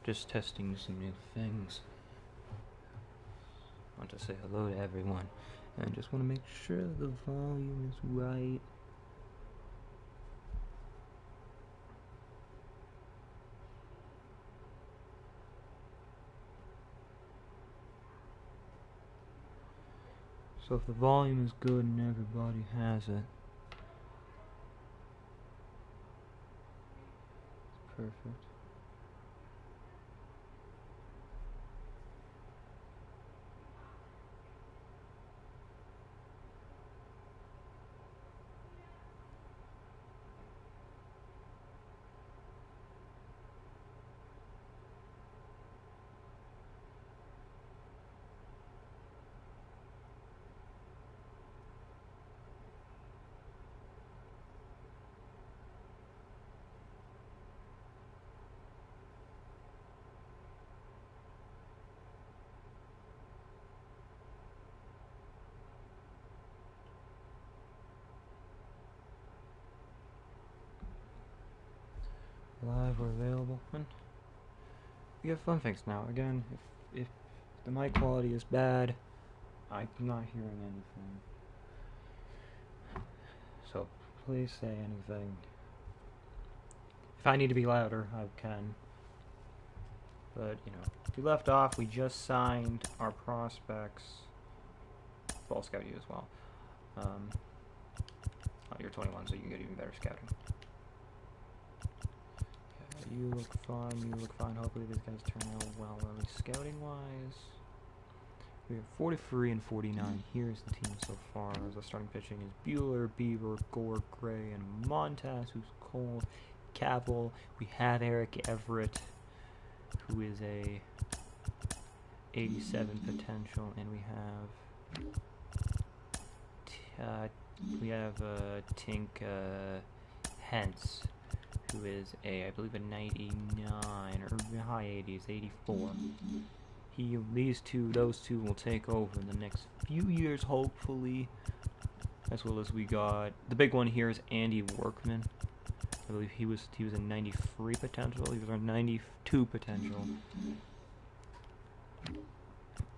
Just testing some new things. Want to say hello to everyone, and just want to make sure the volume is right. So if the volume is good and everybody has it, it's perfect. Live or available. And we have fun things now. Again, if the mic quality is bad, I'm not hearing anything. So please say anything. If I need to be louder, I can. But, you know, we left off, we just signed our prospects. Well, scout you as well. Oh, you're 21, so you can get even better scouting. Yeah, you look fine, you look fine. Hopefully these guys turn out well, at least scouting-wise. We have 43 and 49. Here's the team so far. The starting pitching is Bueller, Bieber, Gore, Gray, and Montas, who's cold. Capel. We have Eric Everett, who is a 87 potential, and we have Tink Hentz, who is I believe a 99 or high 80s, 84. Those two will take over in the next few years, hopefully. As well as we got the big one here is Andy Workman. I believe he was a 93 potential. He was our 92 potential.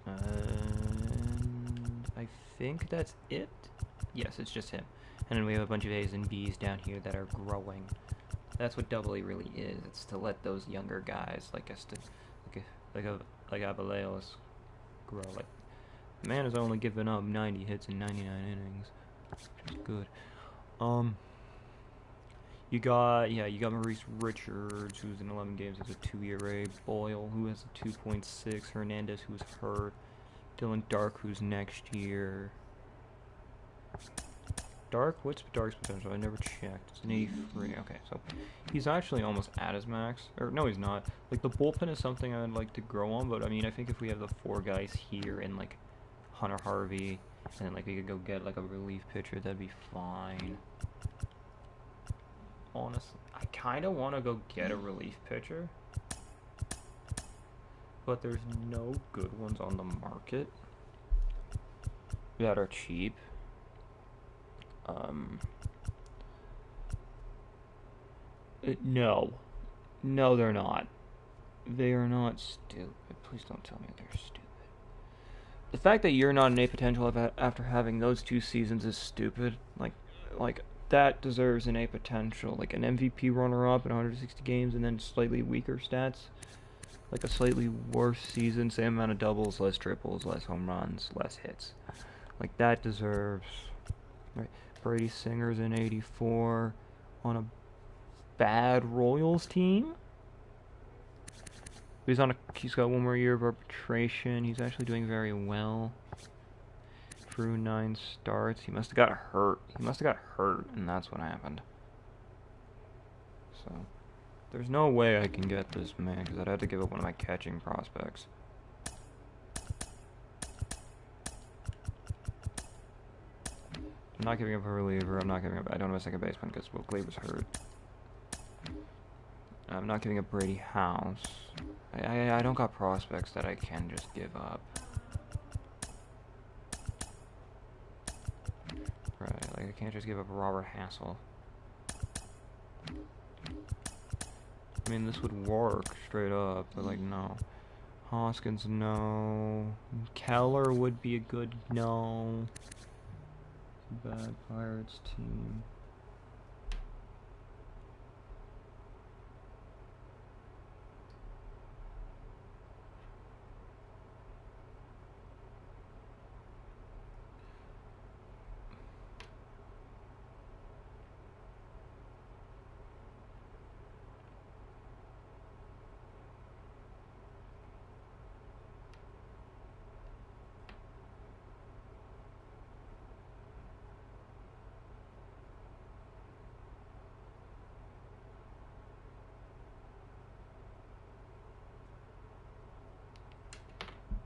And I think that's it. Yes, it's just him. And then we have a bunch of A's and B's down here that are growing. That's what Double A really is. It's to let those younger guys like Abeleos grow. Like, the man has only given up 90 hits in 99 innings, which is good. You got Maurice Richards, who's in 11 games as a 2 ERA. Boyle, who has a 2.6. Hernandez, who's hurt. Dylan Dark, who's next year. What's Dark's potential? I never checked. It's an 83. Okay, so he's actually almost at his max. Or, no, he's not. Like, the bullpen is something I'd like to grow on, but, I mean, I think if we have the 4 guys here and, like, Hunter Harvey, and, like, we could go get, like, a relief pitcher, that'd be fine. Honestly, I kind of want to go get a relief pitcher, but there's no good ones on the market that are cheap. No, they're not. They are not stupid. Please don't tell me they're stupid. The fact that you're not an A potential after having those 2 seasons is stupid. Like that deserves an A potential, like an MVP runner-up in 160 games, and then slightly weaker stats, like a slightly worse season, same amount of doubles, less triples, less home runs, less hits. Like that deserves. Right. Brady Singer's in 84 on a bad Royals team. He's got 1 more year of arbitration. He's actually doing very well. Through 9 starts. He must have got hurt. And that's what happened. So, there's no way I can get this man, because I'd have to give up one of my catching prospects. I'm not giving up a reliever. I don't have a second baseman because Will Cleaver's hurt. I'm not giving up Brady House. I don't got prospects that I can just give up. Right, like I can't just give up Robert Hassel. I mean, this would work straight up, but like, no. Hoskins, no. Keller would be a good no. Bad Pirates team.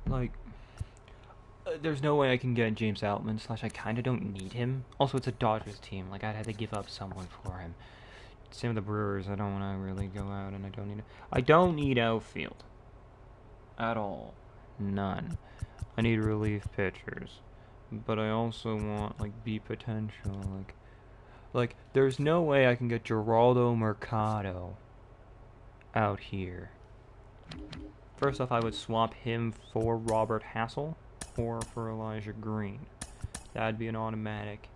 Like, there's no way I can get James Outman, / I kinda don't need him. Also, it's a Dodgers team. Like, I'd had to give up someone for him. Same with the Brewers. I don't want to really go out, and I don't need outfield. At all. None. I need relief pitchers. But I also want, like, B potential. Like, there's no way I can get Geraldo Mercado out here. First off, I would swap him for Robert Hassel or for Elijah Green. That'd be an automatic.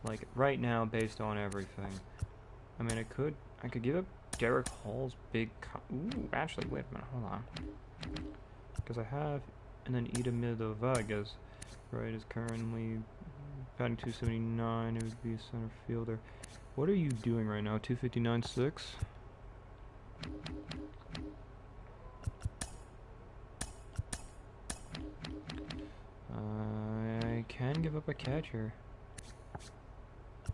Like, right now, based on everything. I mean, I could give up Derek Hall's big... Ooh, actually, wait a minute, hold on. Because I have... And then Edamido Vargas, right, is currently batting 279. It would be a center fielder. What are you doing right now? 259.6? I can give up a catcher.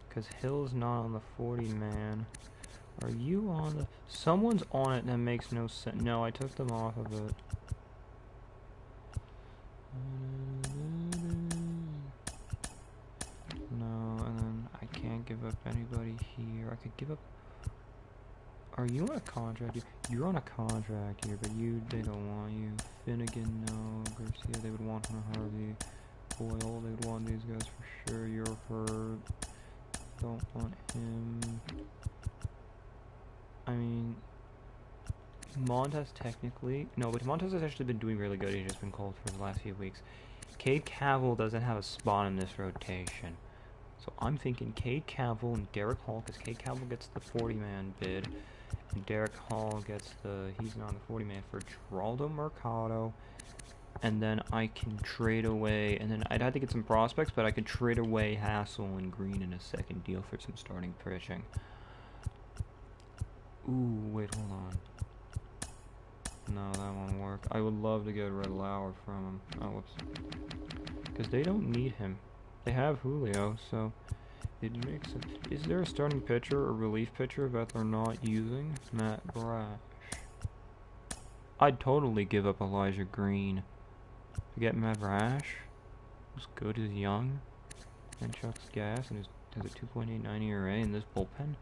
Because Hill's not on the 40-man. Are you on the... Someone's on it that makes no sense. No, I took them off of it. No, and then I can't give up anybody here. I could give up... Are you on a contract here? You're on a contract here, but they don't want you. Finnegan, no. Garcia, they would want him. Harvey. Boyle, they would want these guys for sure. You're hurt. Don't want him. I mean... Montes technically... No, but Montes has actually been doing really good. He's just been cold for the last few weeks. Cade Cavill doesn't have a spot in this rotation. So I'm thinking Cade Cavill and Derek Hall, because Cade Cavill gets the 40-man bid, and Derek Hall gets the... He's not on the 40-man for Geraldo Mercado, and then I can trade away... And then I'd have to get some prospects, but I could trade away Hassel and Green in a second deal for some starting pitching. Ooh, wait, hold on. No, that won't work. I would love to get Red Lauer from him. Oh, whoops. Because they don't need him. They have Julio, so it makes sense. Is there a starting pitcher or relief pitcher that they're not using? Matt Brash. I'd totally give up Elijah Green to get Matt Brash. Who's good, is young, and chucks gas, and has a 2.89 ERA in this bullpen.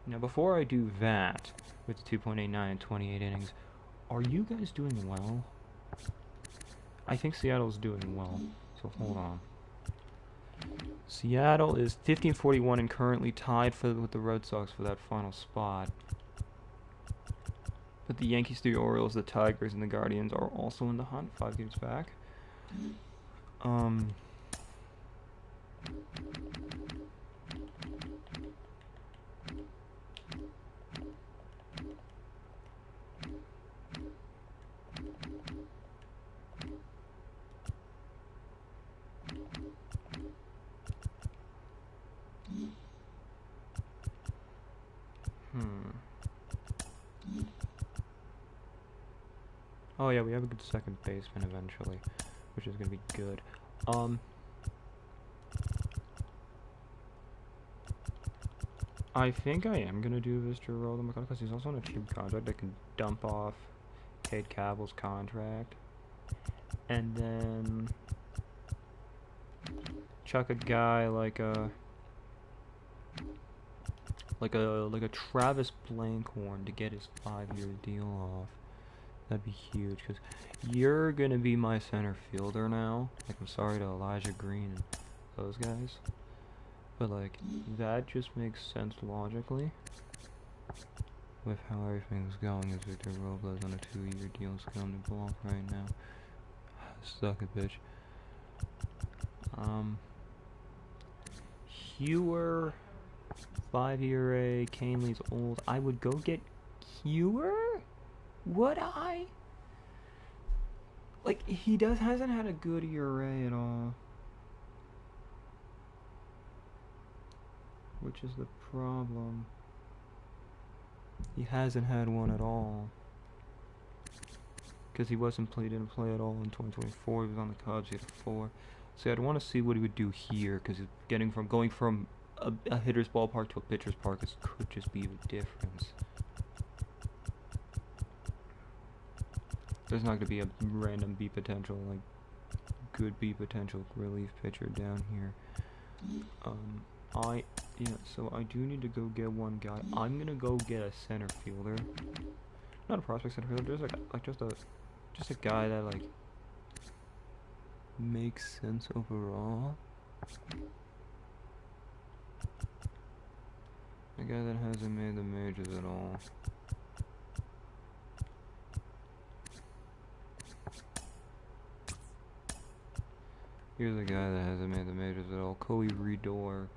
Now, before I do that, with 2.89 and 28 innings, are you guys doing well? I think Seattle's doing well, so hold on. Seattle is 15-41 and currently tied with the Red Sox for that final spot. But the Yankees, the Orioles, the Tigers, and the Guardians are also in the hunt, 5 games back. Oh yeah, we have a good second baseman eventually, which is gonna be good. I think I am gonna do this to Geraldo Mercado because he's also on a cheap contract. I can dump off Cade Cavill's contract, and then chuck a guy like a Travis Blankhorn to get his 5-year deal off. That'd be huge, because you're gonna be my center fielder now. Like, I'm sorry to Elijah Green and those guys, but like, that just makes sense logically. with how everything's going, is Victor Robles on a 2-year deal is going to go off right now. Suck it, bitch. Hewer, 5 ERA. Canley's old. I would go get Hewer? Would I? Like, he hasn't had a good ERA at all. Which is the problem. He hasn't had one at all. Because he didn't play at all in 2024. He was on the Cubs. He had a 4. So I'd want to see what he would do here. Because going from a hitter's ballpark to a pitcher's park could just be the difference. There's not going to be a random B potential, like good B potential relief pitcher down here. So I do need to go get one guy. I'm gonna go get a center fielder. Not a prospect center fielder, just a guy that like makes sense overall. A guy that hasn't made the majors at all. Here's a guy that hasn't made the majors at all. Cody Redor.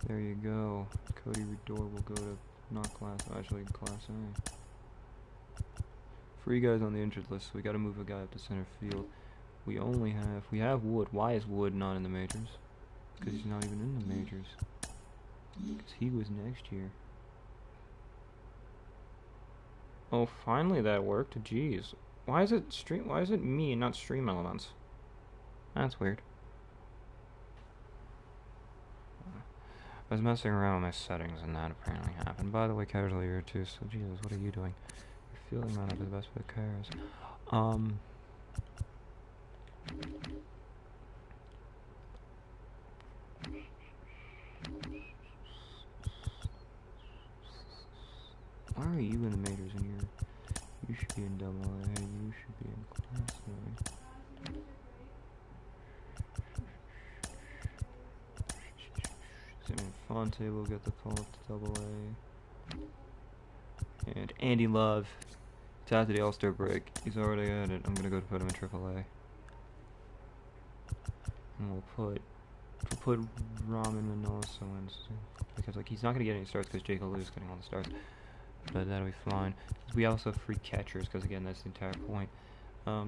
There you go. Cody Redor will go to Class A. Free guys on the injured list, so we gotta move a guy up to center field. We have Wood. Why is Wood not in the majors? Because he's not even in the majors. Because he was next year. Oh, finally that worked. Jeez. Why is it me and not Stream Elements? That's weird. I was messing around with my settings and that apparently happened. By the way, Casually here too, so Jesus, what are you doing? Your fielding might not be the best, but who cares? Why are you in the majors and you should be in Double A, you should be in Class A. Fonte will get the call up to Double A. And Andy Love, it's after the All-Star break. He's already at it. I'm gonna go to put him in Triple A. And we'll put Ramen Manoso in because like he's not gonna get any starts because Jake Alu is getting all the starts. But that'll be fine. We also have free catchers because again that's the entire point.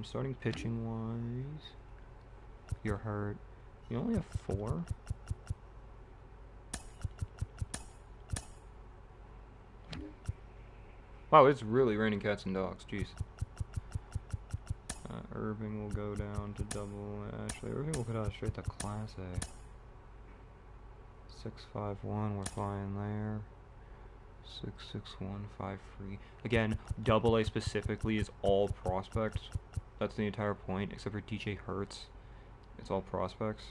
Starting pitching wise, you're hurt. You only have 4. Wow, it's really raining cats and dogs. Jeez. Irving will go down to Double A. Actually, Irving will go down straight to Class A. 651, we're fine there. 661, 5-3. Again, Double A specifically is all prospects. That's the entire point, except for DJ Hertz. It's all prospects.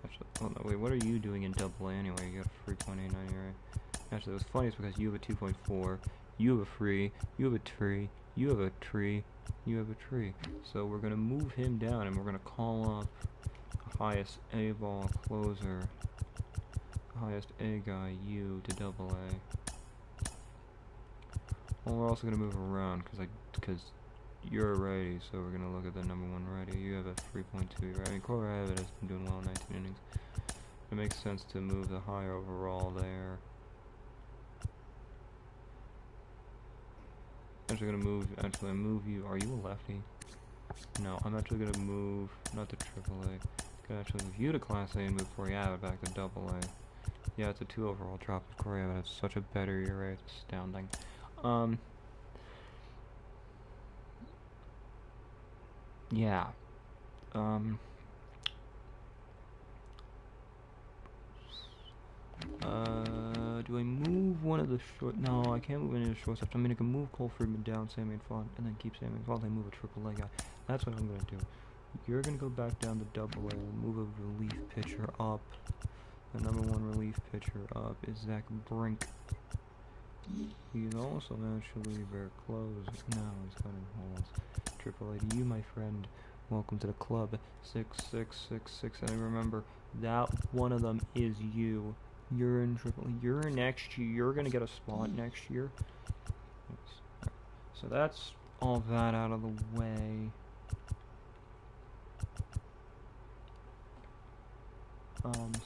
Actually, oh no, wait, what are you doing in Double A anyway? You got a 3.89 ERA. Actually, what's funny is because you have a 2.4, you have a free, you have a tree, you have a tree, you have a tree. So we're gonna move him down, and we're gonna call up the highest A ball closer, highest A guy, you, to Double A. Well, we're also gonna move around because you're a righty, so we're gonna look at the number 1 righty. You have a 3.2 ERA. I mean, Corey Abbott has been doing well in 19 innings. It makes sense to move the higher overall there. Actually gonna move you. Are you a lefty? No, I'm actually gonna move not to AAA. Gonna actually move you to Class A and move Corey Abbott back to Double A. Yeah, it's a 2 overall drop. Corey Abbott has such a better ERA. It's astounding. Yeah. Do I move one of the short? No, I can't move any of the shortstops. I mean, I can move Cole Friedman down, Sammy Font, and then keep Sammy Font and move a AAA guy. That's what I'm gonna do. You're gonna go back down to Double A and move a relief pitcher up. The number 1 relief pitcher up is Zach Brink. He's also actually very close. No, he's got in holds. AAA to you, my friend. Welcome to the club. 6666. And remember, that one of them is you. You're in triple. You're next year. You're gonna get a spot next year. So that's all that out of the way.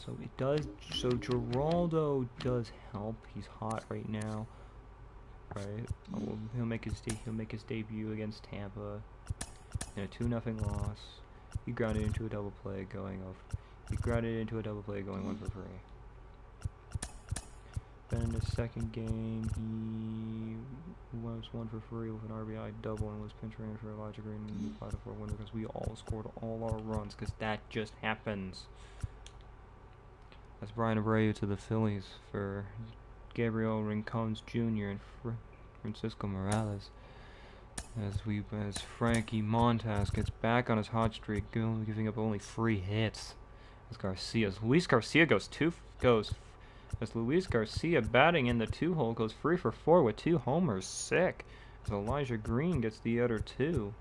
So it does. So Geraldo does help. He's hot right now, right? Well, he'll make his debut against Tampa in a 2-0 loss. He grounded into a double play going off. He grounded into a double play going 1 for 3. Then in the second game, he was 1 for 3 with an RBI double and was pinch running for Elijah Green in the 5-4 win because we all scored all our runs because that just happens. That's Brian Abreu to the Phillies for Gabriel Rincones Jr. and Francisco Morales. As Frankie Montas gets back on his hot streak, giving up only 3 hits. As Luis Garcia as Luis Garcia batting in the 2-hole goes 3 for 4 with 2 homers. Sick. As Elijah Green gets the other 2.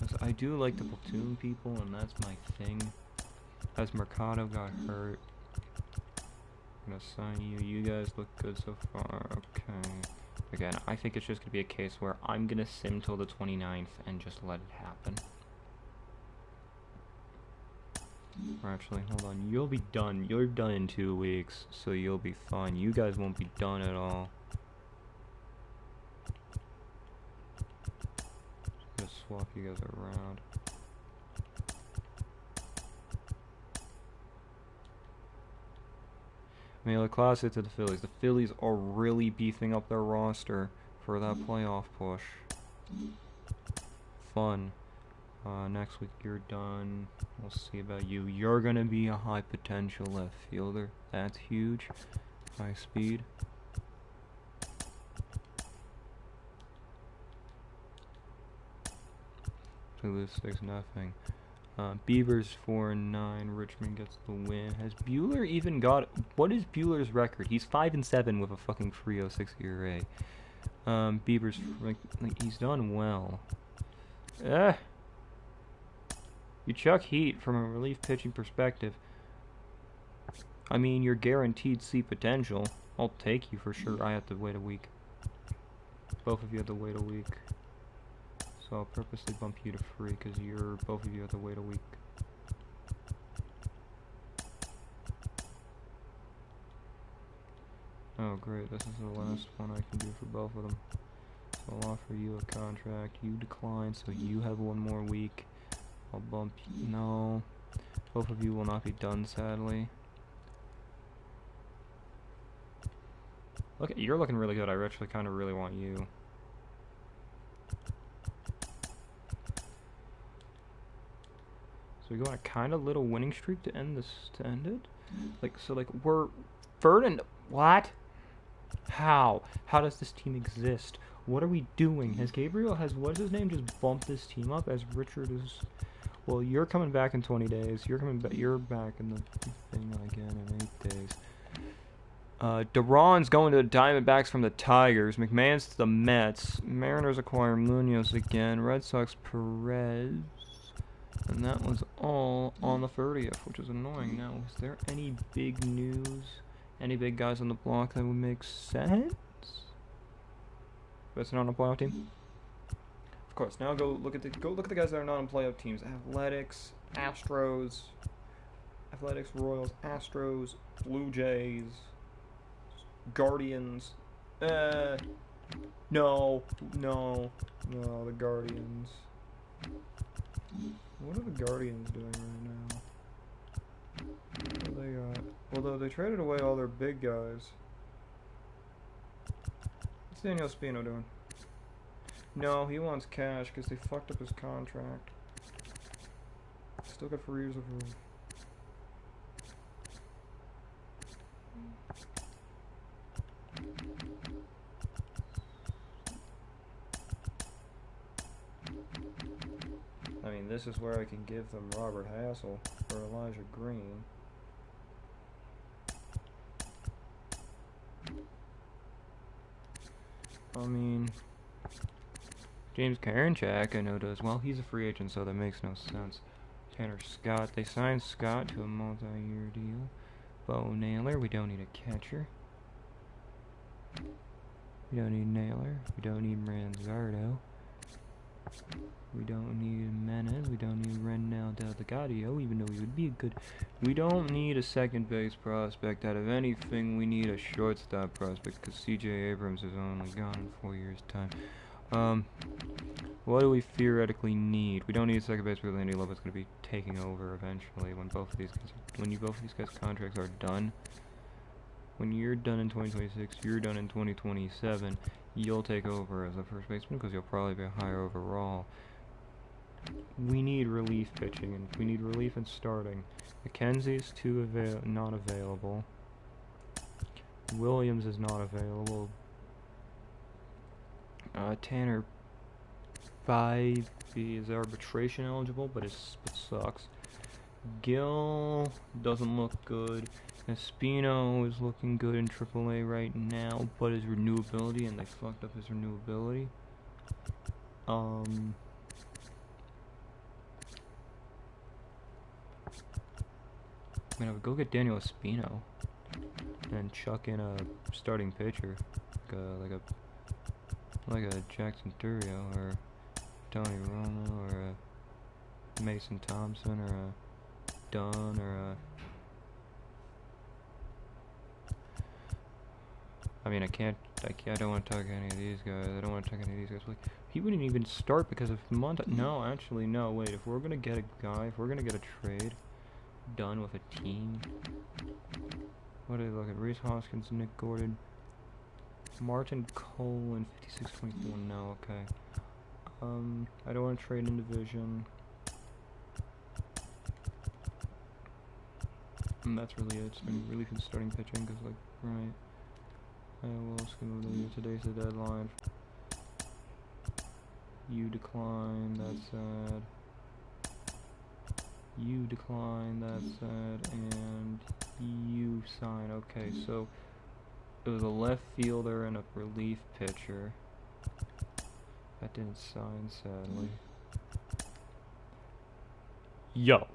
As I do like to platoon people, and that's my thing. As Mercado got hurt, I'm gonna sign you. You guys look good so far. Okay. Again, I think it's just gonna be a case where I'm gonna sim till the 29th and just let it happen. Or actually, hold on. You'll be done. You're done in 2 weeks, so you'll be fine. You guys won't be done at all. Just swap you guys around. Mela Classic to the Phillies. The Phillies are really beefing up their roster for that playoff push. Fun. Next week you're done. We'll see about you. You're gonna be a high potential left fielder. That's huge. High speed. We lose 6-0. Beavers 4-9. Richmond gets the win. Has Bueller even got? What is Bueller's record? He's 5-7 with a fucking 3.06 ERA. Beavers, like he's done well. You chuck heat from a relief pitching perspective. I mean, you're guaranteed C potential. I'll take you for sure. I have to wait a week. Both of you have to wait a week. So I'll purposely bump you to free because both of you have to wait a week. Oh great, this is the last one I can do for both of them. So I'll offer you a contract. You decline, so you have 1 more week. I'll bump you. No. Both of you will not be done, sadly. You're looking really good. I actually kind of really want you. So we go on a kind of little winning streak to end it. We're third and what? How? How does this team exist? What are we doing? What's his name, just bumped this team up as Richard is. Well, you're coming back in 20 days. You're back in the thing again in 8 days. Duran's going to the Diamondbacks from the Tigers. McMahon's to the Mets. Mariners acquire Munoz again. Red Sox Perez. And that was all on the 30th, which is annoying. Now, is there any big news? Any big guys on the block that would make sense? That's not on a playoff team? Of course. Now go look at the guys that are not on playoff teams. Athletics, Royals, Astros, Blue Jays, Guardians. No, the Guardians. What are the Guardians doing right now? What do they got? Although they traded away all their big guys. What's Daniel Espino doing? No, he wants cash because they fucked up his contract. Still got 4 years of room. I mean, this is where I can give them Robert Hassel for Elijah Green. I mean, James Karinchak, I know does well. He's a free agent, so that makes no sense. Tanner Scott. They signed Scott to a multi-year deal. Bo Naylor. We don't need a catcher. We don't need Naylor. We don't need Manzardo. We don't need Menes. We don't need Renel Delgado, even though he would be a good... We don't need a second base prospect. Out of anything, we need a shortstop prospect, because C.J. Abrams is only gone in 4 years' time. What do we theoretically need? We don't need a second base because Andy Lovett's going to be taking over eventually when both of these guys' contracts are done. When you're done in 2026, you're done in 2027, you'll take over as a first baseman because you'll probably be higher overall. We need relief pitching, and we need relief in starting. McKenzie's not available. Williams is not available. Tanner 5 is arbitration eligible, but it sucks. Gill doesn't look good. Espino is looking good in AAA right now, but his renewability, and they fucked up his renewability. I would go get Daniel Espino and chuck in a starting pitcher, like a Jackson Thurio or Tony Romo or a Mason Thompson or a Dunn or a... I mean, I don't want to talk any of these guys. I don't want to talk any of these guys. Like, he wouldn't even start because of No, actually, no. Wait, if we're gonna get a guy, if we're gonna get a trade done with a team, what do they look at? Reese Hoskins, Nick Gordon, Martin Cole, and 56.1. No, okay. I don't want to trade in division. And that's really it. It's been relief in starting pitching because, like, right. I will skim over you. Today's the deadline. You decline, that's sad. You decline, that's sad. And you sign. Okay, so it was a left fielder and a relief pitcher. That didn't sign, sadly. Yo.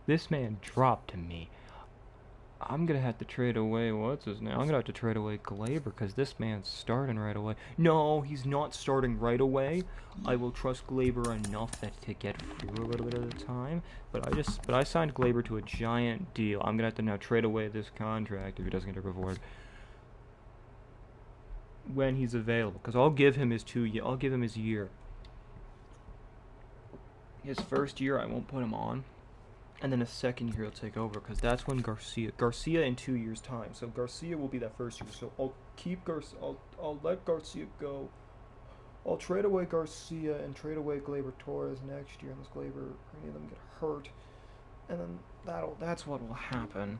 This man dropped to me. I'm gonna have to trade away, what's his name? I'm gonna have to trade away Glaber because this man's starting right away. No, he's not starting right away. I will trust Glaber enough to get through a little bit at a time. But I signed Glaber to a giant deal. I'm gonna have to now trade away this contract if he doesn't get a reward when he's available. Because I'll give him his year. His first year, I won't put him on. And then a second year he'll take over, because that's when Garcia in 2 years' time. So Garcia will be that first year. So I'll keep I'll let Garcia go. I'll trade away Garcia and trade away Gleyber Torres next year, unless any of them get hurt. And then that's what will happen.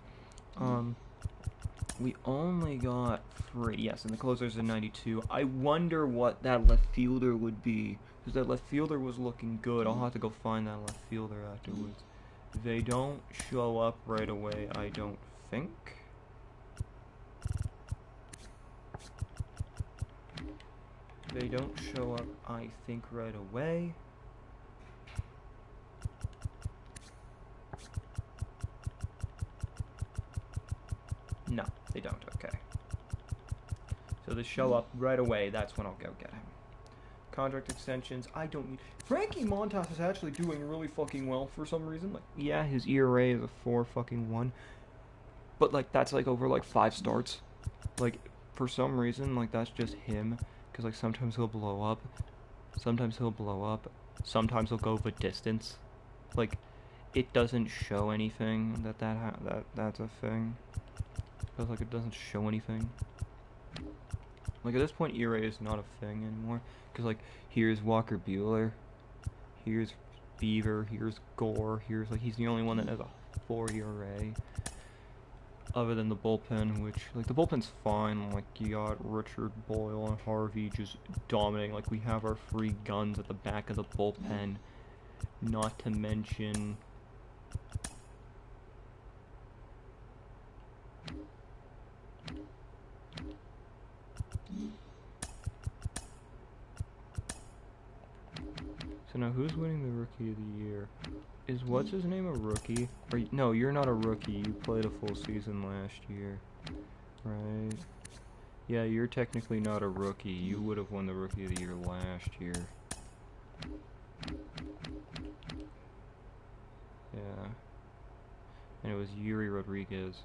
We only got 3. Yes, and the closer's in 92. I wonder what that left fielder would be, because that left fielder was looking good. I'll have to go find that left fielder afterwards. They don't show up right away, I don't think. They don't show up, I think, right away. No, they don't, okay. So they show up right away, that's when I'll go get him. Contract extensions, I don't need... Frankie Montas is actually doing really fucking well for some reason. Like, yeah, his ERA is a 4-1. But, like, that's, like, over, like, 5 starts. Like, for some reason, like, that's just him. Because, like, sometimes he'll blow up. Sometimes he'll Sometimes he'll go the distance. Like, it doesn't show anything that's a thing. Because, like, it doesn't show anything. Like, at this point, ERA is not a thing anymore. Because, like, here's Walker Buehler. Here's Beaver. Here's Gore. Here's, like, he's the only one that has a 4 ERA. Other than the bullpen, which, like, the bullpen's fine. Like, you got Richard Boyle and Harvey just dominating. Like, we have our 3 guns at the back of the bullpen. Not to mention... Rookie of the Year. Is what's his name a rookie? No, you're not a rookie. You played a full season last year, right? Yeah, you're technically not a rookie. You would have won the Rookie of the Year last year. Yeah. And it was Yuri Rodriguez.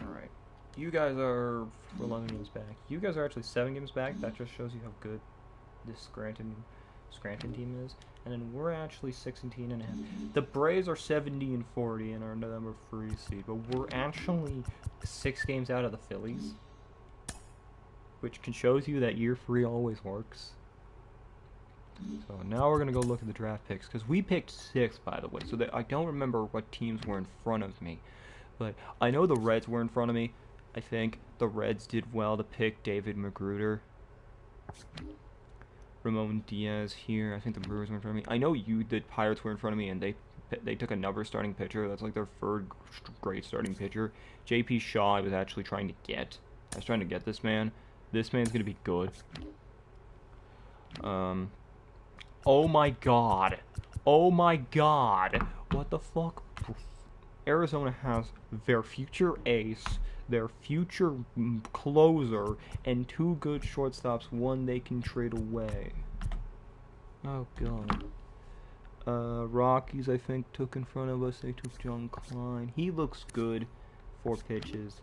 Alright. You guys are 11 games back. You guys are actually 7 games back. That just shows you how good this Scranton team is. And then we're actually 16 and a half. The Braves are 70 and 40 and are number 3 seed. But we're actually 6 games out of the Phillies. Which shows you that year 3 always works. So now we're going to go look at the draft picks. Because we picked 6, by the way. So I don't remember what teams were in front of me. But I know the Reds were in front of me. I think the Reds did well to pick David Magruder. Ramon Diaz here. I think the Brewers were in front of me. I know the Pirates were in front of me, and they took another starting pitcher. That's like their 3rd great starting pitcher. J.P. Shaw I was actually trying to get. I was trying to get this man. This man's going to be good. Oh my god. Oh my god. What the fuck? Arizona has their future ace, their future closer, and 2 good shortstops, one they can trade away. Oh god. Rockies, I think, took in front of us. They took John Klein. He looks good. 4 pitches.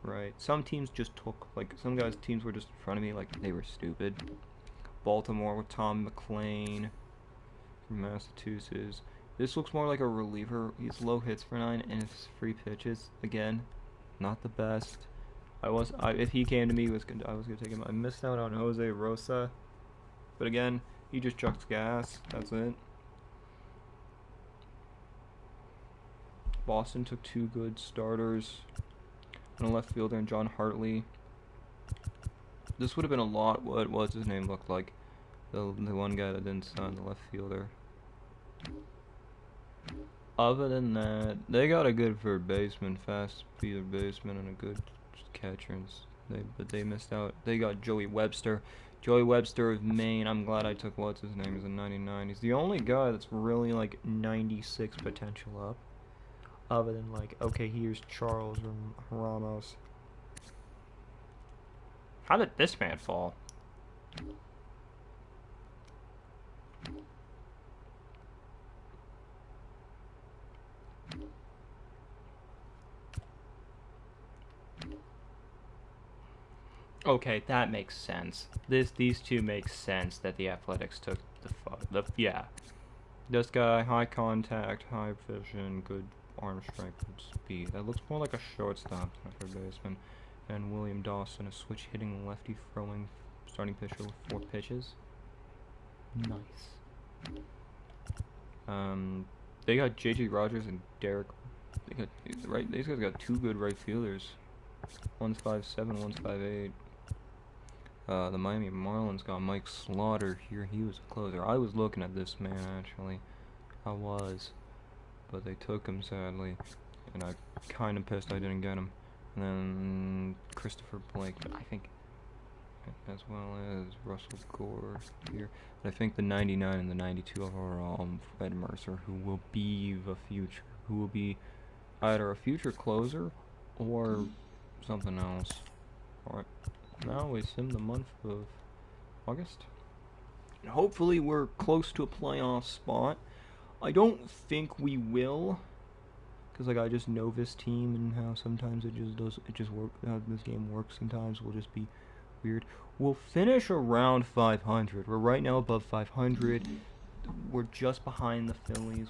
Right. Some teams just took, like, some guys' teams were just in front of me, like, they were stupid. Baltimore with Tom McLean from Massachusetts. This looks more like a reliever. He's low hits for 9 and it's 3 pitches. Again, not the best. If he came to me, I was gonna take him. I missed out on Jose Rosa, but again, he just chucks gas. That's it. Boston took 2 good starters, and a left fielder and John Hartley. This would have been a lot. What's his name looked like? The one guy that didn't sign, the left fielder. Other than that, they got a good third baseman, fast third baseman, and a good catcher. But they missed out. They got Joey Webster. Joey Webster of Maine. I'm glad I took what's his name. He's a 99. He's the only guy that's really like 96 potential up. Other than like, okay, here's Charles Ramos. How did this man fall? Okay, that makes sense. These two make sense that the Athletics took yeah. This guy, high contact, high vision, good arm strength, good speed. That looks more like a shortstop than a third baseman. And William Dawson, a switch hitting lefty throwing starting pitcher with 4 pitches. Nice. They got J.J. Rogers and Derek. These guys got 2 good right fielders. One's 5'7", one's 5'8". The Miami Marlins got Mike Slaughter here. He was a closer. I was looking at this man, actually. I was. But they took him, sadly. And I'm kind of pissed I didn't get him. And then Christopher Blake, I think, as well as Russell Gore here. But I think the 99 and the 92 overall, Fred Mercer, who will be the future. Who will be either a future closer or something else. Alright. Now we sim the month of August. And hopefully we're close to a playoff spot. I don't think we will, because like I just know this team and how sometimes it just work. How this game works sometimes will just be weird. We'll finish around 500. We're right now above 500. We're just behind the Phillies.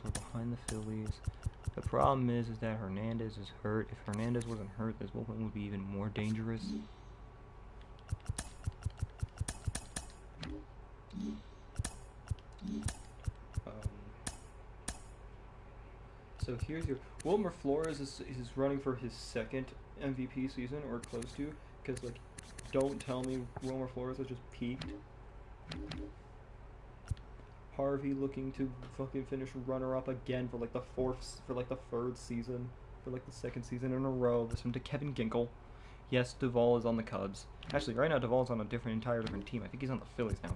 The problem is that Hernandez is hurt. If Hernandez wasn't hurt, this bullpen would be even more dangerous. So here's your Wilmer Flores is running for his 2nd MVP season or close to, because like, don't tell me Wilmer Flores has just peaked. Harvey looking to fucking finish runner-up again for like the 3rd season, for like the 2nd season in a row. Listen to Kevin Ginkel. Yes, Duvall is on the Cubs. Actually, right now Duvall's on a entirely different team. I think he's on the Phillies now.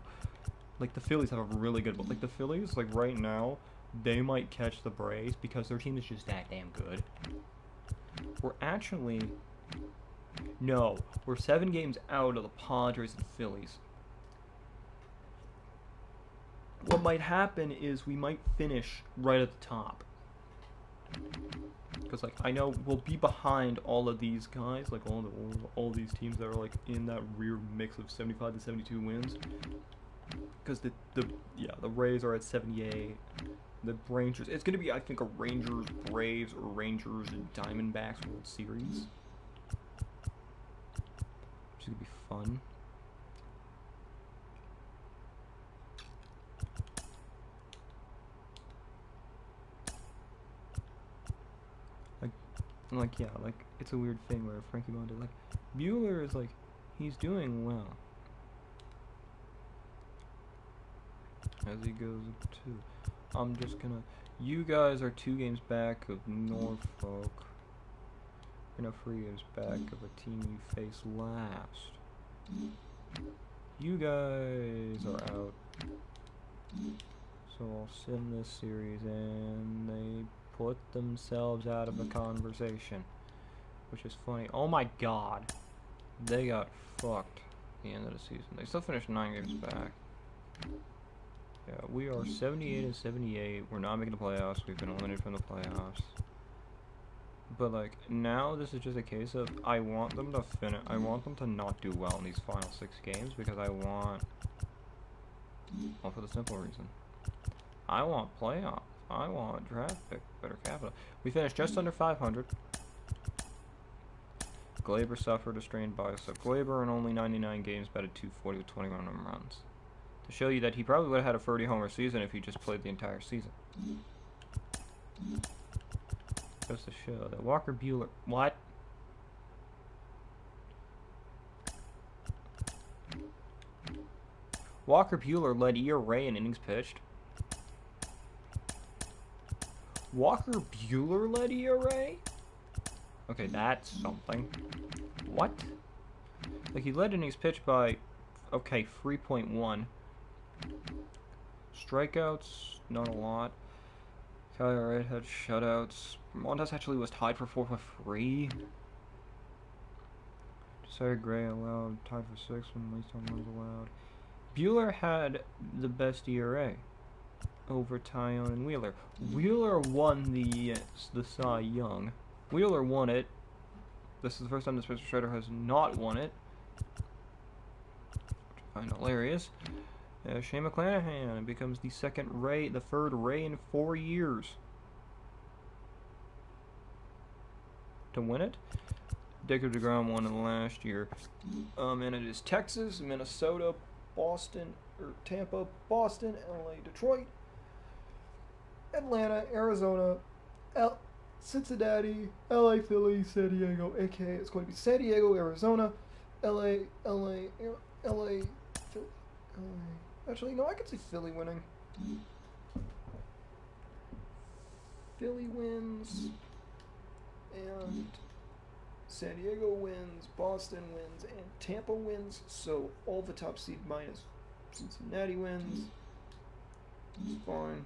Like, the Phillies have a really good... Like, the Phillies, like, right now, they might catch the Braves because their team is just that damn good. We're actually... No, we're 7 games out of the Padres and Phillies. What might happen is we might finish right at the top. Because, like, I know we'll be behind all of these guys, like, all these teams that are, like, in that weird mix of 75 to 72 wins. Because the Rays are at 78. The Rangers, it's going to be, I think, a Rangers, Braves, or Rangers and Diamondbacks World Series. Which is going to be fun. Like, yeah, like, it's a weird thing where Frankie Monday, like, Buehler is, like, he's doing well. As he goes to, I'm just gonna, you guys are 2 games back of Norfolk. You're now 3 games back of a team you face last. You guys are out. So I'll send this series and they put themselves out of the conversation, which is funny. Oh my god, they got fucked at the end of the season. They still finished 9 games back. Yeah, we are 78 and 78. We're not making the playoffs. We've been eliminated from the playoffs. But like now, this is just a case of I want them to finish. I want them to not do well in these final 6 games because I want. Well, for the simple reason, I want playoffs. I want draft pick, better capital. We finished just under 500. Glaber suffered a strained bicep. Glaber in only 99 games batted .240 with 21 home runs. To show you that he probably would have had a 30 homer season if he just played the entire season. Goes to show that Walker Buehler. What? Walker Buehler led ERA in innings pitched. Walker Buehler led ERA? Okay, that's something. What? Like, he led innings pitched by, okay, 3.1. Strikeouts, not a lot. Kyle Wright had shutouts. Montas actually was tied for 4.3. Josiah Gray allowed, tied for 6 when least home runs allowed. Buehler had the best ERA over Taillon and Wheeler. Wheeler won the Cy Young. Wheeler won it. This is the first time the Spencer Strider has not won it. Which I find hilarious. Shane McClanahan becomes the third Ray in 4 years to win it. Jacob deGrom won it last year. And it is Texas, Minnesota, Boston, or Tampa, Boston, LA, Detroit, Atlanta, Arizona, Cincinnati, LA, Philly, San Diego, aka it's going to be San Diego, Arizona, LA, Philly, Actually, no, I could see Philly winning. Philly wins, and San Diego wins, Boston wins, and Tampa wins. So all the top seed minus Cincinnati wins. It's fine.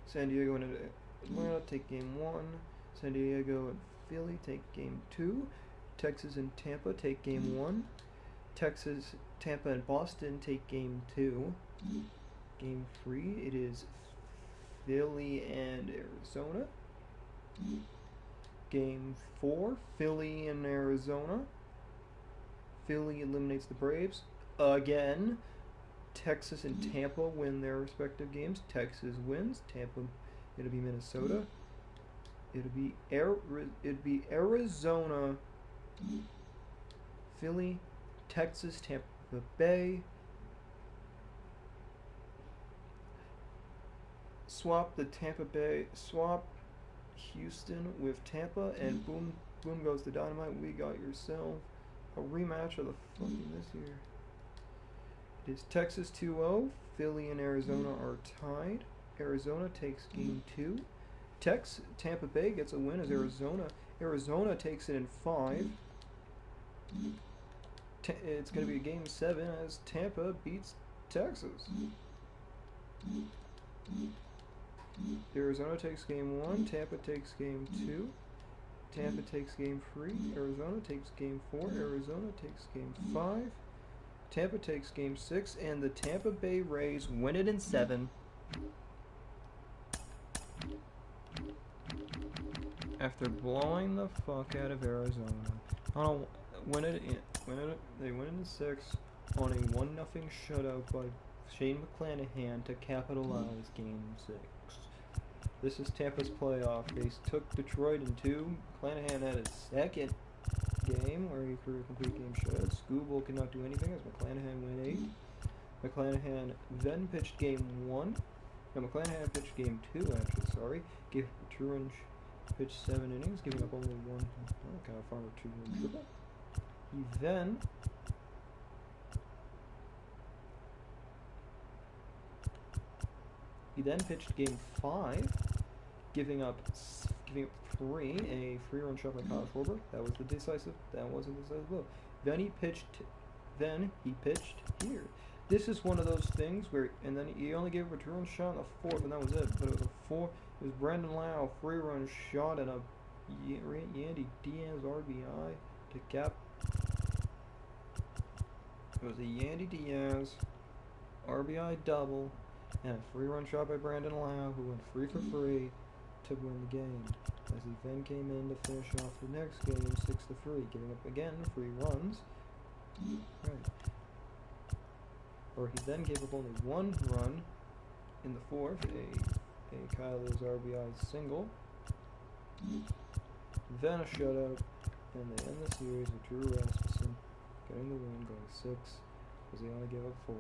San Diego and Atlanta take game 1. San Diego and Philly take game 2. Texas and Tampa take game 1. Texas, Tampa, and Boston take game 2. Game 3, it is Philly and Arizona. Game 4, Philly and Arizona. Philly eliminates the Braves. Again, Texas and Tampa win their respective games. Texas wins. Tampa, it'll be Minnesota. It'd be Arizona, Philly, Texas, Tampa Bay. Swap Houston with Tampa, and boom goes the dynamite. We got yourself a rematch of the fucking this year. It is Texas 2-0. Philly and Arizona are tied. Arizona takes game 2. Tampa Bay gets a win as Arizona takes it in 5. It's going to be a game 7 as Tampa beats Texas. Arizona takes game 1. Tampa takes game 2. Tampa takes game 3. Arizona takes game 4. Arizona takes game 5. Tampa takes game 6. And the Tampa Bay Rays win it in 7. After blowing the fuck out of Arizona. They win it in 6 on a 1-0 shutout by Shane McClanahan to capitalize game 6. This is Tampa's playoff. They took Detroit in 2. McClanahan had his second game where he threw a complete game shutout. Skubal could not do anything as McClanahan went 8. McClanahan then pitched game 1. No, McClanahan pitched game 2, actually, sorry. Turin pitched 7 innings, giving up only 1 kind of farmer 2-run triple. He then pitched game 5, giving up 3, a 3-run shot by Kyle Schwarber. That was the decisive. That wasn't the decisive blow. Then he pitched here. This is one of those things where, and then he only gave up a 2-run shot in the 4th, and that was it. But it was a 4. It was Brandon Lau, 3-run shot and a Yandy Diaz RBI to cap. It was a Yandy Diaz RBI double and a 3-run shot by Brandon Lau, who went 3 for 3 to win the game. As he then came in to finish off the next game 6-3, giving up again 3 runs. Right. Or he then gave up only 1 run in the 4th, a Kyle Lewis RBI single. Then a shutout, and they end the series with Drew Rasmussen getting the win, going 6, because they only gave up 4.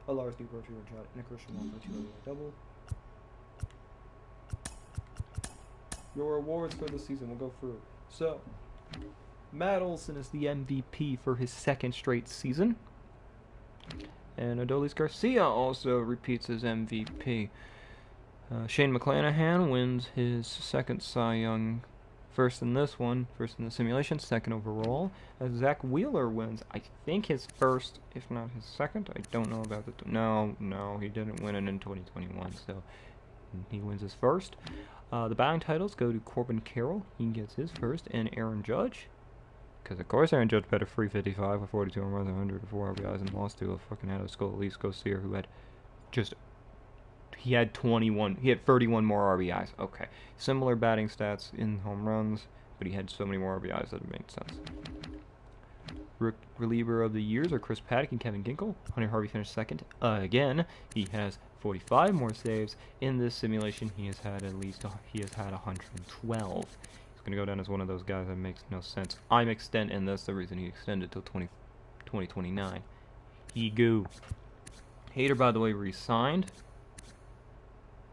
A Lars Dubois 2-run shot and a Christian Walker 2-RBI double. Your awards for the season, we'll go through. So, Matt Olson is the MVP for his 2nd straight season. And Adolis Garcia also repeats as MVP. Shane McClanahan wins his 2nd Cy Young. First in this one, first in the simulation, 2nd overall. Zach Wheeler wins, I think his 1st, if not his 2nd. I don't know about the... No, he didn't win it in 2021, so he wins his 1st. The batting titles go to Corbin Carroll, he gets his 1st, and Aaron Judge. Because, of course, Aaron Judge batted .355 with 42 home runs, 104 RBIs, and lost to a fucking Luis Garcia, who had just... He had 31 more RBIs. Okay. Similar batting stats in home runs, but he had so many more RBIs that it made sense. Reliever of the years are Chris Paddock and Kevin Ginkel. Hunter Harvey finished 2nd. Again, he has 45 more saves. In this simulation, he has had 112. He's going to go down as one of those guys that makes no sense. I'm extending, and that's the reason he extended till 2029. Ego. Hader, by the way, re-signed.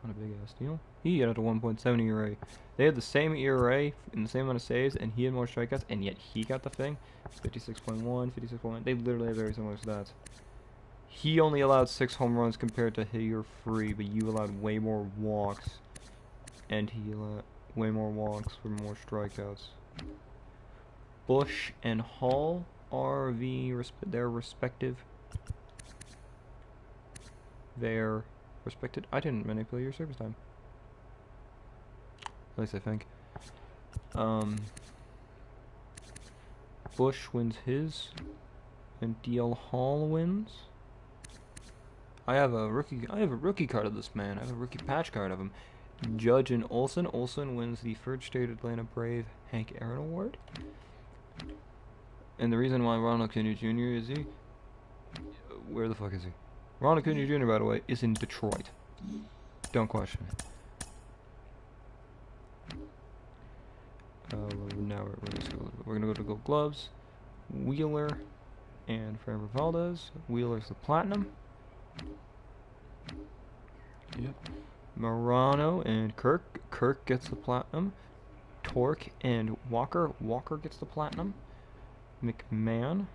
On a big ass deal. He had a 1.7 ERA. They had the same ERA in the same amount of saves, and he had more strikeouts, and yet he got the thing. 56.1, 56.1. They literally have very similar stats. He only allowed 6 home runs compared to your 3, but you allowed way more walks, and he allowed way more walks for more strikeouts. Bush and Hall are their respective. I didn't manipulate your service time. At least I think. Bush wins his, and DL Hall wins. I have a rookie card of this man. I have a rookie patch card of him. Judge and Olson. Olson wins the 3rd straight Atlanta Brave Hank Aaron Award. And the reason why Ronald Acuna Jr. is he? Where the fuck is he? Ronald Acuna Jr., by the way, is in Detroit. Don't question it. Now we're gonna go to Gold Gloves. Wheeler and Framber Valdez. Wheeler's the platinum. Yep. Morano and Kirk. Kirk gets the platinum. Torque and Walker. Walker gets the platinum. McMahon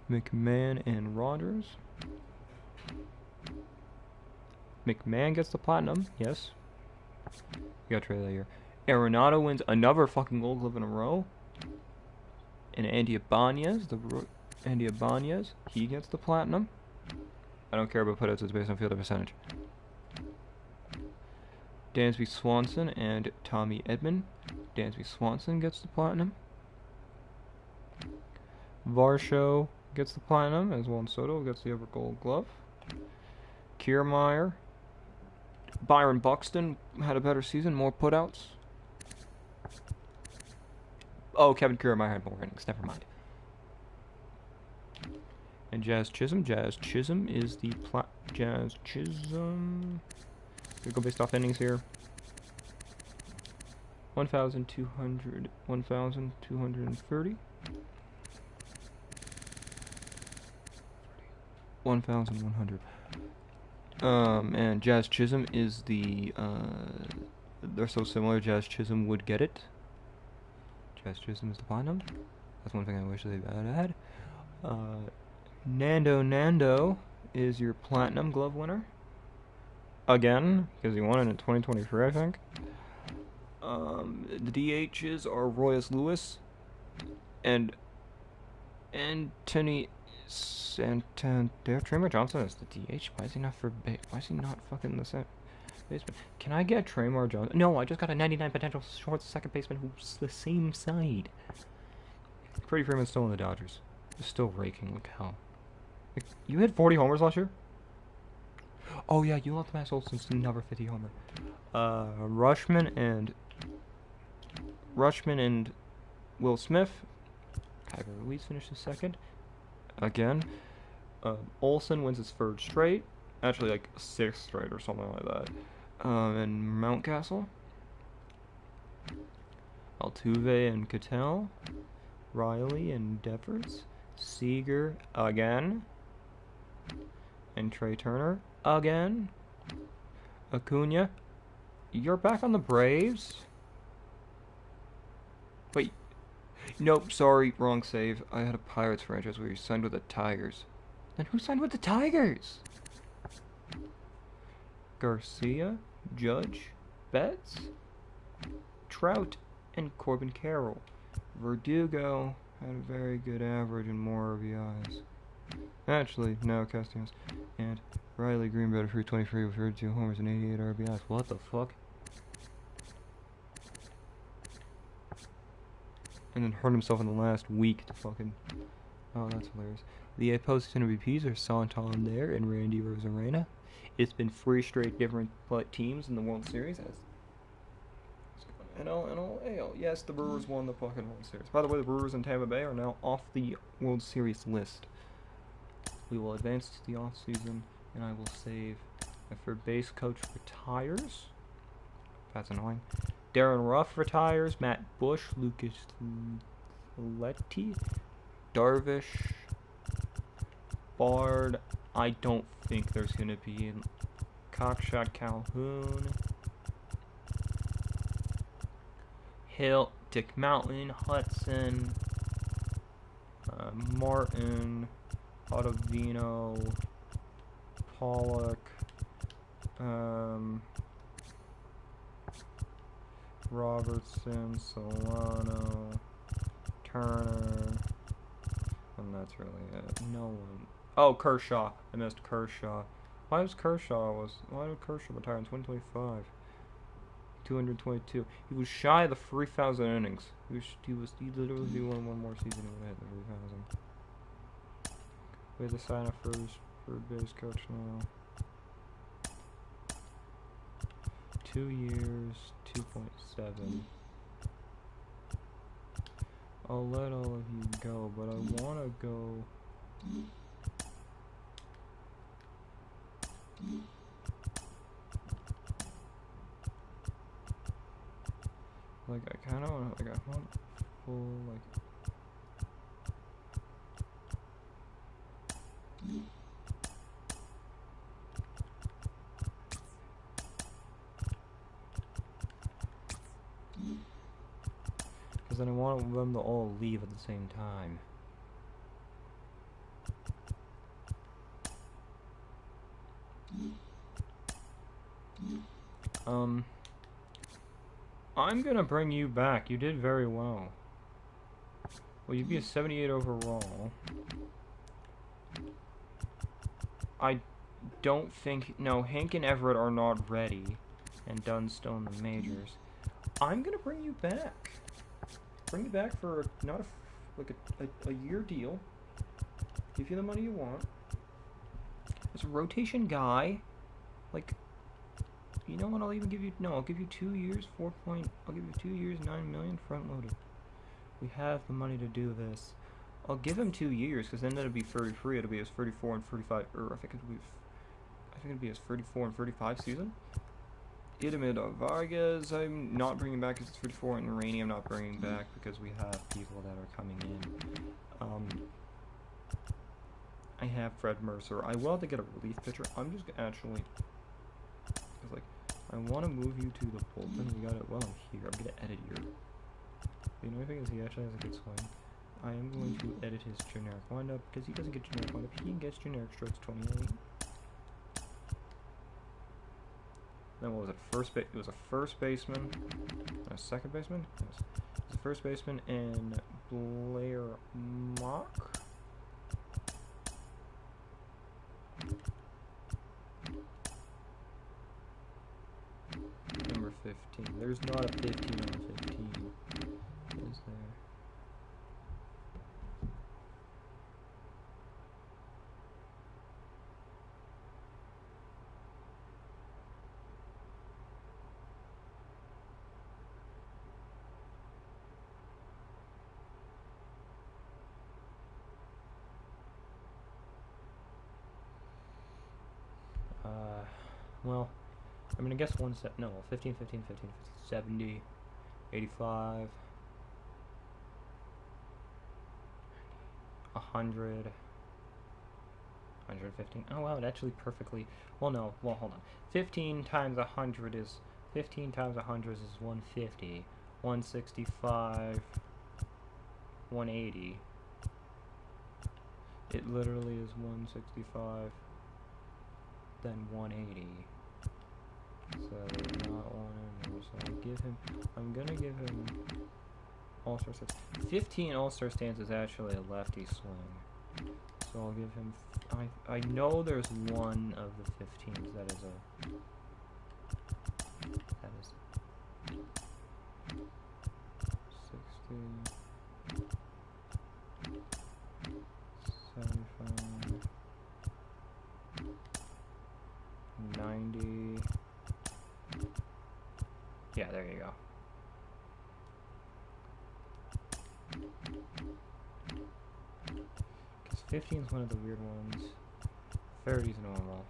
and Rogers. McMahon gets the platinum, yes. You gotta trade that year. Arenado wins another fucking Gold Glove in a row. And Andy Ibanez, he gets the platinum. I don't care about putouts, it's based on field percentage. Dansby Swanson and Tommy Edman. Dansby Swanson gets the platinum. Varsho gets the platinum, as Juan Soto gets the other gold glove. Kiermaier. Byron Buxton had a better season, more putouts. Oh, Kevin Kiermaier had more innings, never mind. And Jazz Chisholm. Jazz Chisholm is the Jazz Chisholm. We go based off innings here. 1,230. 1,100. And Jazz Chisholm is the, they're so similar, Jazz Chisholm would get it. Jazz Chisholm is the platinum. That's one thing I wish they had. Nando is your platinum glove winner. Again, because he won it in 2023, I think. The DHs are Royce Lewis and Anthony Santander. Tramer Johnson is the DH. Why is he not fucking the set baseman? Can I get Tramer Johnson? No, I just got a 99 potential short second baseman who's the same side. Freddie Freeman's still in the Dodgers. He's still raking like hell. Like, you had 40 homers last year? Oh yeah, you left Max Olson's another 50 homer. Rushman and Will Smith. Kyler Ruiz finishes second. Again. Olson wins his third straight. Actually, like sixth straight or something like that. And Mountcastle. Altuve and Cattell. Riley and Devers. Seager again. And Trey Turner again. Acuna. You're back on the Braves? Wait. Nope, sorry, wrong save. I had a Pirates franchise where you signed with the Tigers. Then who signed with the Tigers? Garcia, Judge, Betts, Trout, and Corbin Carroll. Verdugo had a very good average and more RBIs. Actually, no, Castellanos. And Riley Green batted for 23 with 32 homers and 88 RBIs. What the fuck? And then hurt himself in the last week to fucking... Oh, that's hilarious. The postseason MVPs are Santander and Randy Rosarena. It's been 3 straight different teams in the World Series. NL, AL. Yes, the Brewers won the fucking World Series. By the way, the Brewers and Tampa Bay are now off the World Series list. We will advance to the off-season, and I will save if their base coach retires. That's annoying. Darren Ruff retires. Matt Bush, Lucas Letty, Darvish, Bard. I don't think there's going to be in Cockshot Calhoun. Hill, Dick Mountain, Hudson, Martin, Ottavino, Pollock, Robertson, Solano, Turner, and that's really it. No one. Oh, Kershaw. I missed Kershaw. Why did Kershaw retire in 2025? 222. He was shy of the 3,000 innings. He literally won one more season and would hit the 3,000. We have to sign up for base coach now. 2 years, 2.7. I'll let all of you go, but I want to go. Like, I kind of want to, like, I want full, like... Because then I want them to all leave at the same time. I'm gonna bring you back. You did very well. Well, you'd be a 78 overall. I don't think... No, Hank and Everett are not ready. And Dunn's still in the majors. I'm gonna bring you back. Bring you back for not a year deal. Give you the money you want. As a rotation guy, like, you know what? I'll even give you I'll give you 2 years, I'll give you 2 years, 9 million front loaded. We have the money to do this. I'll give him 2 years because then it'll be 33. It'll be his 34 and 35. I think it'll be his 34 and 35 season. Idamid Vargas, I'm not bringing back because it's 34, and Rainey I'm not bringing back because we have people that are coming in. I have Fred Mercer. I will have to get a relief pitcher. I'm just actually, cause like, I want to move you to the bullpen. We got it. Well, I'm here. I'm gonna edit your. The only thing is he actually has a good swing. I am going to edit his generic windup because he doesn't get generic windup. He gets generic strokes 28. Then what was it? It was a first baseman, a second baseman. Yes, it was a first baseman and Blair Mock. Number 15. There's not a 15 on 15, is there? Well, I'm gonna guess 15, 15, 15, 70, 85, 100, 115. Oh wow, it actually perfectly. Well, no. Well, hold on. 15 times 100 is 150. 165. 180. It literally is 165. Then 180. So there's not one in there. So I'm gonna give him All-Star stance. 15 All-Star stance is actually a lefty swing. So I'll give him. I know there's one of the 15s that is a. That is 60. 75. 90. Yeah, there you go. Because 15 is one of the weird ones. 30 is normal.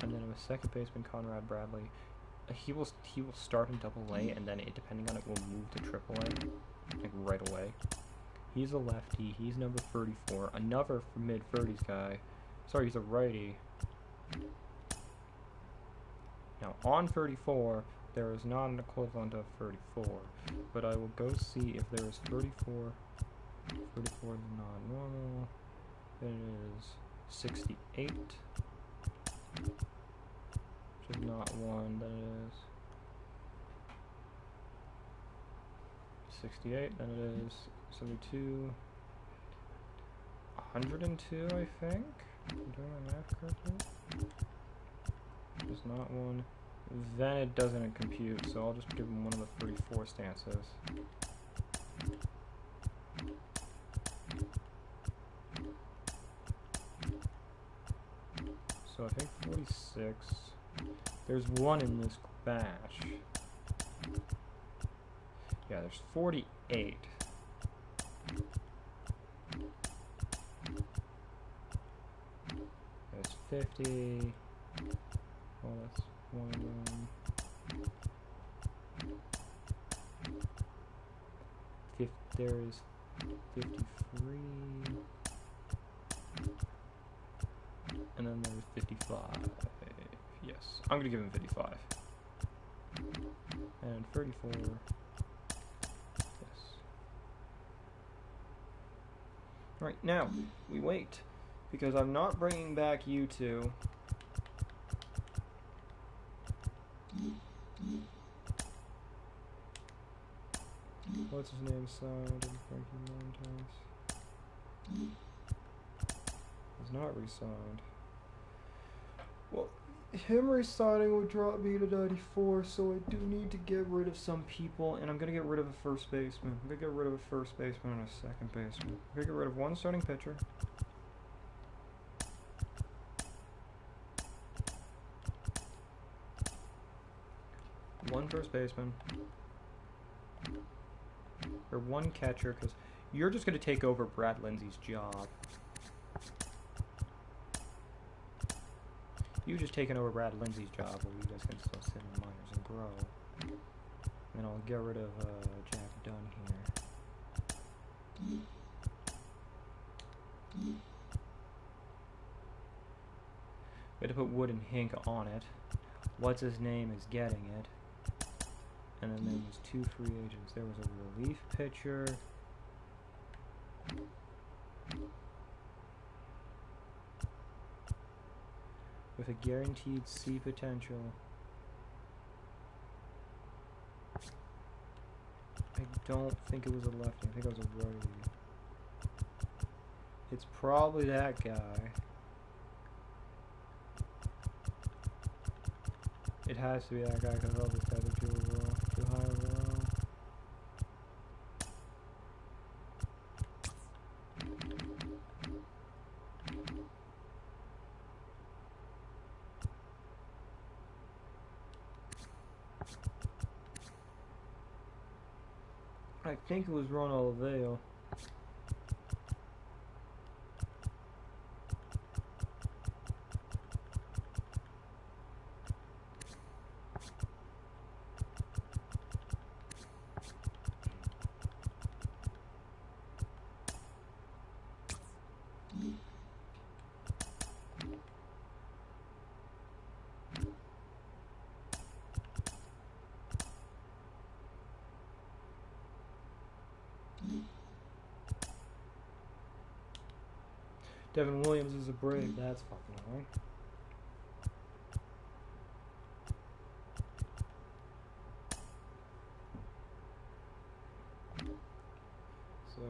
And then with second baseman Conrad Bradley, he will start in Double-A, and then depending on it will move to Triple-A, like right away. He's a lefty. He's number 34. Another mid-30s guy. Sorry, he's a righty. Now, on 34, there is not an equivalent of 34. But I will go see if there is 34. 34 is not normal. It is 68. Which is not one. Then it is 68. Then it is 72, 102, I think. I'm doing my math correctly. There's not one. Then it doesn't compute, so I'll just give him one of the 34 stances. So I think 46. There's one in this batch. Yeah, there's 48. There's 50. Oh, that's one of them. There is 53. And then there's 55. Yes, I'm gonna give him 55. And 34. Right, now, we wait, because I'm not bringing back you two. What's his name? Sorry, I didn't break him 9 times. Was not re-signed. Well, him re-signing would drop me to 94, so I do need to get rid of some people, and I'm gonna get rid of a first baseman. I'm gonna get rid of a first baseman and a second baseman. I'm gonna get rid of one starting pitcher. One first baseman. Or one catcher, because you're just gonna take over Brad Lindsay's job. You just taken over Brad Lindsay's job, where you guys can still sit in the minors and grow. And I'll get rid of Jack Dunn here. We had to put Wood and Hink on it. What's his name is getting it. And then there was two free agents. There was a relief pitcher. With a guaranteed C potential. I don't think it was a lefty. I think it was a righty. It's probably that guy. It has to be that guy because all this guys are too high overall. I think it was Ron Oliveo. Devin Williams is a Brave. That's fucking annoying. So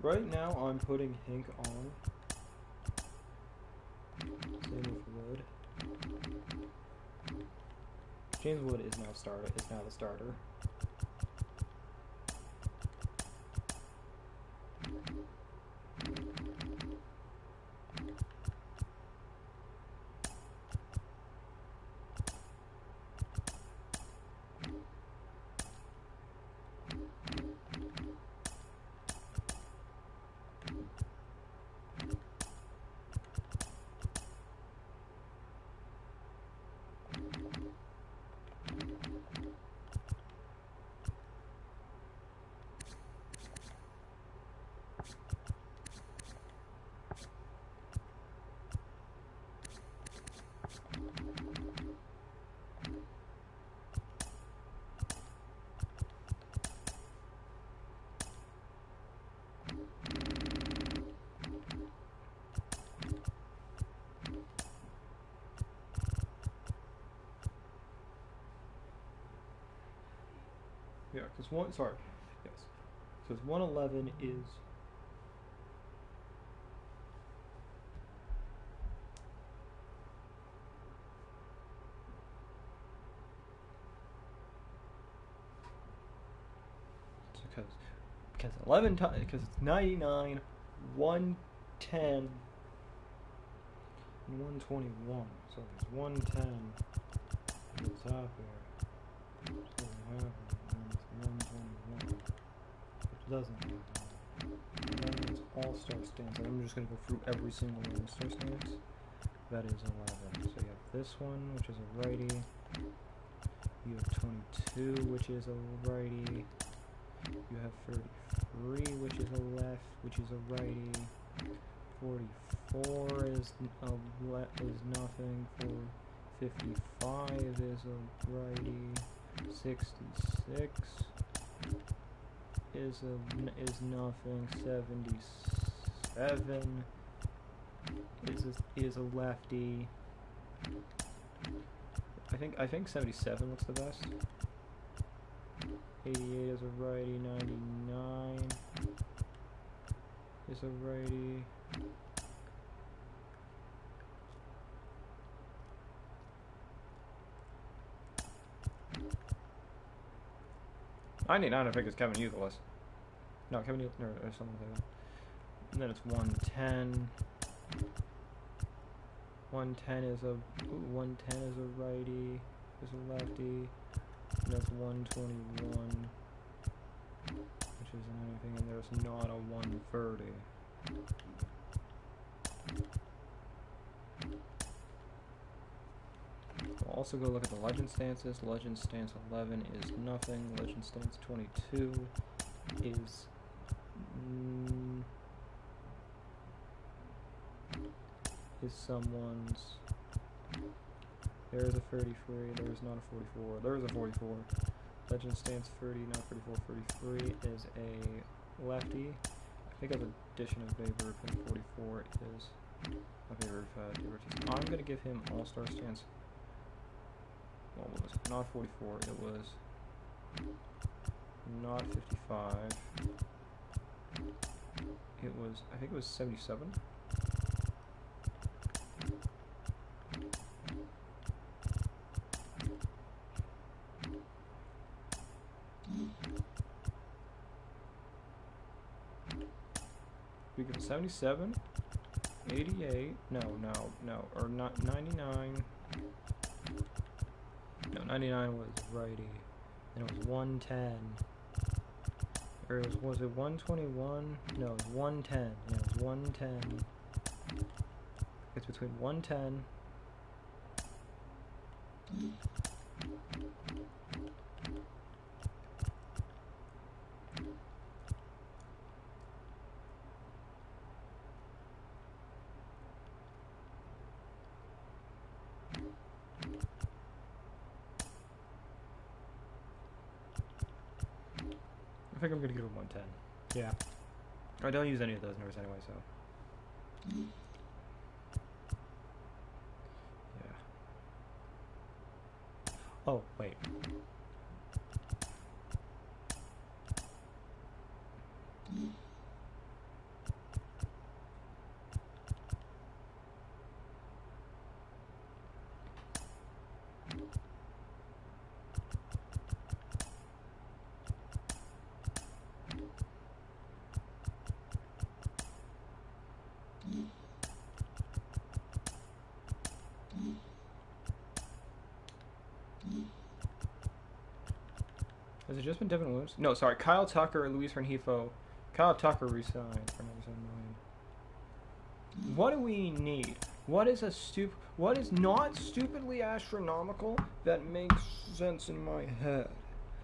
right now I'm putting Hink on. Same with Wood. James Wood is now the starter. Yeah, because because 111 is because 11 times because it's 99, 110, and 121. So there's 110 at the top here. So we have 121, which doesn't have that. Then it's all-star stance. I'm just going to go through every single all-star stance. That is 11. So you have this one, which is a righty. You have 22, which is a righty. You have 33, which is a left, which is a righty. 44 is nothing. 55 is a righty. 66 is nothing. 77 is a lefty. I think 77 looks the best. 88 is a righty. 99 is a righty. I think it's Kevin Youthful. No, Kevin Youthful or something like that. And then it's 110. 110 is a righty. Is a lefty. And that's 121. Which isn't anything, and there's not a 130. We'll also go look at the legend stances. Legend stance 11 is nothing. Legend stance 22 is someone's. There's a 33. There's not a 44. There is a 44. Legend stance 30, not 34. 33 is a lefty. I think as addition of Babe Ruth, and 44 is a Babe Ruth. I'm gonna give him all-star stance. Well, it was not 44. It was not 55. It was, I think it was 77. We give 77, 88, no, or not 99. No, 99 was righty. And it was 110. Or was it 121? No, it was 110. Yeah, it was 110. It's between 110. I think I'm gonna give him 110. Yeah. I don't use any of those numbers anyway, so. Yeah. Oh, wait. Has it just been Devin Williams? No, sorry. Kyle Tucker and Luis Rengifo. Kyle Tucker resigned for another $7 million. What do we need? What is not stupidly astronomical that makes sense in my head?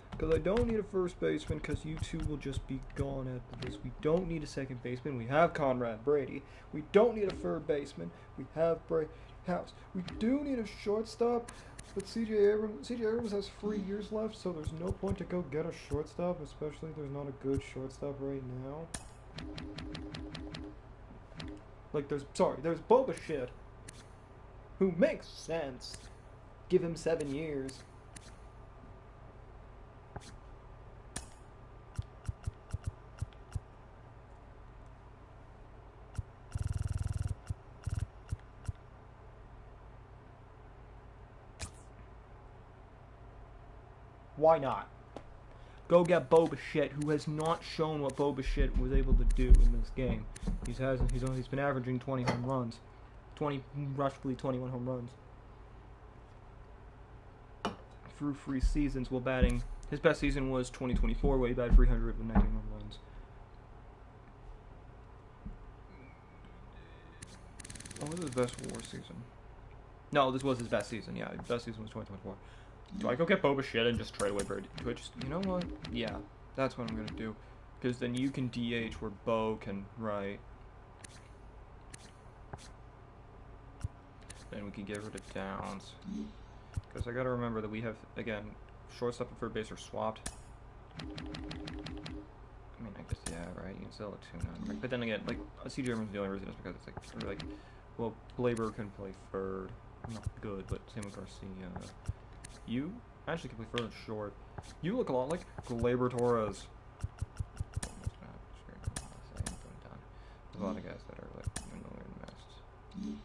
Because I don't need a first baseman because you two will just be gone after this. We don't need a second baseman. We have Conrad Brady. We don't need a third baseman. We have Bray House. We do need a shortstop. But C.J. Abrams has 3 years left, so there's no point to go get a shortstop, especially if there's not a good shortstop right now. Like, there's Boba Shit, who makes sense. Give him 7 years. Why not? Go get Boba Shit, who has not shown what Boba Shit was able to do in this game. He's been averaging 20 home runs, roughly 21 home runs through 3 seasons. While batting, his best season was 2024, where he batted 300 with 19 home runs. What was his best WAR season? No, this was his best season. Yeah, his best season was 2024. Do I go get Boba Shit and just trade away Brady? Do I just, you know what? Yeah, that's what I'm gonna do. Because then you can DH where Bo can write. Then we can get rid of Downs. Because I gotta remember that we have, again, shortstop and third base are swapped. I mean, I guess, yeah, right, you can sell it to now. But then again, like, C.J. Abrams is the only reason is because it's like, well, Glaber can play third. Not good, but same with Garcia. You actually can play further short. You look a lot like Glaber Torres. click another invest.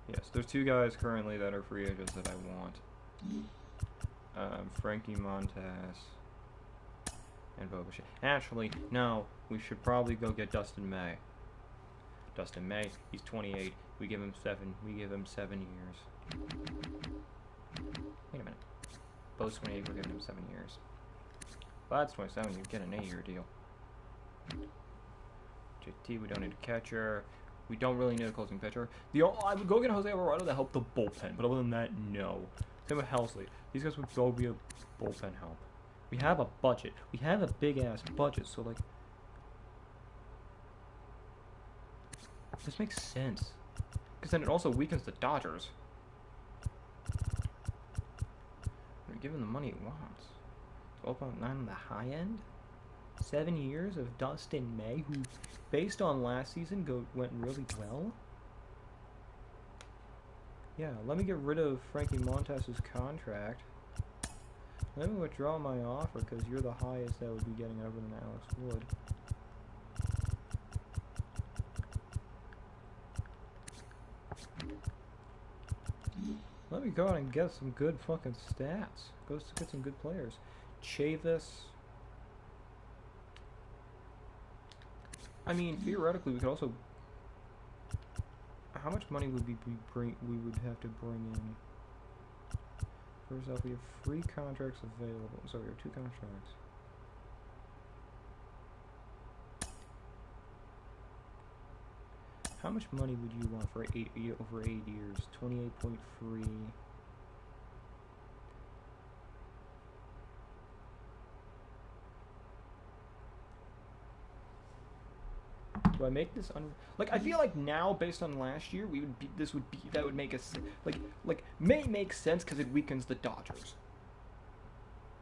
Yes, there's two guys currently that are free agents that I want. Frankie Montas and Boba. Actually, no, we should probably go get Dustin May. Dustin May, he's 28. We give him 7 years. Wait a minute. Bo's 28, we're giving him 7 years. Vlad's 27, you get an 8-year deal. JT, we don't need a catcher. We don't really need a closing pitcher. I would go get Jose Alvarado to help the bullpen, but other than that, no. Same with Helsley. These guys would go be a bullpen help. We have a budget. We have a big-ass budget, so, like... This makes sense. Because then it also weakens the Dodgers. We're giving the money it wants. 12.9 on the high end? 7 years of Dustin May, who, based on last season, went really well? Yeah, let me get rid of Frankie Montas' contract. Let me withdraw my offer, because you're the highest that would be getting over than Alex Wood. Let me go out and get some good fucking stats. Go get some good players. Chavis. I mean, theoretically, we could also... How much money would we would have to bring in? First off, we have 3 contracts available. So we have 2 contracts. How much money would you want for over 8 years? 28.3. Do I make this like, I feel like now, based on last year, that would make us may make sense because it weakens the Dodgers.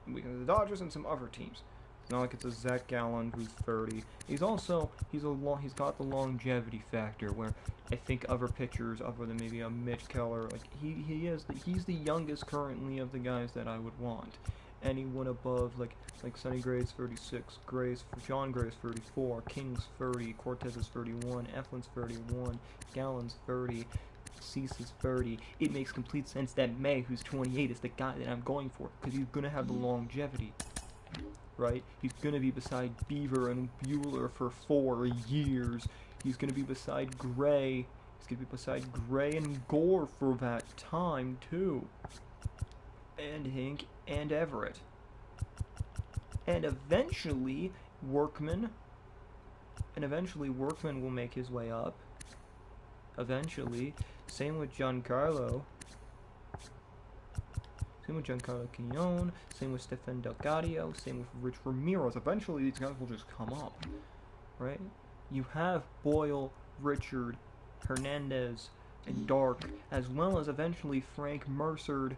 It weakens the Dodgers and some other teams. It's not like it's a Zach Gallen who's 30. He's got the longevity factor where I think other pitchers, other than maybe a Mitch Keller, like he's the youngest currently of the guys that I would want. Anyone above like Sonny Gray's 36, John Gray's 34, King's 30, Cortez is 31, Eflin's 31, Gallen's 30, Cease is 30. It makes complete sense that May, who's 28, is the guy that I'm going for because he's gonna have the longevity, right? He's gonna be beside Beaver and Bueller for 4 years. He's gonna be beside Gray. He's gonna be beside Gray and Gore for that time too, and Hink and Everett. And eventually Workman will make his way up. Eventually. Same with Giancarlo. Same with Giancarlo Quinón. Same with Stefan Delgadio. Same with Rich Ramirez. Eventually these guys will just come up. Right? You have Boyle, Richard, Hernandez, and Dark, as well as eventually Frank Merced.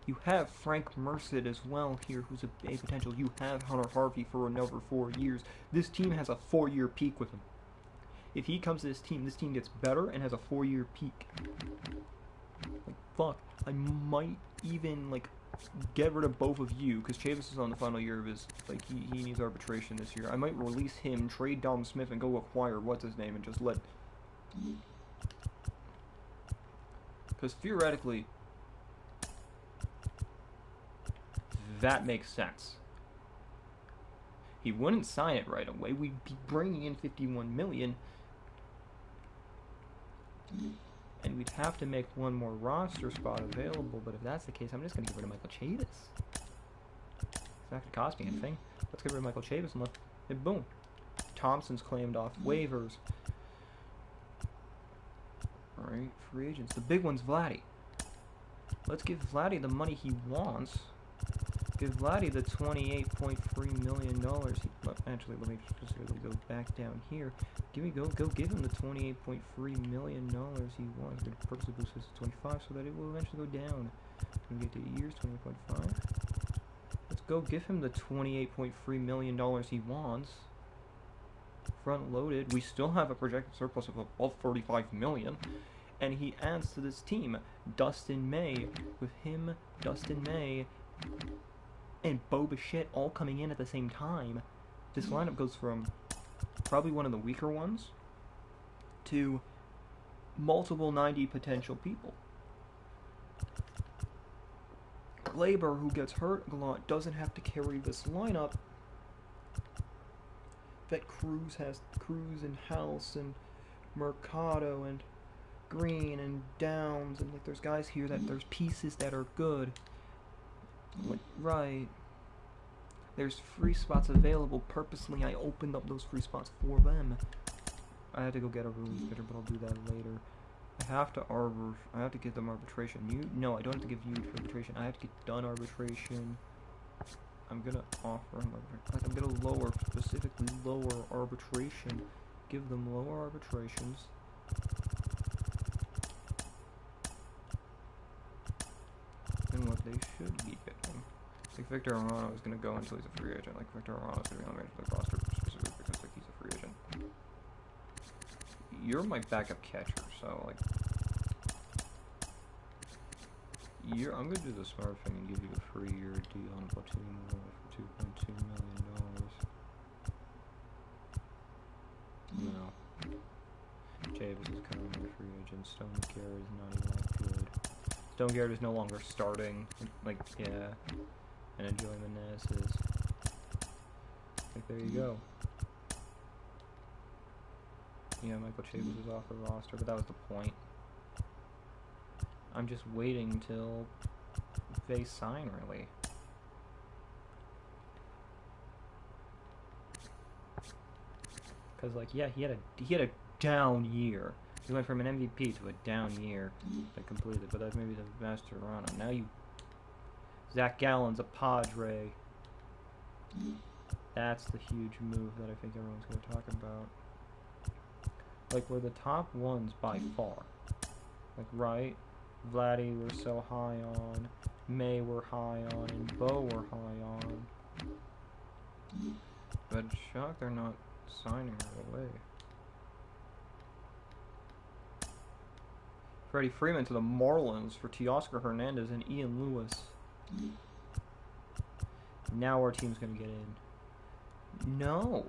You have Frank Merced as well here, who's a potential. You have Hunter Harvey for another 4 years. This team has a 4-year peak with him. If he comes to this team gets better and has a 4-year peak. Like, fuck. I might even, like, get rid of both of you, because Chavis is on the final year of his, like, he needs arbitration this year. I might release him, trade Dom Smith, and go acquire what's-his-name, and just let... Because theoretically, that makes sense. He wouldn't sign it right away. We'd be bringing in $51 million, and we'd have to make one more roster spot available. But if that's the case, I'm just going to get rid of Michael Chavis. It's not going to cost me anything. Let's get rid of Michael Chavis and boom. Thompson's claimed off waivers. Alright, free agents. The big one's Vladdy. Let's give Vladdy the money he wants. Give Vladdy the $28.3 million. Actually, let me just go back down here. Give him the $28.3 million he wants. I'm purposely boost this to 25 so that it will eventually go down. When we get to years, 20.5. Let's go give him the $28.3 million he wants. Front loaded. We still have a projected surplus of above $35 million. and he adds to this team Dustin May. With him, Dustin May, and Bo Bichette all coming in at the same time, this lineup goes from probably one of the weaker ones to multiple 90 potential people. Gleyber, who gets hurt a lot, doesn't have to carry this lineup that Cruz and House and Mercado and Green and Downs, and like there's guys here that there's pieces that are good. Like, right. There's free spots available. Purposely, I opened up those free spots for them. I had to go get a relief pitcher, but I'll do that later. I have to give them arbitration. No, I don't have to give you arbitration. I have to get done arbitration. I'm gonna offer them I'm gonna specifically lower arbitration. Give them lower arbitrations. Than what they should be getting. Like Victor Arano is gonna go until he's a free agent. Like Victor Arano is gonna be on the Major League roster specifically because like he's a free agent. You're my backup catcher, so like I'm gonna do the smart thing and give you a 3-year deal on Baltimore for $2.2 million. No. Chavis is currently a free agent. Stone Garrett is not even that good. Stone Garrett is no longer starting. Like, yeah. And Enjoy Menes is. Like, there you go. Yeah, Michael Chavis is off the roster, but that was the point. I'm just waiting till they sign, really. Because, like, yeah, he had a down year. He went from an MVP to a down year. Like, completely, but that's maybe the master run. Now Zach Gallen's a Padre. That's the huge move that I think everyone's going to talk about. Like, we're the top ones by far. Like, right? Vladdy we're so high on. May we're high on. And Bo we're high on. But shocked they're not signing right away. Freddie Freeman to the Marlins for Teoscar Hernandez and Ian Lewis. Now our team's gonna get in. No.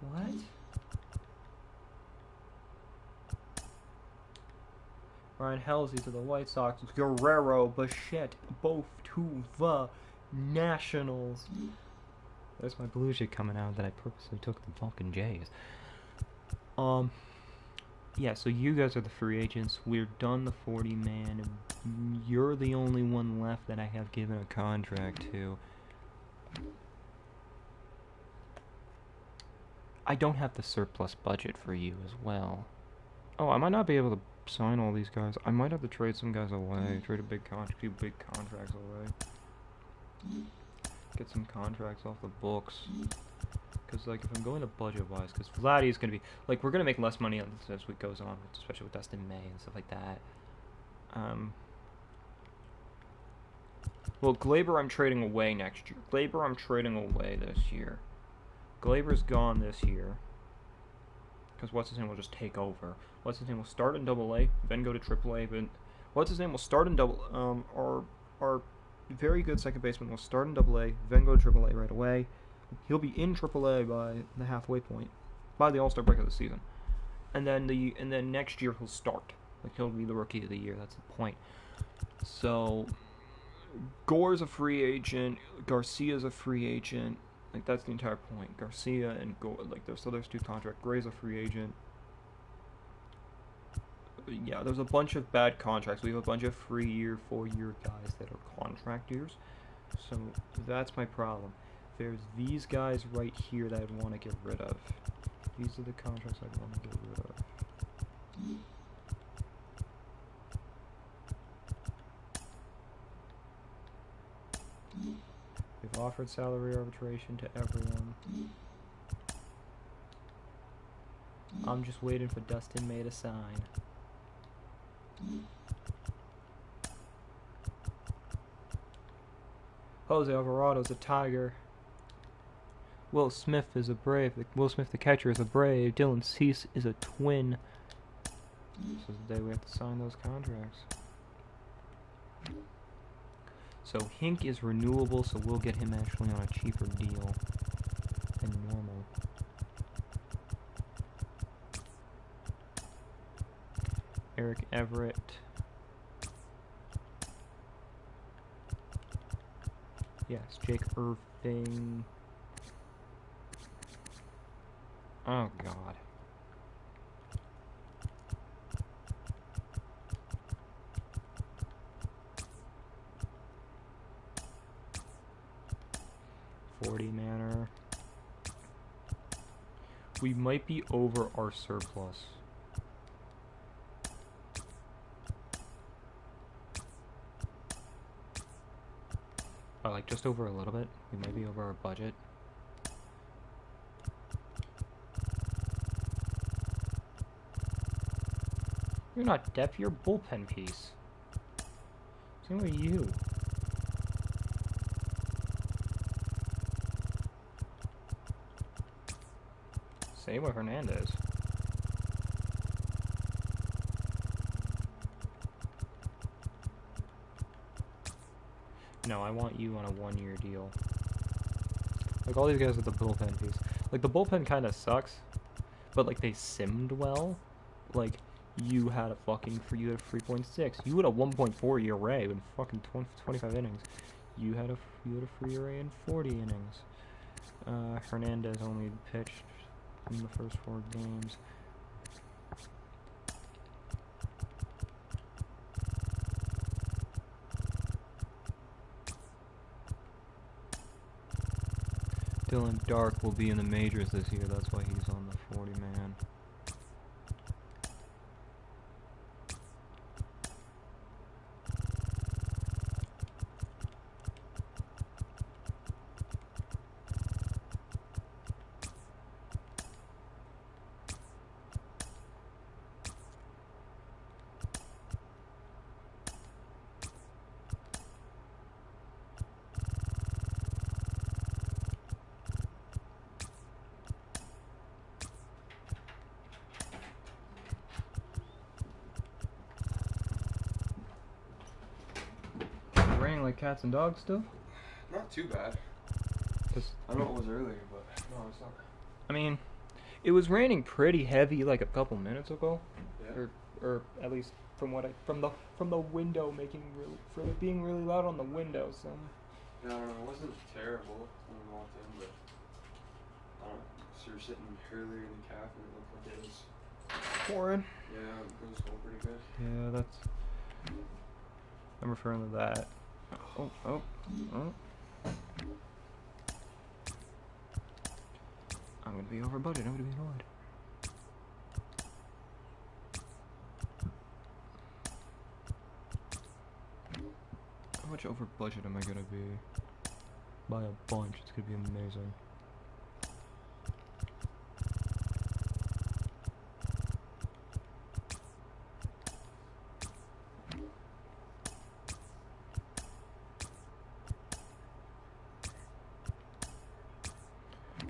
What? Ryan Helsley to the White Sox. Guerrero, Bichette, both to the Nationals. There's my blue shit coming out that I purposely took the Vulcan Jays. Yeah, so you guys are the free agents. We're done the 40-man. You're the only one left that I have given a contract to. I don't have the surplus budget for you as well. Oh, I might not be able to sign all these guys. I might have to trade some guys away. Trade a few big contracts away. Get some contracts off the books. Because, like, if I'm going to budget-wise, because Vladdy's going to be, like, we're going to make less money on this as week goes on, especially with Dustin May and stuff like that. Well, Gleyber I'm trading away next year. Gleyber I'm trading away this year. Glaber's gone this year. Because what's-his-name will just take over. What's-his-name will start in AA, then go to AAA, but what's-his-name will start in our very good second baseman will start in AA, then go to AAA right away. He'll be in AAA by the halfway point, by the All-Star break of the season, and then next year he'll start. Like, he'll be the Rookie of the Year. That's the point. So Gore's a free agent. Garcia's a free agent. Like, that's the entire point. Garcia and Gore. Like, there's 2 contracts. Gray's a free agent. Yeah, there's a bunch of bad contracts. We have a bunch of 3-year, 4-year guys that are contract years. So that's my problem. There's these guys right here that I'd want to get rid of. These are the contracts I'd want to get rid of. We've offered salary arbitration to everyone. I'm just waiting for Dustin May to sign. Jose Alvarado's a Tiger. Will Smith is a Brave. Will Smith, the catcher, is a Brave. Dylan Cease is a Twin. This is the day we have to sign those contracts. So Hink is renewable, so we'll get him actually on a cheaper deal than normal. Eric Everett. Yes, Jake Irving. Oh God. Manor. We might be over our surplus. Like just over a little bit. We might be over our budget. You're not depth, you're bullpen piece. Same with you. Same with Hernandez. No, I want you on a 1-year deal. Like all these guys with the bullpen piece. Like the bullpen kind of sucks, but like they simmed well. Like you had a 3.6. You had a 1.4 ERA in fucking 25 innings. You had a free ERA in 40 innings. Hernandez only pitched in the first 4 games. Dylan Dark will be in the majors this year, that's why he's on the 40-man. Raining like cats and dogs still? Not too bad. I know it was earlier, but no, it's not. I mean, it was raining pretty heavy like a couple minutes ago. Yeah. Or at least from what from the window being really loud on the window. So. Yeah, I don't know. It wasn't terrible when we walked in, but I don't know. So you're sitting earlier in the cafe and it looked like it was Pouring. Yeah, it was going pretty good. Yeah, that's. I'm referring to that. Oh. I'm gonna be over budget. I'm gonna be annoyed. How much over budget am I gonna be? By a bunch. It's gonna be amazing.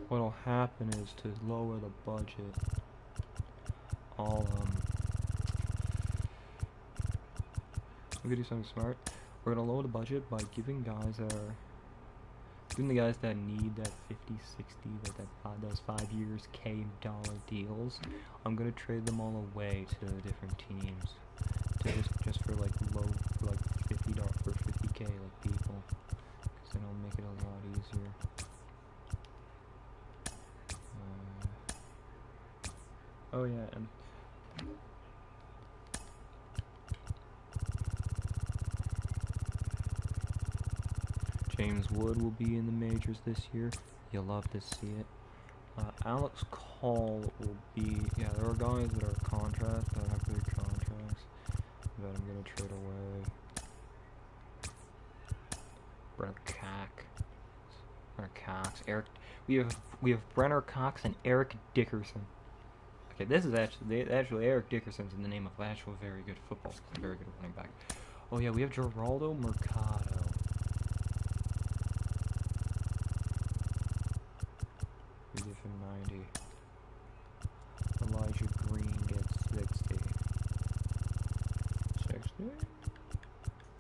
What'll happen is to lower the budget, we're gonna do something smart. We're gonna lower the budget by giving the guys that need that 50, 60, those 5 years $K deals. I'm gonna trade them all away to different teams, to just for like low, for like $50 for 50K like people, because then it'll make it a lot easier. Oh yeah, and James Wood will be in the majors this year. You'll love to see it. Alex Call will be. Yeah, there are guys that are contracts that have big contracts that I'm gonna trade away. Brenner Cox, Eric. We have Brenner Cox and Eric Dickerson. Okay, this is actually Eric Dickerson's in the name of actual very good football, very good running back. Oh yeah, we have Geraldo Mercado. We give him 90. Elijah Green gets 60.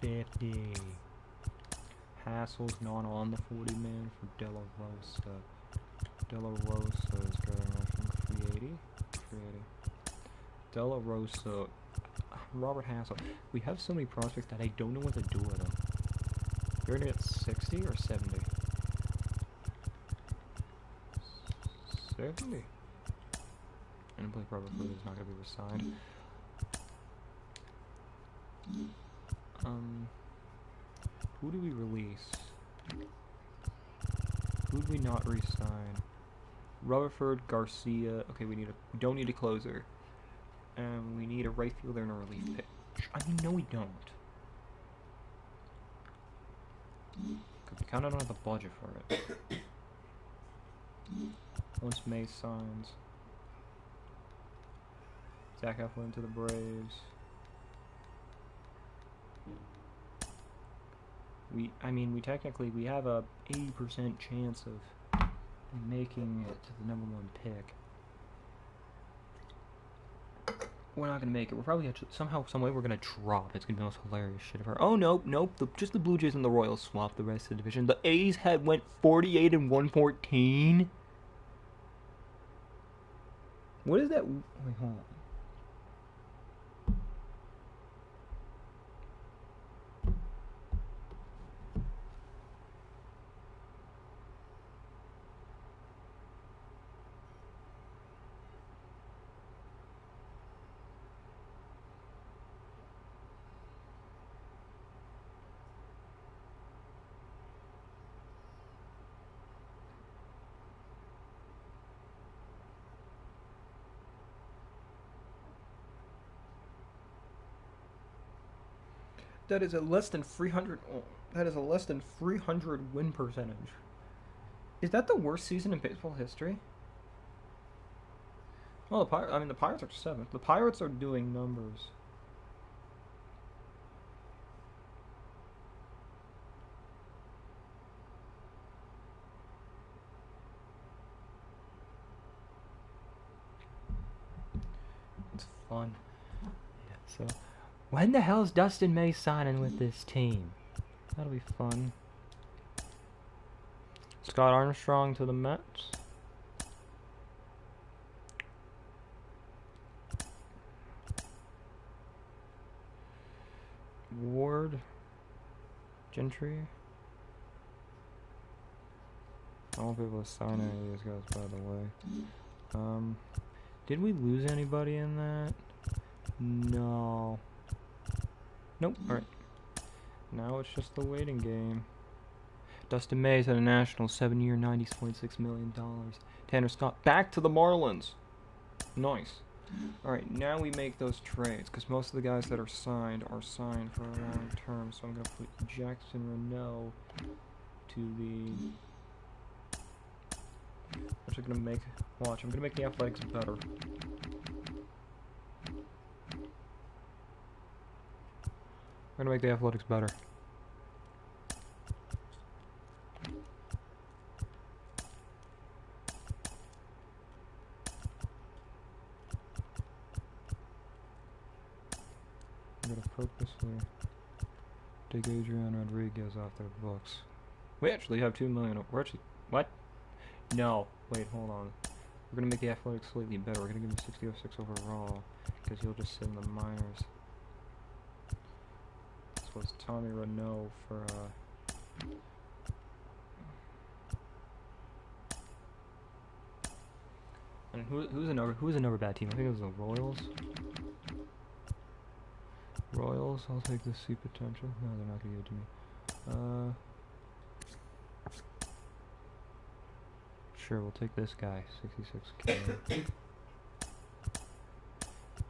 50. Hassle's not on the 40 man for De La Rosa. De La Rosa is going from Creative. De La Rosa. Robert Hassel. We have so many prospects that I don't know what to do with them. You're gonna get 60 or 70? 70. And Blake Robert Ford is not gonna be resigned. Who do we release? Who do we not re-sign? Rutherford, Garcia. Okay, we don't need a closer. And we need a right fielder and a relief pitch. I mean, no, we don't. Cause we kinda don't have the budget for it. Once May signs. Zach Eflin to the Braves. We technically, we have a 80% chance of making it to the #1 pick. We're not gonna make it. We're probably somehow, some way, we're gonna drop. It's gonna be the most hilarious shit ever. Oh nope. Just the Blue Jays and the Royals swapped the rest of the division. The A's went 48 and 114. What is that? Wait, hold on. That is a less than 300. Oh, that is a less than 300 win percentage. Is that the worst season in baseball history? Well, the Pirates are 7th. The Pirates are doing numbers. It's fun. Yeah, so. When the hell's Dustin May signing with this team? That'll be fun. Scott Armstrong to the Mets. Ward. Gentry. I won't be able to sign any of these guys, by the way. Did we lose anybody in that? No. Nope. Alright. Now it's just the waiting game. Dustin May's at a national 7-year, $90.6 million. Tanner Scott back to the Marlins. Nice. Alright, now we make those trades, because most of the guys that are signed for a long term. So I'm going to put Jackson Renault to the... Which I'm going to make... Watch, I'm going to make the Athletics better. We're gonna make the Athletics better. I'm gonna purposely take Adrian Rodriguez off their books. We actually have 2 million. We're actually... What? No. Wait, hold on. We're gonna make the Athletics slightly better. We're gonna give him 60-06 overall, because he'll just sit in the minors. Was Tommy Renault for and who's another bad team? I think it was the Royals. I'll take the C potential. No, they're not gonna give it to me. Sure, we'll take this guy, 66K.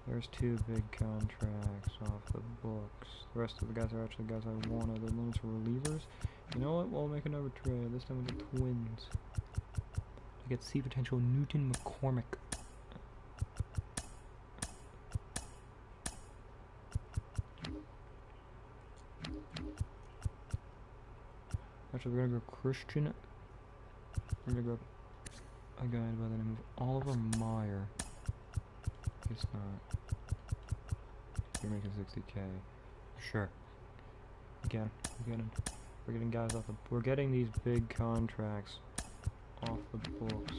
There's 2 big contracts off the books. The rest of the guys are actually guys I wanted. The limits were relievers. You know what? We'll make another trade. This time with the Twins. I get C potential Newton McCormick. Actually, we're gonna go Christian. We're gonna go a guy by the name of Oliver Meyer. It's not. You're making 60K. Sure. Again, we're getting guys off the. We're getting these big contracts off the books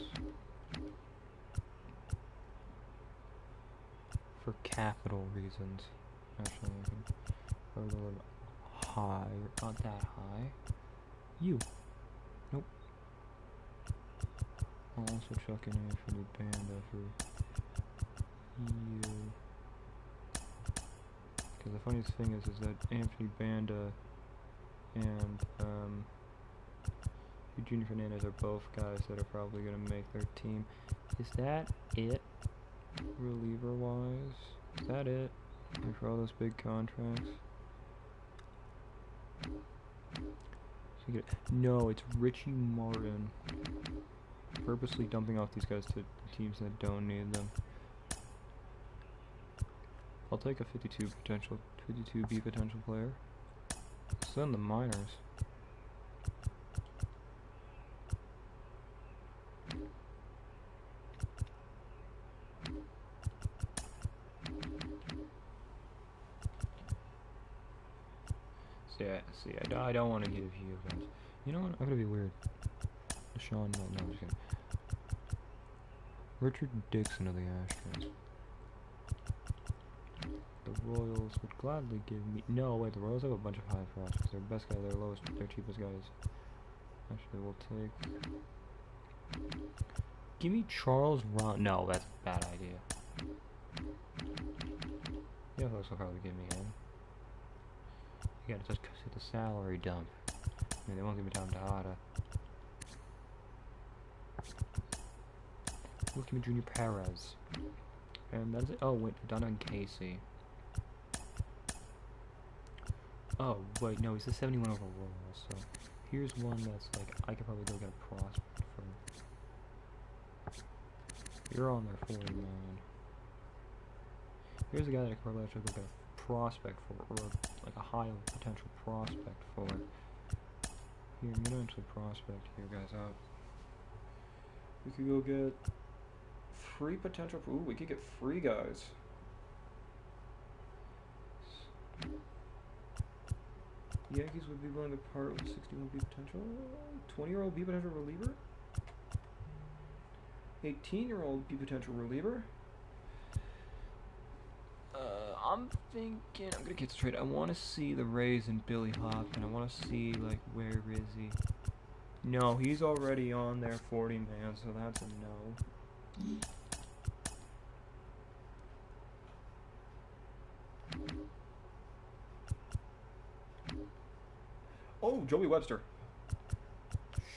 for capital reasons. Actually, I can go a little high. Not that high. You. Nope. I'll also chuck in Anthony Banda for you. Because the funniest thing is that Anthony Banda and Eugene Fernandez are both guys that are probably going to make their team. Is that it? Reliever-wise? Is that it? Like for all those big contracts? No, it's Richie Martin. Purposely dumping off these guys to teams that don't need them. I'll take a 52 B potential player. Send the minors. See, I don't want to give you guys. You know what? I'm gonna be weird. Sean, no, I'm just kidding. Richard Dixon of the Astros. The Royals would gladly give me. No, wait, the Royals have a bunch of high prospects. Their best guy, their lowest, their cheapest guy is. Actually, we'll take. Give me Charles Ron. No, that's a bad idea. Yeah, folks will probably give me him. You gotta just hit the salary dump. I mean, they won't give me Tom Tejada. We'll give me Junior Perez. And that's it. Oh, wait, Donna and Casey. Oh, wait, no, he's a 71 overall, so here's one that's like, I could probably go get a prospect for. You're on there 40, man. Here's a guy that I could probably actually go get a prospect for, or like a high potential prospect for. Here, I'm gonna actually prospect here, guys, out. We could go get free potential. Ooh, we could get free guys. Yankees would be willing to part with 61 B potential. 20-year-old B potential reliever. 18-year-old B potential reliever. I'm thinking I'm gonna get straight. I want to see the Rays and Billy Hopkins. I want to see like where is he? No, he's already on there 40 man, so that's a no. Oh, Joey Webster.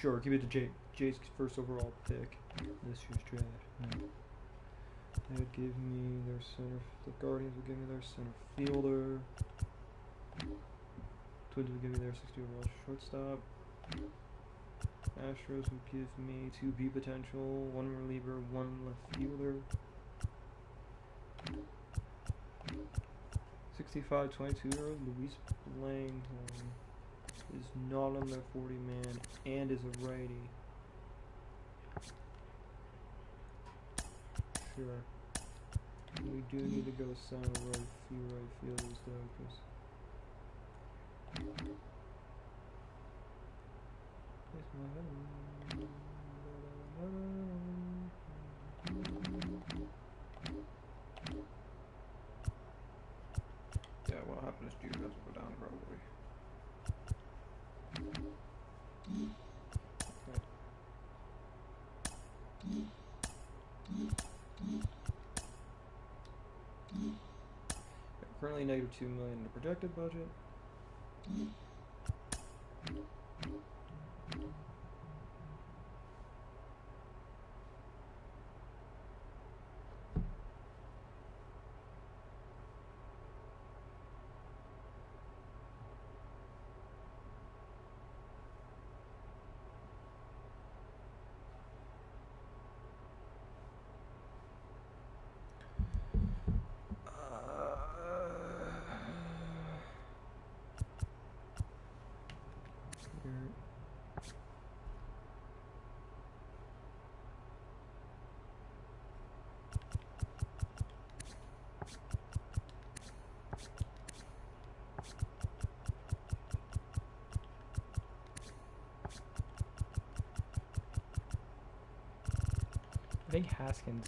Sure, give it to Jay's first overall pick this year's draft. No. They would give me their center. The Guardians would give me their center fielder. Twins would give me their 60 overall shortstop. Astros would give me 2 B potential, 1 reliever, 1 left fielder. 65, 22-year-old Luis Blanc is not on their 40 man and is a righty. Sure. We do need to go sign a right fielders though, because yeah, what happened is Jude has to go down probably. Currently negative $2 million in the projected budget. I think Haskins.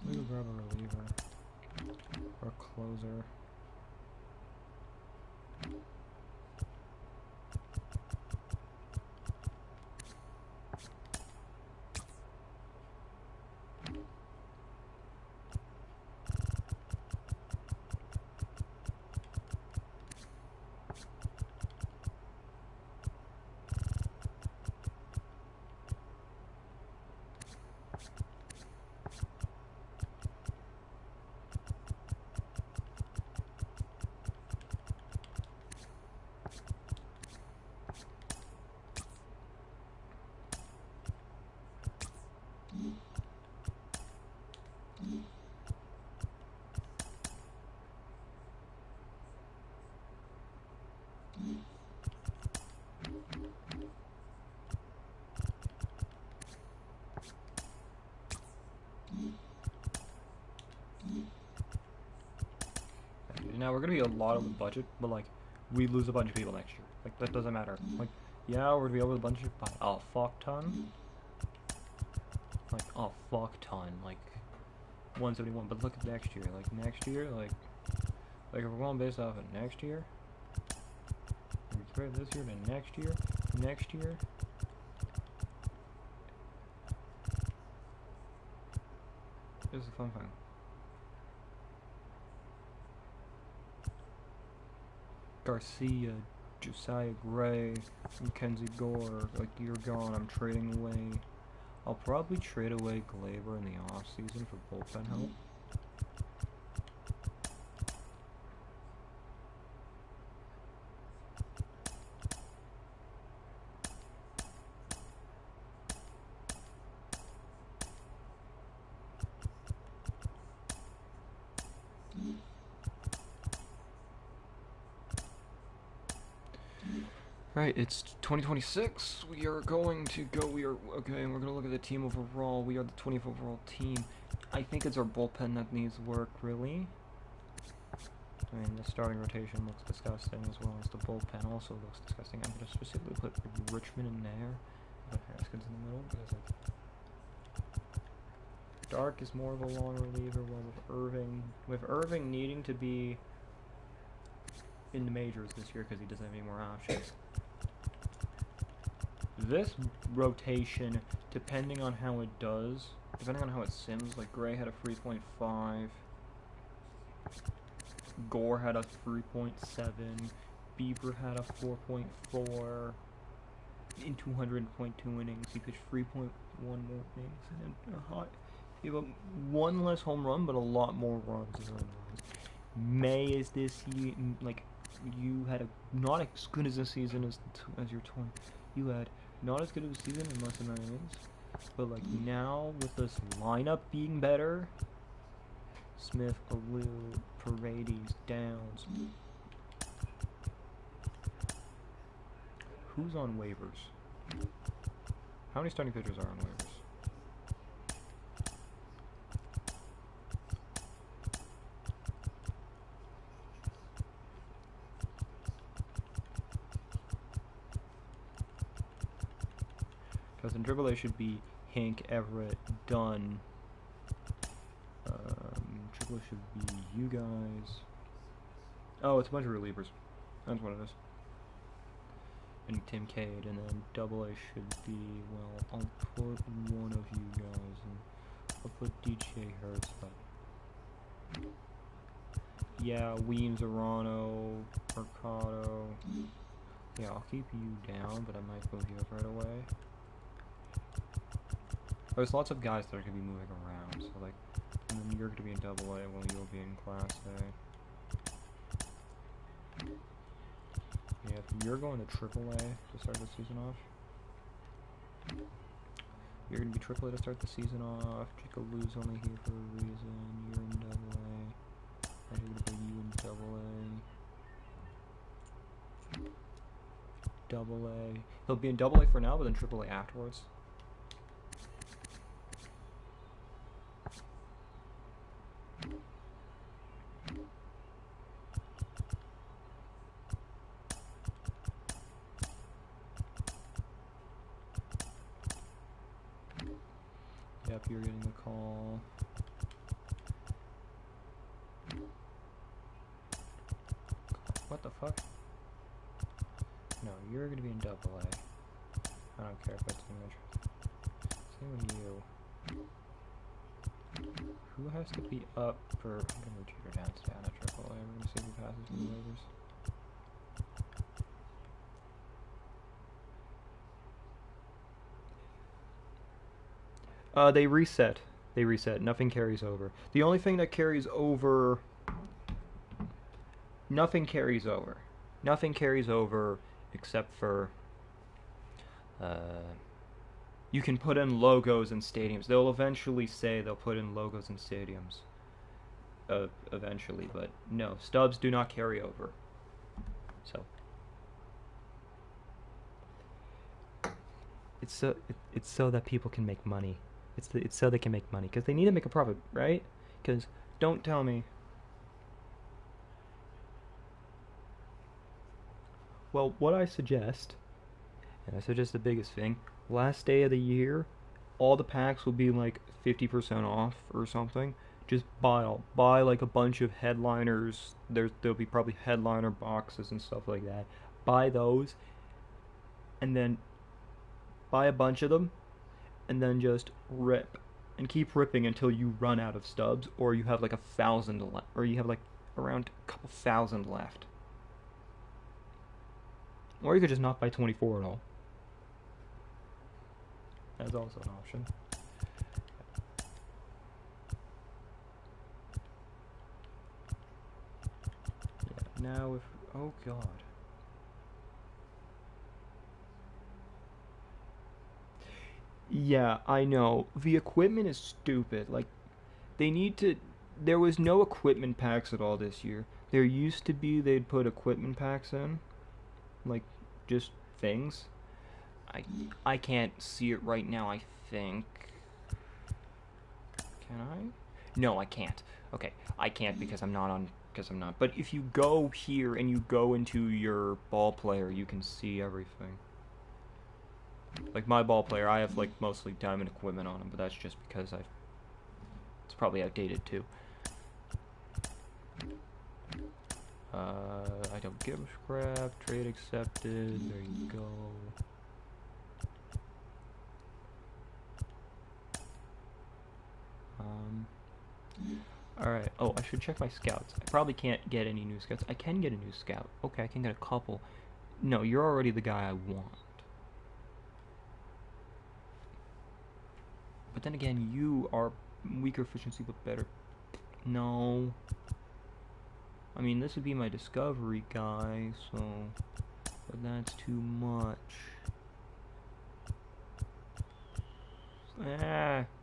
Maybe grab a reliever or a closer. Now we're gonna be a lot of the budget, but like we lose a bunch of people next year. Like that doesn't matter. Like yeah, we're gonna be over the budget by a fuck ton. Like a fuck ton. Like 171. But look at next year. Like next year, like if we're going based off of next year, we compare this year to next year. This is a fun thing. Garcia, Josiah Gray, Mackenzie Gore, like you're gone, I'm trading away. I'll probably trade away Glaber in the off season for bullpen help. Right, it's 2026. We are going to go. Okay, and we're going to look at the team overall. We are the 20th overall team. I think it's our bullpen that needs work, really. I mean, the starting rotation looks disgusting, as well as the bullpen also looks disgusting. I'm going to specifically put Richmond in there, put Haskins in the middle, because like, Dark is more of a long reliever, while with Irving needing to be in the majors this year because he doesn't have any more options. This rotation, depending on how it does, depending on how it sims, like Gray had a 3.5, Gore had a 3.7, Bieber had a 4.4, in 200.2 innings, he pitched 3.1 more innings, and he had one less home run, but a lot more runs and runs. May is this year, like, you had not as good as a season as your 20. You had not as good of a season in less amount of innings, but like now with this lineup being better, Smith, Alou, Paredes, Downs. Who's on waivers? How many starting pitchers are on waivers? Because in AAA should be Hank, Everett, Dunn. AAA should be you guys. Oh, it's a bunch of relievers. That's what it is. And Tim Cade, and then AA should be, well, I'll put one of you guys, and I'll put DJ Hertz, but yeah, Weems, Arano, Mercado. Yeah, I'll keep you down, but I might move you up right away. There's lots of guys that are going to be moving around, so like, and then you're going to be in AA while you'll be in Class A. Yeah, if you're going to AAA to start the season off. You're going to be AAA to start the season off. Jacob Lou's only here for a reason. You're in AA. I'm going to put you in AA. He'll be in AA for now, but then AAA afterwards. Yep, you're getting the call. What the fuck? No, you're gonna be in double A. I don't care if that's image. Same with you. Who has to be up for... I'm gonna rotate her down at triple A. We're gonna see who passes the waivers. They reset. They reset. Nothing carries over. The only thing that carries over... Nothing carries over. Nothing carries over except for... you can put in logos in stadiums. They'll eventually say they'll put in logos in stadiums. Eventually, but no. Stubs do not carry over. So... It's so that people can make money. It's so they can make money, because they need to make a profit, right? Because don't tell me. Well, what I suggest, and I suggest the biggest thing, last day of the year, all the packs will be like 50% off or something. Just buy like a bunch of headliners. There'll be probably headliner boxes and stuff like that. Buy those, and then buy a bunch of them, and then just rip and keep ripping until you run out of stubs, or you have like 1,000 left, or you have like around a couple thousand left. Or you could just not buy 24 at all. That's also an option. Yeah, now if... Oh god. Yeah, I know. The equipment is stupid. Like, they need to... There was no equipment packs at all this year. There used to be, they'd put equipment packs in. Like, just things. I can't see it right now, I think. Can I? No, I can't. Okay, I can't because I'm not on... Because I'm not. But if you go here and you go into your ball player, you can see everything. Like my ball player, I have like mostly diamond equipment on him, but that's just because it's probably outdated too. I don't give a scrap. Trade accepted. There you go. Alright. Oh, I should check my scouts. I probably can't get any new scouts. I can get a new scout. Okay, I can get a couple. No, you're already the guy I want. But then again, you are weaker efficiency but better. No. I mean, this would be my discovery guy, so... But that's too much.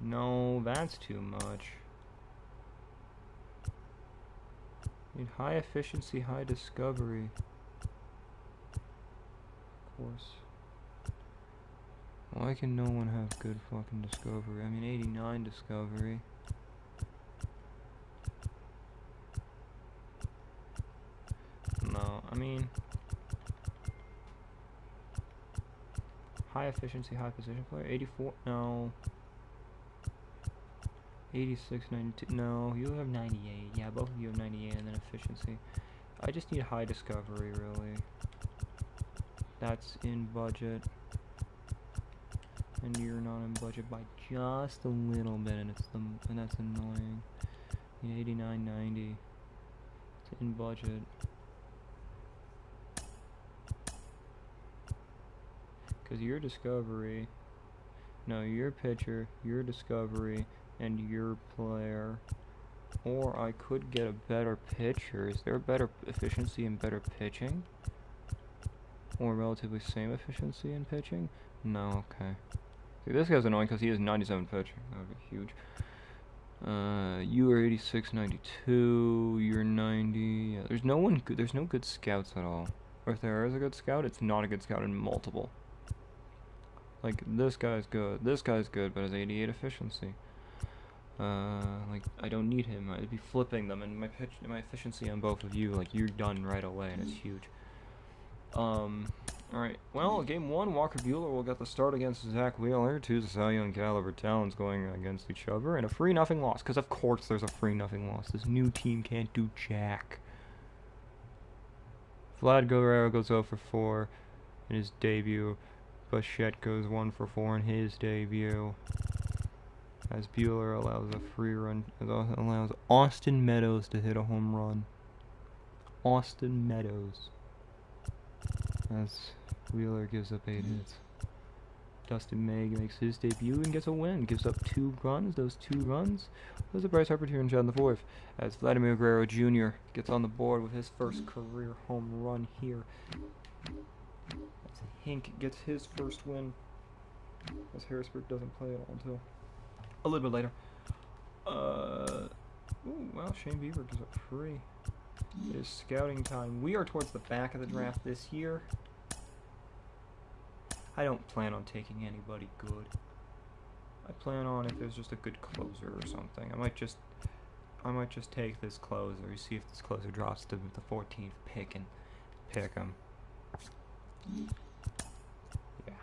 No, that's too much. Need high efficiency, high discovery. Of course. Why can no one have good fucking discovery? I mean, 89 discovery. No, I mean... High efficiency, high position player. 84? No. 86, 92. No, you have 98. Yeah, both of you have 98 and then efficiency. I just need high discovery, really. That's in budget. And you're not in budget by just a little bit, and that's annoying. You need 89, 90. It's in budget. Because your discovery, no, your pitcher, your discovery, and your player. Or I could get a better pitcher. Is there a better efficiency and better pitching? Or relatively same efficiency in pitching? No, okay. See, this guy's annoying because he has 97 pitching. That would be huge. You are 86, 92. You're 90. Yeah, there's no one good. There's no good scouts at all. Or if there is a good scout, it's not a good scout in multiple. Like this guy's good. This guy's good, but has 88 efficiency. Like I don't need him. I'd be flipping them, and my efficiency on both of you, like you're done right away, and it's huge. Alright, well, game 1, Walker Buehler will get the start against Zach Wheeler. Two Cy Young caliber talents going against each other, and a 3-0 loss, because of course there's a 3-0 loss. This new team can't do jack. Vlad Guerrero goes 0 for 4 in his debut. Bichette goes 1 for 4 in his debut. As Buehler allows a free run, allows Austin Meadows to hit a home run. Austin Meadows. As Wheeler gives up 8 hits. Dustin May makes his debut and gets a win. Gives up 2 runs. Those 2 runs was a Bryce Harper two and shot in the 4th. As Vladimir Guerrero Jr. gets on the board with his first career home run here. As Hink gets his first win. As Harrisburg doesn't play at all until a little bit later. Ooh, well, Shane Bieber gives up 3. It is scouting time. We are towards the back of the draft this year. I don't plan on taking anybody good. I plan on if there's just a good closer or something. I might just take this closer. See if this closer drops to the 14th pick and pick him. Yeah.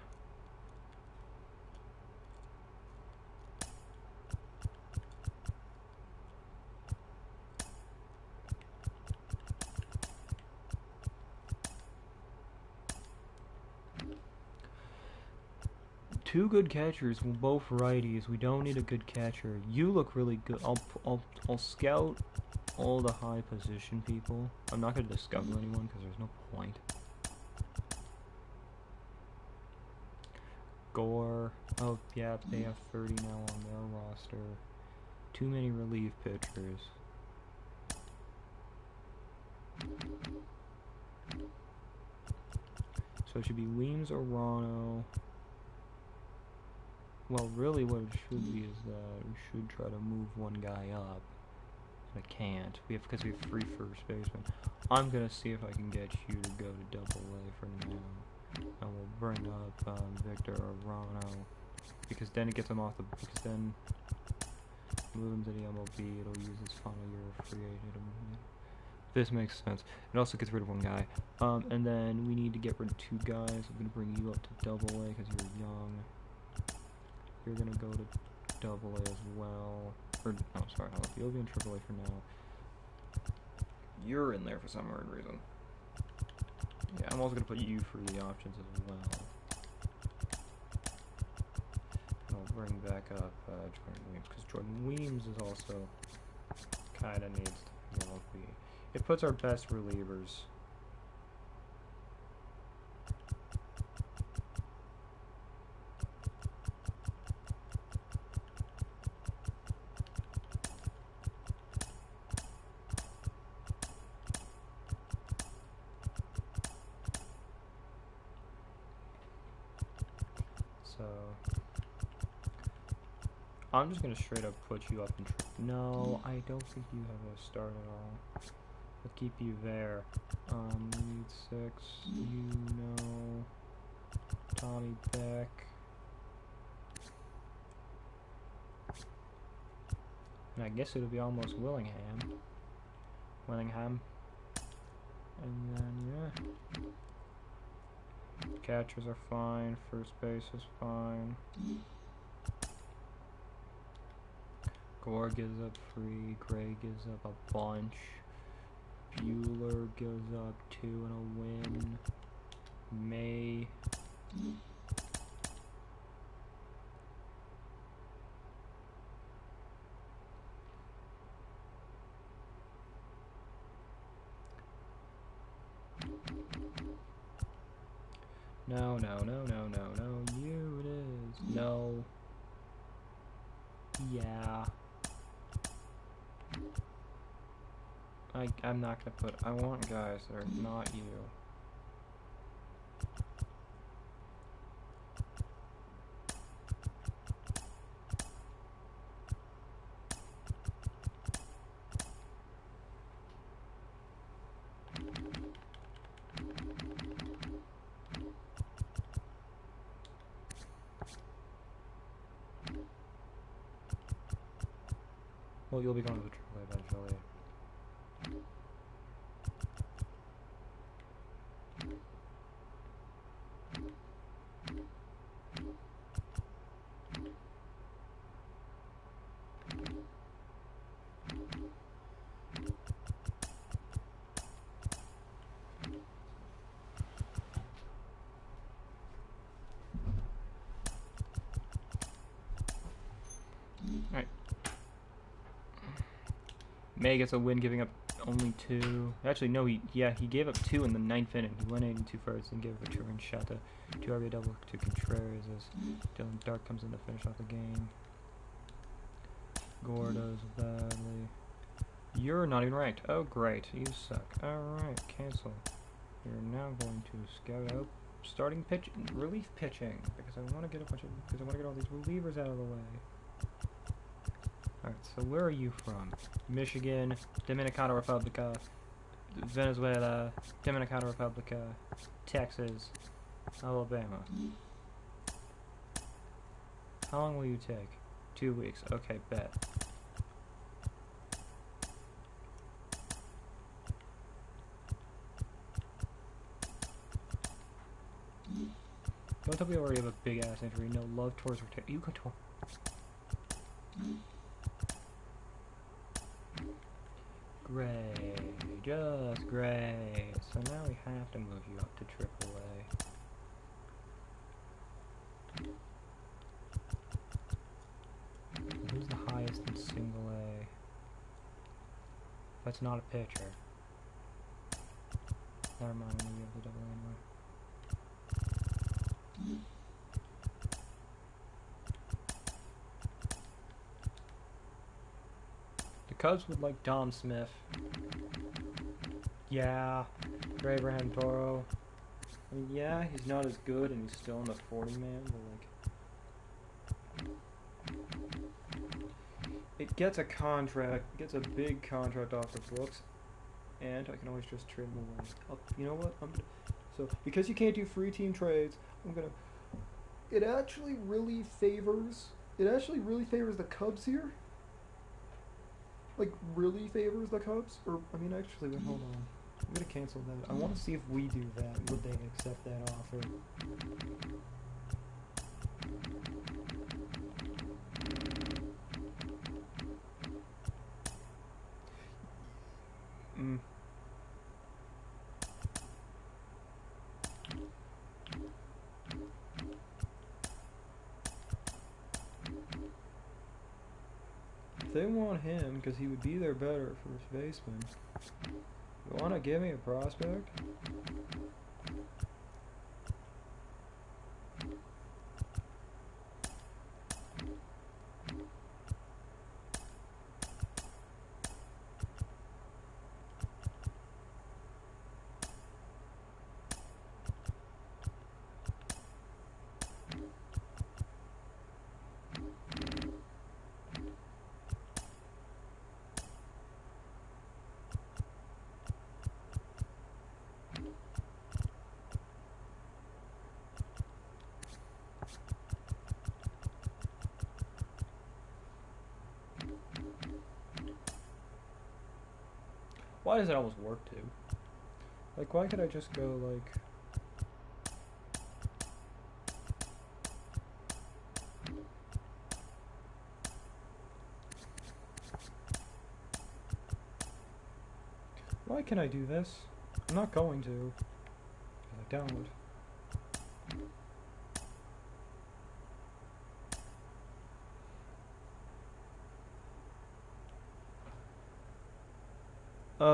Two good catchers, both righties. We don't need a good catcher. You look really good. I'll scout all the high position people. I'm not going to discover anyone because there's no point. Gore. Oh yeah, they have 30 now on their roster. Too many relief pitchers. So it should be Weems or Rano. Well, really what it should be is that we should try to move one guy up. I can't. Because we have 3 first basemen. I'm gonna see if I can get you to go to AA for now. And we'll bring up Victor Arano. Because then it gets him off the... Because then... Move him to the MLB, it'll use his final year of free agent. This makes sense. It also gets rid of one guy. And then we need to get rid of 2 guys. I'm gonna bring you up to AA because you're young. You're gonna go to AA as well. Or, no, sorry, you'll be in AAA for now. You're in there for some weird reason. Yeah, I'm also gonna put you through the options as well. And I'll bring back up Jordan Weems, because Jordan Weems is also kinda needs to be. It puts our best relievers. So I'm just gonna straight up put you up in no, I don't think you have a start at all. I'll keep you there. Lead 6, you know, Tommy Beck. And I guess it'll be almost Willingham. And then, yeah. Catchers are fine, first base is fine. Gore gives up 3, Gray gives up a bunch. Buehler gives up 2 and a win. May. No, you it is. No. Yeah. I'm not gonna put, I want guys that are not you. Well, you'll be going to the AAA eventually. May gets a win, giving up only 2. Actually, no, he gave up 2 in the 9th inning. He went 82 first and gave up a 2-run shot to 2 RBI double to Contreras as Dylan Dark comes in to finish off the game. Gore does badly. You're not even ranked. Oh, great. You suck. Alright, cancel. You're now going to scout out starting pitch, relief pitching, because I want to get all these relievers out of the way. Alright, so where are you from? Michigan, Dominicana Republica, Venezuela, Dominicana Republica, Texas, Alabama. How long will you take? 2 weeks. Okay, bet. Don't tell me you already have a big ass injury. No love towards rotation. You go to. Great, just great. So now we have to move you up to AAA. Who's the highest in single A? That's not a pitcher. Never mind, I'm gonna give the double A anyway. The Cubs would like Dom Smith. Yeah, Abraham Toro. I mean, yeah, he's not as good and he's still in the 40-man, but like... It gets a contract, gets a big contract off the books, and I can always just trade him away. You know what? So, because you can't do free team trades, I'm gonna... It actually really favors the Cubs here. Like, really favors the Cubs? Or, I mean, actually, wait, hold on. I'm gonna cancel that. I want to see if we do that. Would they accept that offer? They want him because he would be their better first baseman. You want to give me a prospect? Why does it always work too? Like, why could I just go like... Why can I do this? I'm not going to. 'Cause I don't.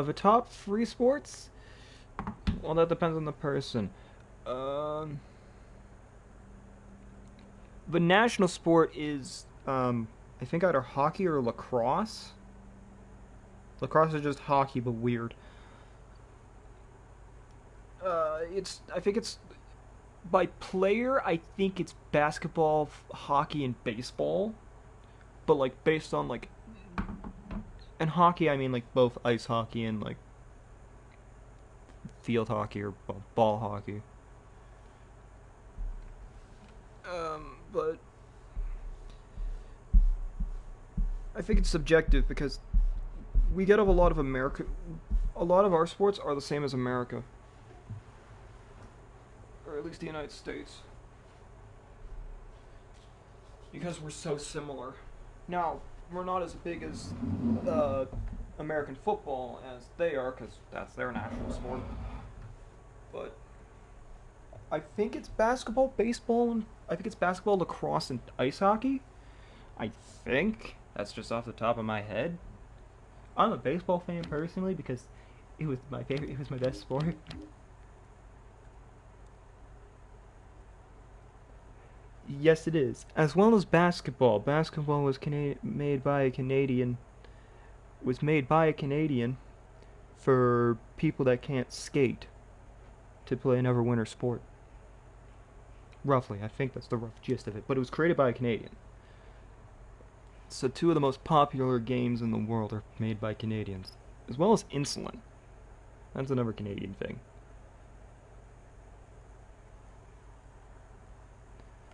The top 3 sports? Well, that depends on the person. The national sport is, I think either hockey or lacrosse. Lacrosse is just hockey, but weird. I think it's, by player, I think it's basketball, hockey, and baseball. But, like, based on, like, and hockey, I mean, like, both ice hockey and, like, field hockey or ball hockey. But I think it's subjective because we get of a lot of America. A lot of our sports are the same as America. Or at least the United States. Because we're so similar. Now, we're not as big as American football as they are, because that's their national sport. But I think it's basketball, baseball, and I think it's basketball, lacrosse, and ice hockey. I think. That's just off the top of my head. I'm a baseball fan personally because it was my favorite. It was my best sport. Yes, it is. As well as basketball. Basketball was made by a Canadian. Was made by a Canadian for people that can't skate to play another winter sport. Roughly, I think that's the rough gist of it. But it was created by a Canadian. So two of the most popular games in the world are made by Canadians, as well as insulin. That's another Canadian thing.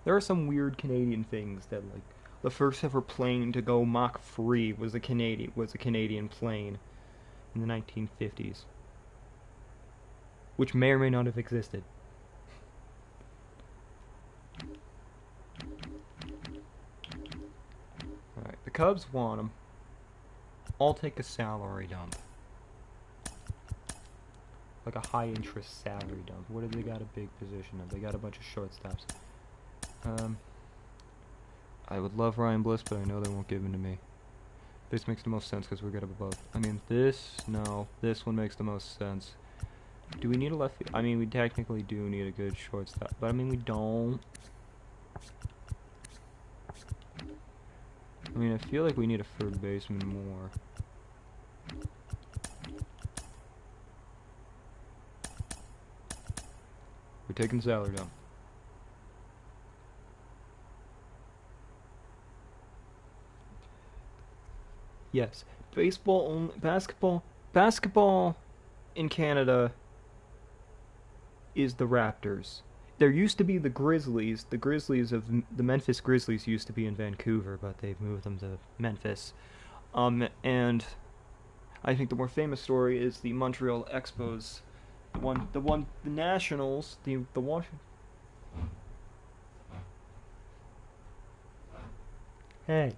There are some weird Canadian things that, like, the first ever plane to go Mach 3 was a Canadian plane in the 1950s, which may or may not have existed. Alright, the Cubs want him. I'll take a salary dump. Like a high interest salary dump. What do they got a big position of? They got a bunch of shortstops. I would love Ryan Bliss, but I know they won't give him to me. This makes the most sense because we're good up above. I mean, no. This one makes the most sense. Do we need a left field? I mean, we technically do need a good shortstop, but I mean, we don't. I mean, I feel like we need a third baseman more. We're taking salary dump. Yes, basketball in Canada is the Raptors. There used to be the Grizzlies. The Memphis Grizzlies used to be in Vancouver, but they've moved them to Memphis. And I think the more famous story is the Montreal Expos. The Nationals, the Washington. Hey.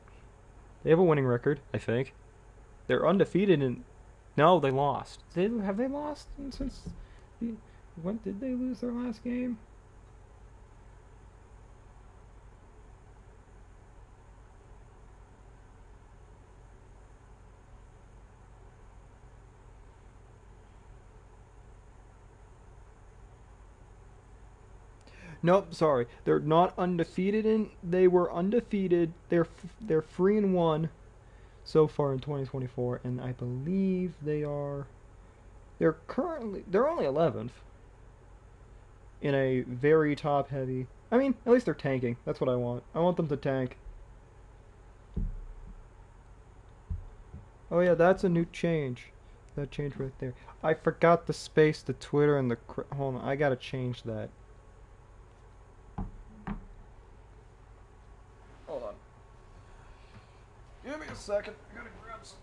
They have a winning record, I think. They're undefeated in... No, they lost. Have they lost since... When did they lose their last game? Nope, sorry. They're not undefeated in. They were undefeated. They're 3-1 so far in 2024, and I believe they're only 11th in a very top heavy. I mean, at least they're tanking. That's what I want. I want them to tank. Oh yeah, that's a new change. That change right there. I forgot the space, the Twitter, and the... Hold on, I gotta change that. Hold on. Give me a second. I gotta grab some.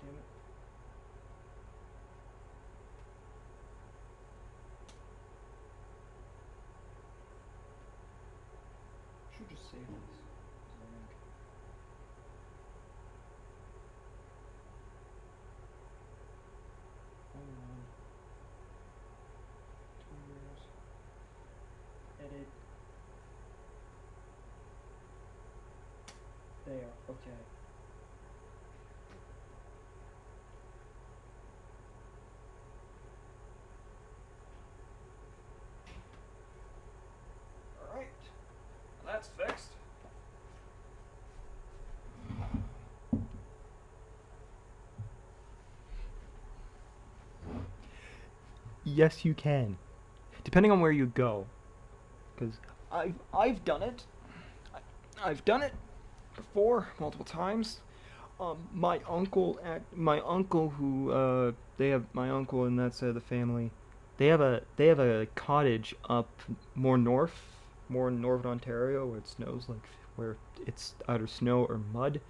Damn it. Should just save this. Hold on. 2 years. Edit. There. Okay. Alright. That's fixed. Yes, you can. Depending on where you go. Because I've done it. I've done it before, multiple times. My uncle who my uncle and that side of the family, they have a cottage up more in northern Ontario, where it snows, like where it's either snow or mud.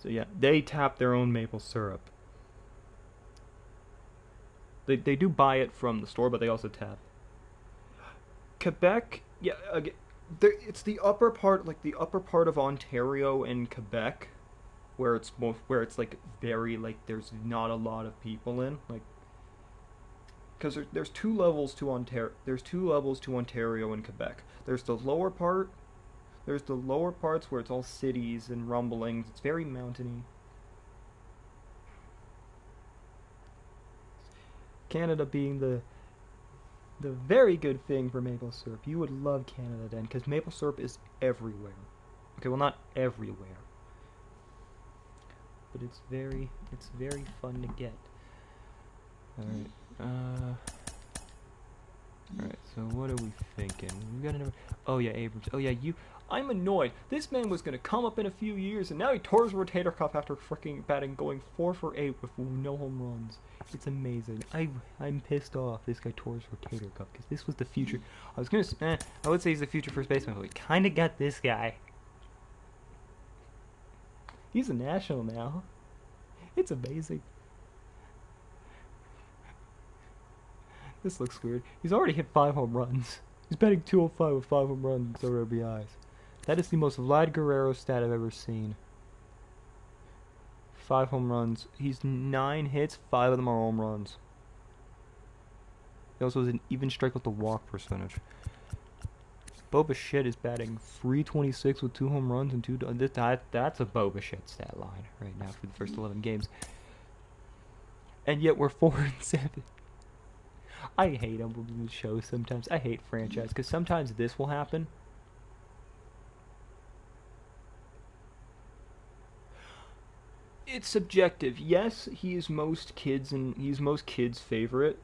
So yeah, they tap their own maple syrup. They do buy it from the store, but they also tap. Quebec, yeah, It's the upper part, like the upper part of Ontario and Quebec, where it's like very like there's not a lot of people in like because there's two levels to Ontario. There's two levels to Ontario and Quebec. There's the lower part. There's the lower parts where it's all cities and rumblings. It's very mountainy. Canada being the very good thing for maple syrup. You would love Canada then, because maple syrup is everywhere. Okay, well not everywhere, but it's very fun to get. Alright, alright, so what are we thinking? We got another. Oh yeah, Abrams. Oh yeah, I'm annoyed. This man was gonna come up in a few years, and now he tore his rotator cuff after freaking batting, going 4 for 8 with no home runs. It's amazing. I'm pissed off. This guy tore his rotator cuff because this was the future. I would say he's the future first baseman, but we kind of got this guy. He's a national now. It's amazing. This looks weird. He's already hit 5 home runs. He's batting 205 with 5 home runs and 0 RBIs. That is the most Vlad Guerrero stat I've ever seen. 5 home runs. He's 9 hits, 5 of them are home runs. He also has an even strike with the walk percentage. Bo Bichette is batting 326 with 2 home runs and 2. That's a Bo Bichette stat line right now for the first 11 games. And yet we're 4-7. I hate MLB shows sometimes. I hate franchise because sometimes this will happen. It's subjective. Yes, he is most kids' favorite.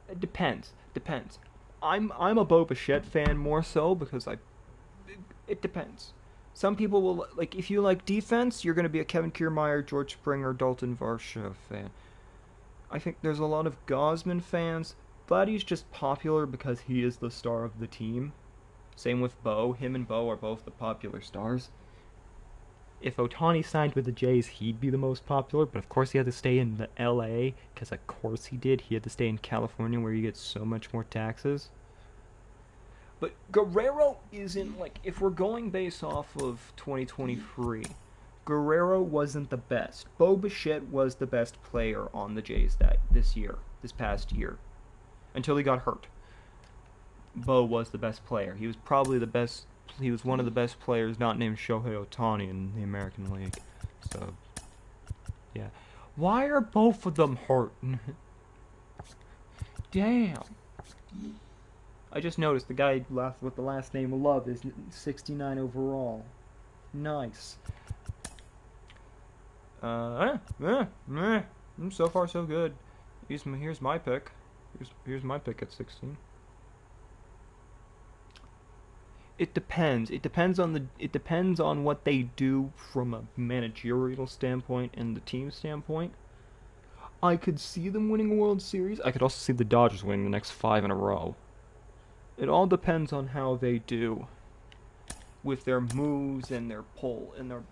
It depends. I'm a Bo Bichette fan more so because it depends. Some people will like if you like defense, you're going to be a Kevin Kiermaier, George Springer, Dalton Varsho fan. I think there's a lot of Gausman fans. Vladdy's just popular because he is the star of the team. Same with Bo. Him and Bo are both the popular stars. If Ohtani signed with the Jays, he'd be the most popular, but of course he had to stay in the LA, because of course he did. He had to stay in California where you get so much more taxes. But Guerrero isn't, like, if we're going based off of 2023, Guerrero wasn't the best. Bo Bichette was the best player on the Jays this past year, until he got hurt. Bo was the best player. He was probably the best. He was one of the best players not named Shohei Ohtani in the American League. So, yeah. Why are both of them hurt? Damn. I just noticed the guy with the last name Love is 69 overall. Nice. So far so good. Here's my pick. Here's my pick at 16. It depends. It depends on what they do from a managerial standpoint and the team standpoint. I could see them winning a World Series. I could also see the Dodgers winning the next 5 in a row. It all depends on how they do with their moves and their pull and their.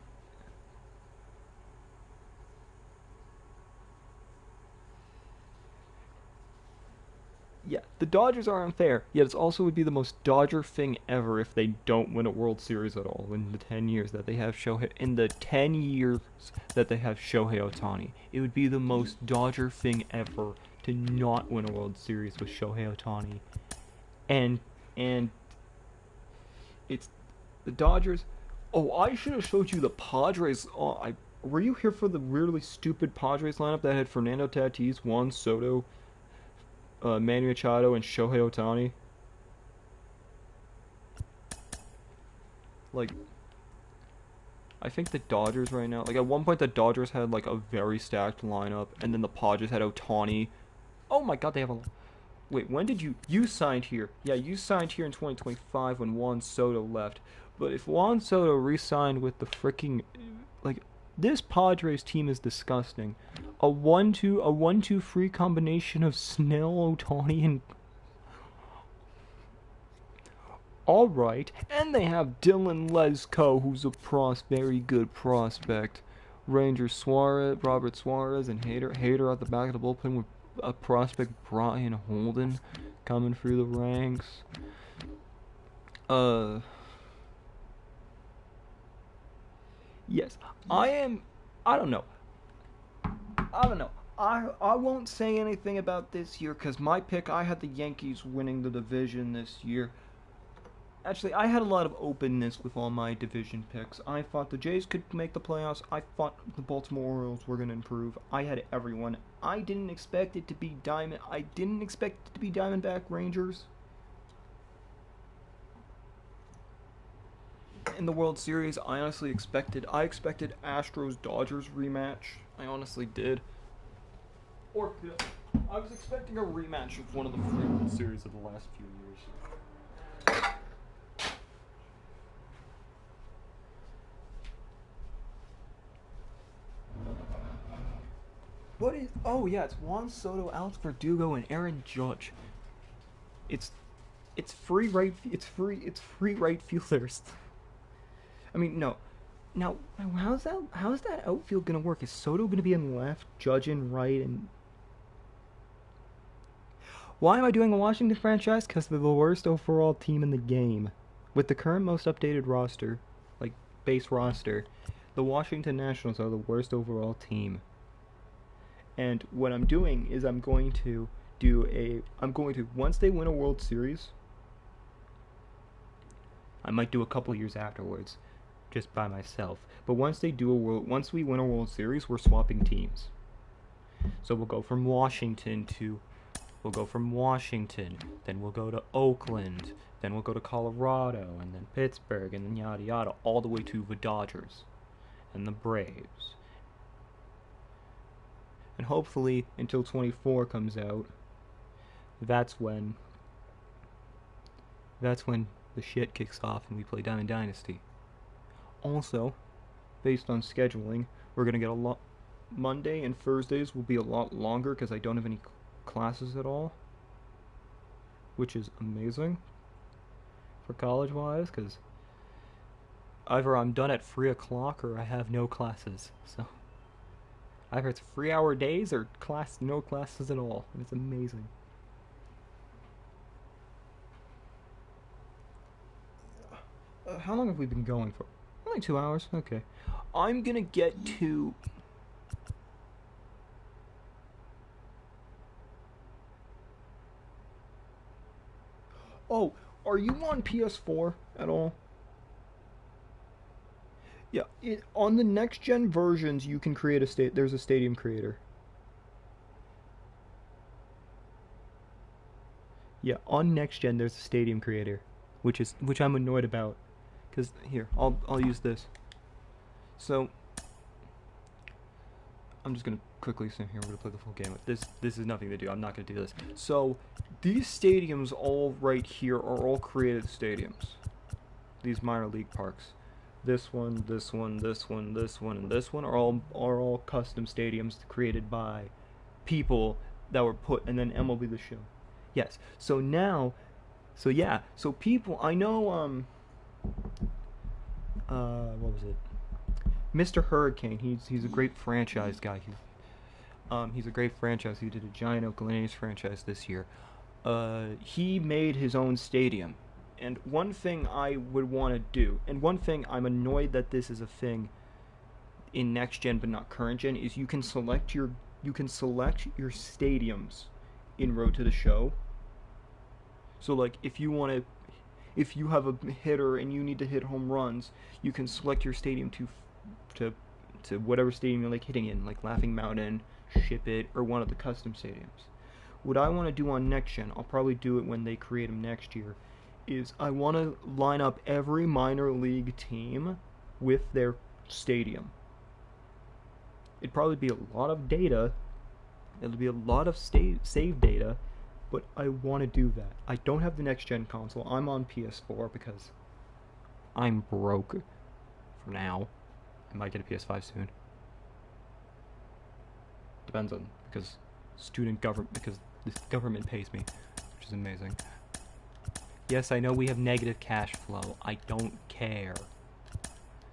Yeah, the Dodgers are unfair, yet it also would be the most Dodger thing ever if they don't win a World Series at all in the 10 years that they have Shohei Ohtani. It would be the most Dodger thing ever to not win a World Series with Shohei Ohtani. And it's the Dodgers. Oh, I should have showed you the Padres. Were you here for the weirdly stupid Padres lineup that had Fernando Tatis, Juan Soto, Manny Machado, and Shohei Ohtani? Like, I think the Dodgers right now, like at one point the Dodgers had like a very stacked lineup, and then the Padres had Ohtani. Oh my god, they have a. Wait, when did you signed here? Yeah, you signed here in 2025 when Juan Soto left. But if Juan Soto re-signed with the freaking, like, this Padres team is disgusting. A 1-2 free combination of Snell, Ohtani, and. Alright, and they have Dylan Lesko, who's a very good prospect. Robert Suarez, and Hader at the back of the bullpen with a prospect, Brian Holden. coming through the ranks. Yes, I don't know. I won't say anything about this year because my pick, I had the Yankees winning the division this year. Actually, I had a lot of openness with all my division picks. I thought the Jays could make the playoffs. I thought the Baltimore Orioles were going to improve. I had everyone. I didn't expect it to be Diamondback Rangers in the World Series. I expected Astros Dodgers rematch. I honestly did. Or I was expecting a rematch of one of the World Series of the last few years. What is? Oh yeah, it's Juan Soto, Alex Verdugo, and Aaron Judge. It's free right. It's free right fielders. I mean, no. Now, how's that outfield gonna work? Is Soto gonna be in left, Judge in right, and why am I doing a Washington franchise? Because they're the worst overall team in the game. With the current most updated roster, like base roster, the Washington Nationals are the worst overall team. And what I'm doing is I'm going to once they win a World Series, I might do a couple years afterwards, just by myself. But once we win a World Series, we're swapping teams. So we'll go from Washington, then we'll go to Oakland, then we'll go to Colorado, and then Pittsburgh, and then yada yada, all the way to the Dodgers and the Braves. And hopefully, until 24 comes out, that's when the shit kicks off and we play Diamond Dynasty. Also, based on scheduling, we're going to get a lot... Monday and Thursdays will be a lot longer because I don't have any classes at all, which is amazing for college-wise, because either I'm done at 3 o'clock or I have no classes, so... Either it's 3-hour days or no classes at all. It's amazing. How long have we been going for? Only 2 hours? Okay. I'm gonna get to... Oh, are you on PS4 at all? Yeah, on the next gen versions, you can create there's a stadium creator. Yeah, on next gen there's a stadium creator, which I'm annoyed about, cause here I'll use this. So I'm just gonna quickly sit here. We're gonna play the full game. This is nothing to do. I'm not gonna do this. So these stadiums all right here are all created stadiums. These minor league parks. This one, this one, this one, this one, and this one are all custom stadiums created by people that were put, and then MLB The Show. Yes. So now, so people, I know, what was it? Mr. Hurricane. He's a great franchise guy. He's a great franchise. He did a giant Oakland A's franchise this year. He made his own stadium. And one thing I would want to do, and one thing I'm annoyed that this is a thing in next gen but not current gen, is you can select your stadiums in Road to the Show. So like if you have a hitter and you need to hit home runs, you can select your stadium to whatever stadium you're like hitting in, like Laughing Mountain, Ship It, or one of the custom stadiums. What I want to do on next gen, I'll probably do it when they create them next year, is I want to line up every minor league team with their stadium. It'd probably be a lot of data. It'll be a lot of save data, but I want to do that. I don't have the next gen console. I'm on PS4 because I'm broke for now. I might get a PS5 soon. Depends on because this government pays me, which is amazing. Yes, I know we have negative cash flow. I don't care.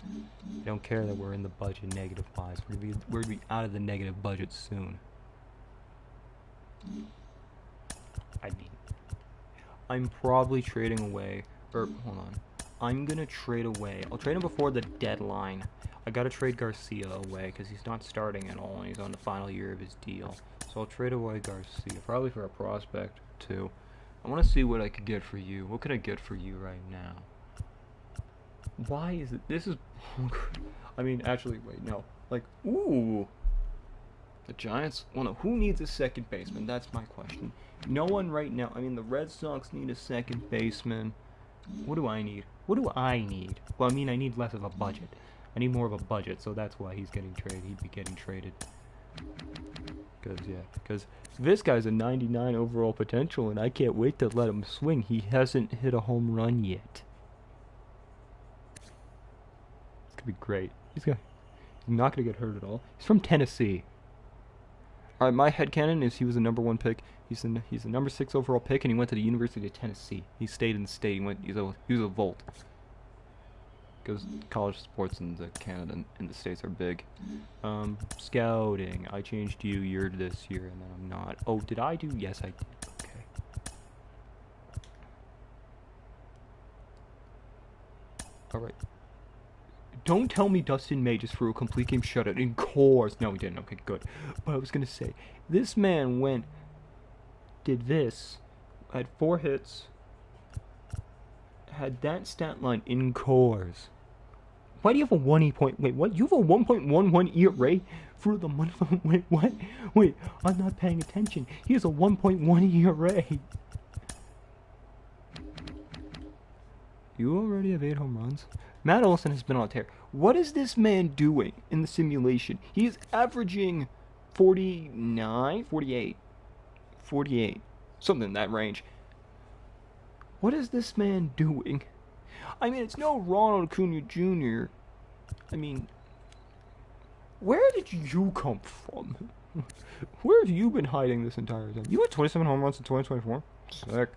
I don't care that we're in the budget negative-wise. We're gonna be out of the negative budget soon. I mean, I'm probably trading away. Or, hold on. I'm going to trade away. I'll trade him before the deadline. I got to trade Garcia away because he's not starting at all and he's on the final year of his deal. So I'll trade away Garcia. Probably for a prospect, too. I want to see what I could get for you. What can I get for you right now? Why is it? This is... I mean, actually, wait, no. Like, ooh. The Giants? Well, no, who needs a second baseman? That's my question. No one right now. I mean, the Red Sox need a second baseman. What do I need? What do I need? Well, I mean, I need less of a budget. I need more of a budget, so that's why he's getting traded. He'd be getting traded. Because this guy's a 99 overall potential, and I can't wait to let him swing. He hasn't hit a home run yet. It's going to be great. He's not going to get hurt at all. He's from Tennessee. Alright, my headcanon is he was the number 1 pick. He's the number 6 overall pick, and he went to the University of Tennessee. He stayed in the state. He was a Volt. Because college sports in Canada and in the States are big. Scouting. I changed year to this year, and then I'm not. Oh, did I do? Yes, I did. Okay. Alright. Don't tell me Dustin May just threw a complete game shutout. In course. No, he didn't. Okay, good. But I was going to say, this man did this, had 4 hits, had that stat line in cores. Why do you have a 1 point? Wait, what? You have a 1.11 ERA for the month? Wait, what? Wait, I'm not paying attention. He has a 1.1 ERA. You already have 8 home runs? Matt Olson has been on a tear. What is this man doing in the simulation? He is averaging 49, 48, something in that range. What is this man doing? I mean, it's no Ronald Acuna Jr. I mean, where did you come from? Where have you been hiding this entire time? You had 27 home runs in 2024? Sick.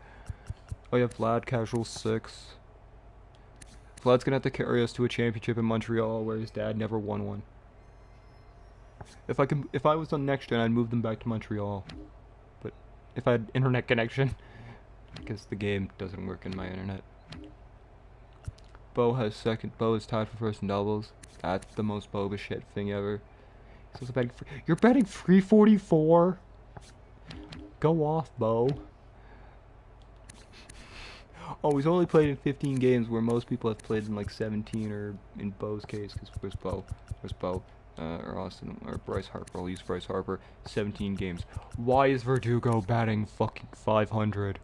Oh, you have Vlad, casual 6. Vlad's gonna have to carry us to a championship in Montreal where his dad never won one. If I was on next gen, I'd move them back to Montreal. But if I had internet connection, because the game doesn't work in my internet. Bo has second. Bo is tied for first in doubles. That's the most Boba shit thing ever. So betting you're betting 344. Go off, Bo. Oh, he's only played in 15 games, where most people have played in like 17, or in Bo's case, because where's Bo? Or Austin, or Bryce Harper. I'll use Bryce Harper. 17 games. Why is Verdugo batting fucking 500?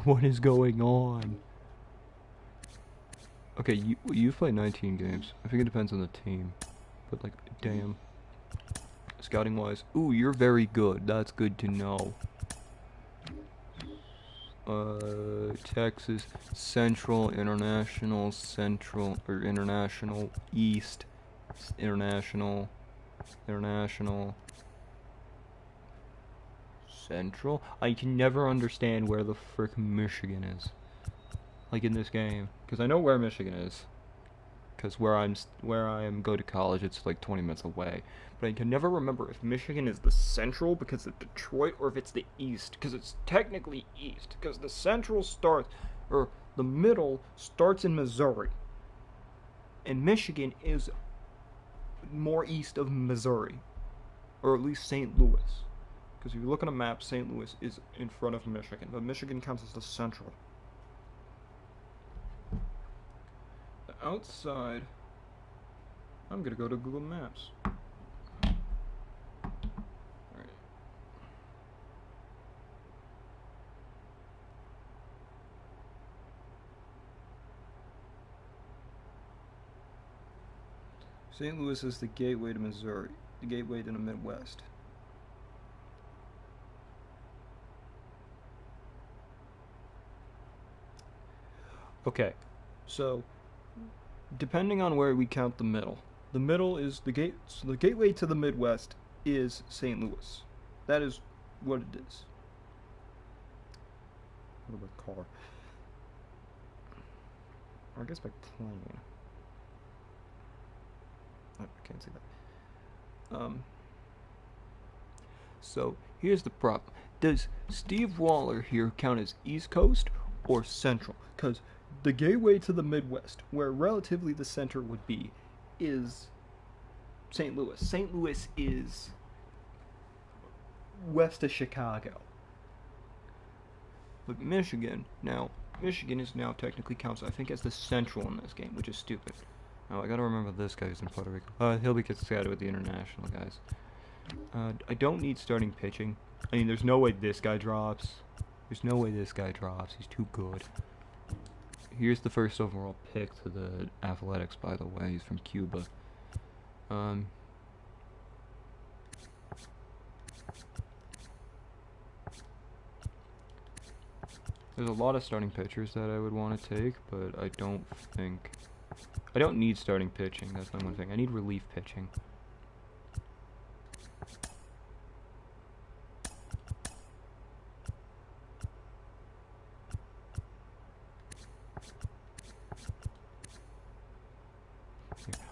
What is going on? Okay, you've played 19 games. I think it depends on the team. But like, damn. Scouting wise. Ooh, you're very good. That's good to know. Texas, Central, International, Central, or International, East, International, Central. I can never understand where the frick Michigan is. Like in this game, because I know where Michigan is. Because where I am go to college, it's like 20 minutes away. But I can never remember if Michigan is the Central because of Detroit, or if it's the East, because it's technically East. Because the Central starts, or the middle starts in Missouri. And Michigan is more east of Missouri. Or at least St. Louis. Because if you look at a map, St. Louis is in front of Michigan. But Michigan counts as the Central. Outside, I'm gonna go to Google Maps. Alright. St. Louis is the gateway to Missouri, the gateway to the Midwest. Okay, so depending on where we count the middle is the gate. So the gateway to the Midwest is St. Louis. That is what it is. What about car? Or I guess by plane. I can't see that. So here's the problem. Does Steve Waller here count as East Coast or Central? Because the gateway to the Midwest, where relatively the center would be, is St. Louis. St. Louis is west of Chicago. But Michigan is now technically counts, I think, as the Central in this game, which is stupid. Oh, I gotta remember this guy who's in Puerto Rico. He'll be scattered with the international guys. I don't need starting pitching. I mean, there's no way this guy drops. There's no way this guy drops. He's too good. Here's the first overall pick to the Athletics, by the way. He's from Cuba. There's a lot of starting pitchers that I would want to take, but I don't need starting pitching. That's not one thing. I need relief pitching.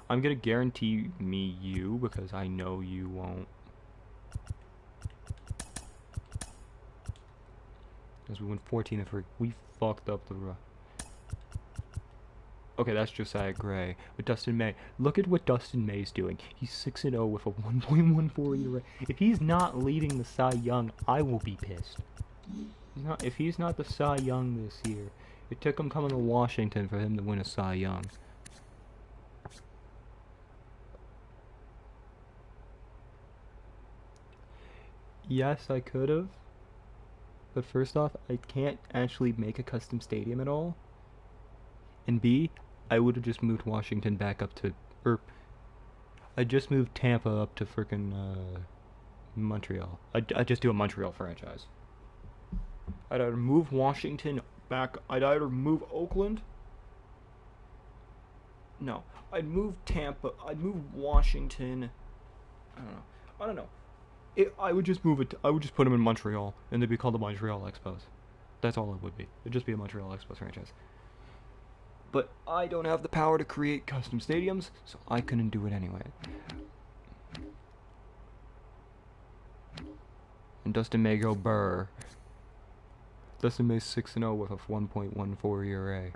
I'm gonna guarantee me you because I know you won't. As we went 14-3, we fucked up the Okay, that's Josiah Gray. But Dustin May, look at what Dustin May's doing. He's 6-0 with a 1.14 ERA. If he's not leading the Cy Young, I will be pissed. If he's not the Cy Young this year, it took him coming to Washington for him to win a Cy Young. Yes, I could have. But first off, I can't actually make a custom stadium at all. And B, I would have just moved Washington back up to... I just moved Tampa up to frickin' Montreal. I'd just do a Montreal franchise. I'd either move Washington back... I'd either move Oakland... No. I'd move Tampa... I'd move Washington... I don't know. I would just move it. I would just put them in Montreal, and they'd be called the Montreal Expos. That's all it would be. It'd just be a Montreal Expos franchise. But I don't have the power to create custom stadiums, so I couldn't do it anyway. And Dustin May go burr. Dustin May's 6-0 with a 1.14 ERA.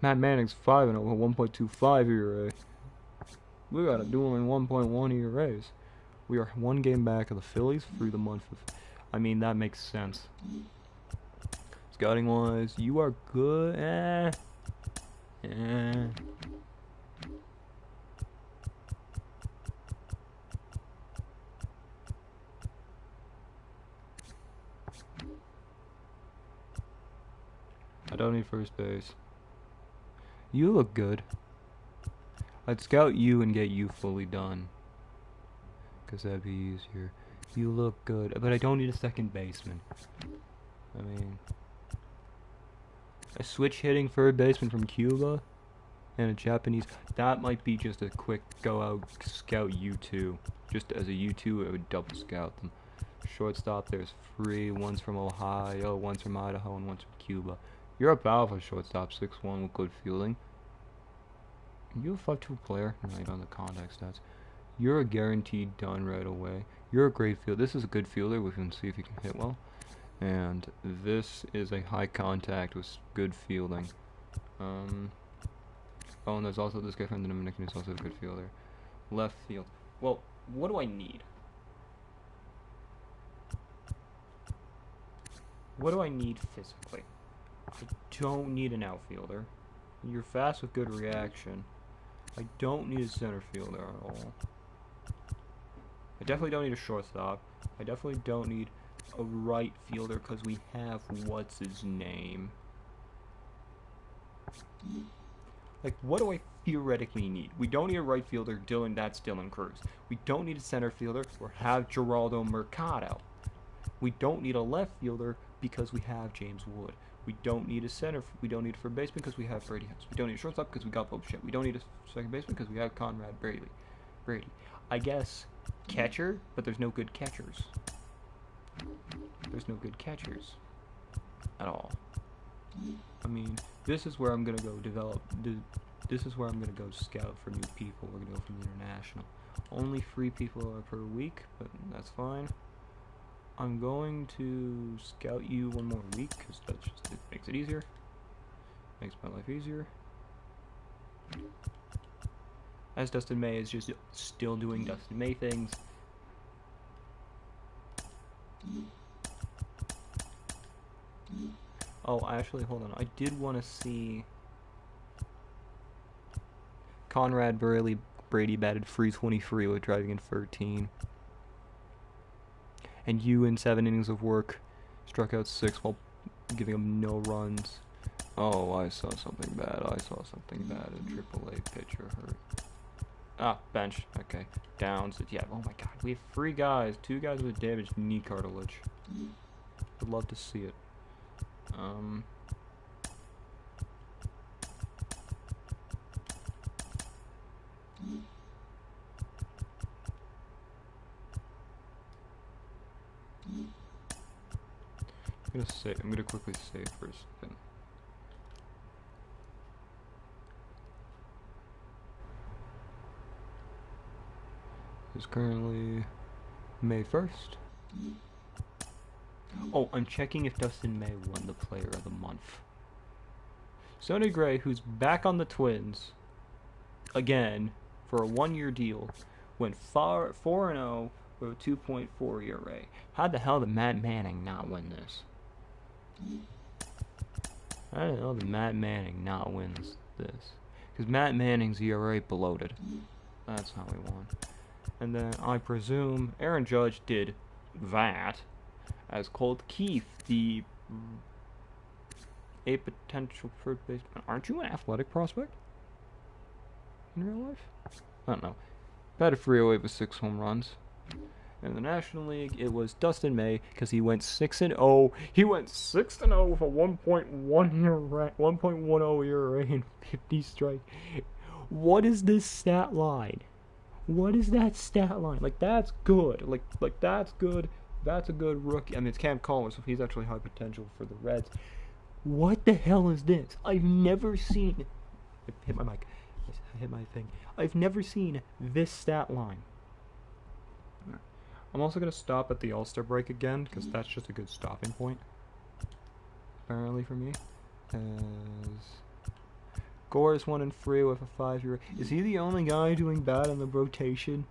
Matt Manning's 5-0 with a 1.25 ERA. We got a dueling 1.1 ERAs. We are one game back of the Phillies through the month of... I mean, that makes sense. Scouting wise, you are good. I don't need first base. You look good. I'd scout you and get you fully done. Because that'd be easier. You look good. But I don't need a second baseman. I mean... a switch hitting third baseman from Cuba and a Japanese... That might be just a quick go out scout U2. Just as a U2, I would double scout them. Shortstop, there's 3. One's from Ohio, one's from Idaho, and one's from Cuba. You're a alpha shortstop, 6'1" with good fielding. You a 5'2" player? No, you don't have the contact stats. You're a guaranteed done right away. You're a great fielder. This is a good fielder. We can see if you can hit well. And this is a high contact with good fielding. Oh, and there's also this guy from the Dominican who's also a good fielder. Left field. Well, what do I need? What do I need physically? I don't need an outfielder. You're fast with good reaction. I don't need a center fielder at all. I definitely don't need a shortstop. I definitely don't need a right fielder because we have what's his name. Like, what do I theoretically need? We don't need a right fielder. That's Dylan Cruz. We don't need a center fielder or have Geraldo Mercado. We don't need a left fielder because we have James Wood. We don't need a center. We don't need a third baseman because we have Brady House. We don't need a shortstop because we got Bob Shit. We don't need a second baseman because we have Conrad Brady. I guess catcher, but there's no good catchers. There's no good catchers at all. I mean, this is where I'm gonna go develop. This is where I'm gonna go scout for new people. We're gonna go from the international. Only 3 people are per week, but that's fine. I'm going to scout you one more week because that just makes it easier. Makes my life easier. As Dustin May is just still doing Dustin May things. Oh, actually, hold on. I did want to see Conrad Brady batted 323 with driving in 13. And you, in 7 innings of work, struck out 6 while giving him no runs. Oh, I saw something bad. A AAA pitcher hurt. Ah, bench. Okay. Downs. Yeah, oh my god. We have 3 guys. 2 guys with damaged knee cartilage. Would love to see it. I'm gonna quickly save for a second. It's currently May 1st. Oh, I'm checking if Dustin May won the Player of the Month. Sonny Gray, who's back on the Twins again for a 1-year deal, went 4-0 with a 2.4 ERA. How the hell did Matt Manning not win this? How the hell did Matt Manning not win this? Because Matt Manning's ERA bloated. That's how he won. And then I presume Aaron Judge did that, as Colt Keith, a potential third baseman. Aren't you an athletic prospect in real life? I don't know. Batted 308 with 6 home runs. In the National League, it was Dustin May because he went 6-0. He went 6-0 with a 1.10 ERA and 50 strike. What is this stat line? What is that stat line? Like, that's good. Like that's good. That's a good rookie. I mean, it's Cam Collins, so he's actually high potential for the Reds. What the hell is this? I've never seen... I hit my mic. I hit my thing. I've never seen this stat line. I'm also going to stop at the All-Star break again, because that's just a good stopping point. Apparently for me. As... Gore is 1-3 with a 5-year. Is he the only guy doing bad in the rotation?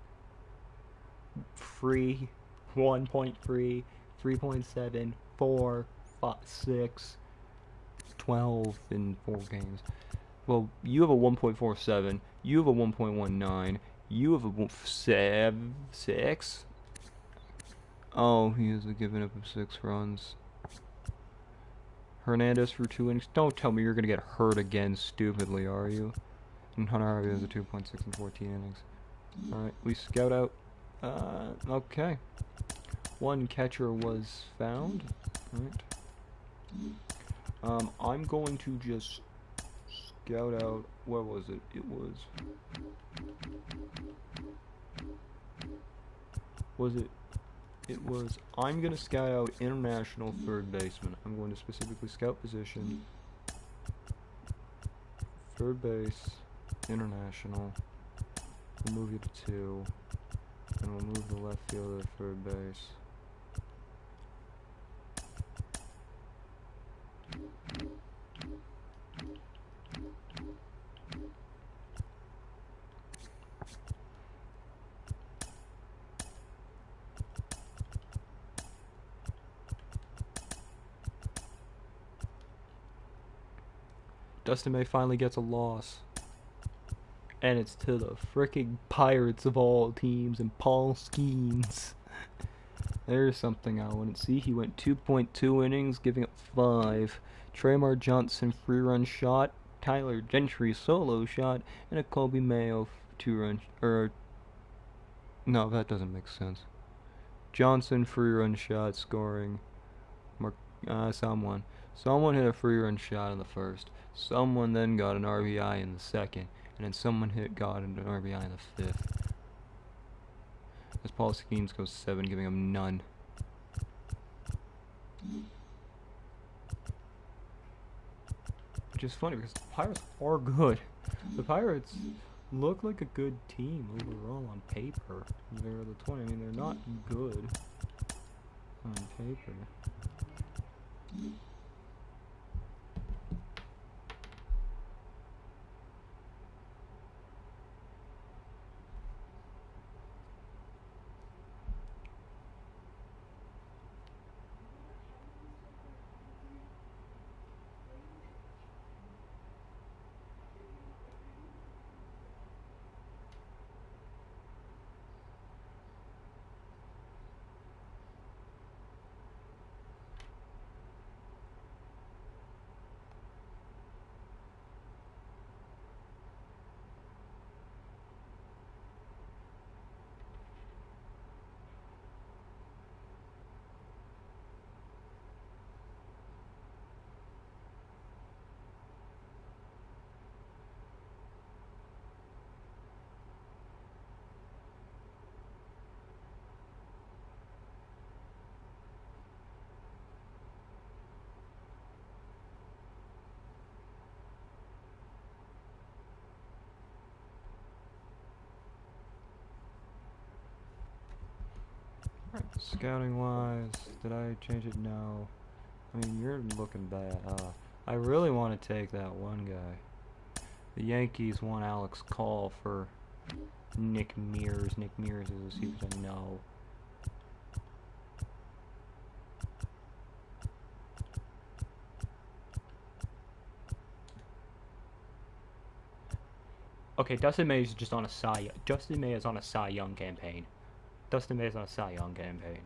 3, 1.3, 3.7, 4, 5, 6, 12 in 4 games. Well, you have a 1.47, you have a 1.19, you have a 6. Oh, he has given up 6 runs. Hernandez for 2 innings. Don't tell me you're going to get hurt again stupidly, are you? And Hunter Harvey has a 2.6 in 14 innings. Alright, we scout out. Okay. 1 catcher was found. Alright. I'm going to just scout out. Where was it? It was. I'm going to scout out international third baseman. I'm going to specifically scout position. Third base, international. We'll move you to 2. And we'll move the left fielder to third base. Dustin May finally gets a loss. And it's to the fricking Pirates of all teams and Paul Skeens. There's something I wouldn't see. He went 2.2 innings, giving up 5. Tremar Johnson 3-run shot. Tyler Gentry solo shot. And a Kobe Mayo 2-run... No, that doesn't make sense. Johnson 3-run shot scoring. Someone hit a 3-run shot in the first. Someone then got an RBI in the second. And then someone got an RBI in the 5th. As Paul Skeens goes 7, giving him none. Which is funny because the Pirates are good. The Pirates look like a good team overall on paper. They're the 20. I mean, they're not good on paper. Scouting wise, did I change it? No. I mean, you're looking bad. I really want to take that one guy. The Yankees want Alex Call for Nick Mears. Nick Mears is a super no. Okay, Dustin May is just on a Dustin May is on a Cy Young campaign. Dustin May is on a Cy Young campaign.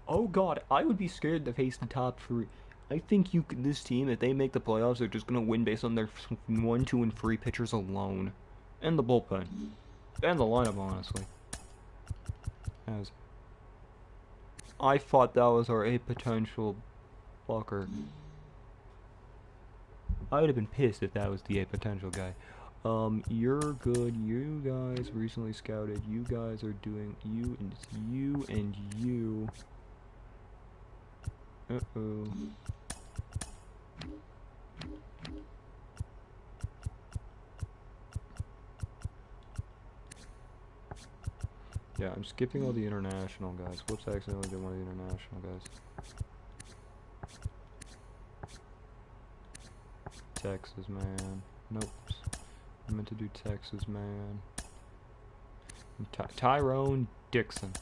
Oh God, I would be scared to face the top three. I think this team, if they make the playoffs, they're just gonna win based on their 1, 2, and 3 pitchers alone, and the bullpen, and the lineup, honestly. As I thought that was our A potential fucker. I would have been pissed if that was the A potential guy. You're good. You guys recently scouted. You guys are doing you and you. Uh-oh. Yeah, I'm skipping all the international guys. Whoops, I accidentally did one of the international guys. Texas, man. Nope. I meant to do Texas, man. Tyrone Dixon.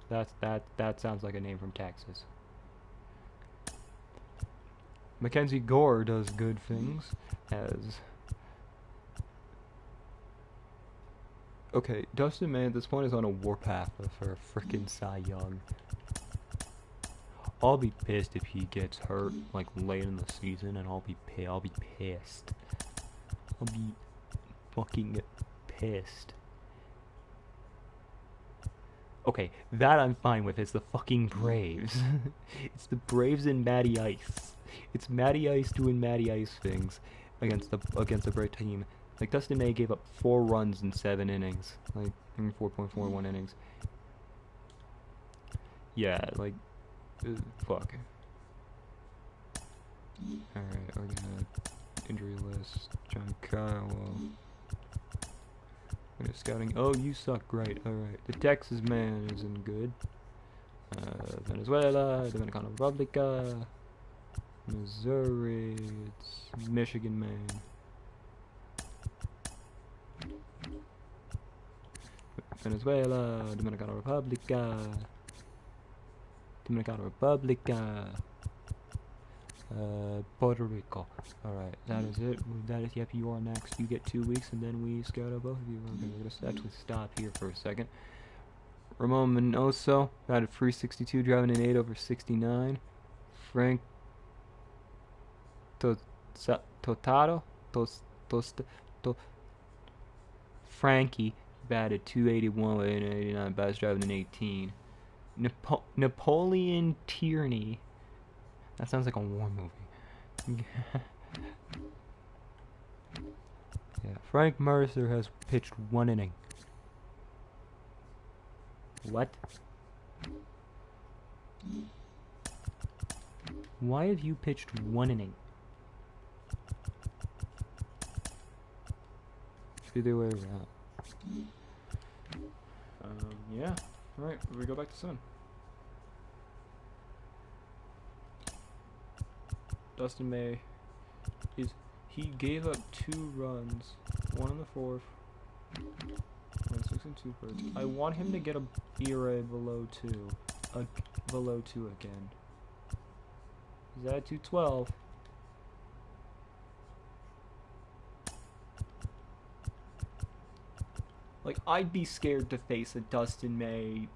That sounds like a name from Texas. Mackenzie Gore does good things as. Okay, Dustin May at this point is on a warpath for a frickin' Cy Young. I'll be pissed if he gets hurt like late in the season, and I'll be pissed. I'll be fucking pissed. Okay, that I'm fine with. It's the fucking Braves. It's the Braves and Matty Ice. It's Matty Ice doing Matty Ice things against the Brave team. Like, Dustin May gave up 4 runs in 7 innings. Like, 4.41 innings. Yeah, like, fuck. Alright, we're gonna injury list. Giancarlo. We're scouting. Oh, you suck. Great. Alright. The Texas man isn't good. Venezuela, Dominican Republic, Missouri, it's Michigan man. Venezuela, Dominican Republic, Puerto Rico. Alright, that is it. That is, yep, you are next. You get 2 weeks, and then we scout out both of you. Okay, we're gonna actually stop here for a second. Ramon Minoso batted 362, driving in 8 over 69. Frank Totaro, Frankie batted 281 with 89 batters, driving in 18. Napoleon Tierney. That sounds like a war movie. Yeah, Frank Mercer has pitched 1 inning. What? Why have you pitched 1 inning? Either way around. Yeah. Alright, we go back to Sun. Dustin May he gave up 2 runs, 1 in the 4th, and 6 and 2/3. I want him to get a ERA below 2, below 2 again. He's at 212. Like, I'd be scared to face a Dustin May,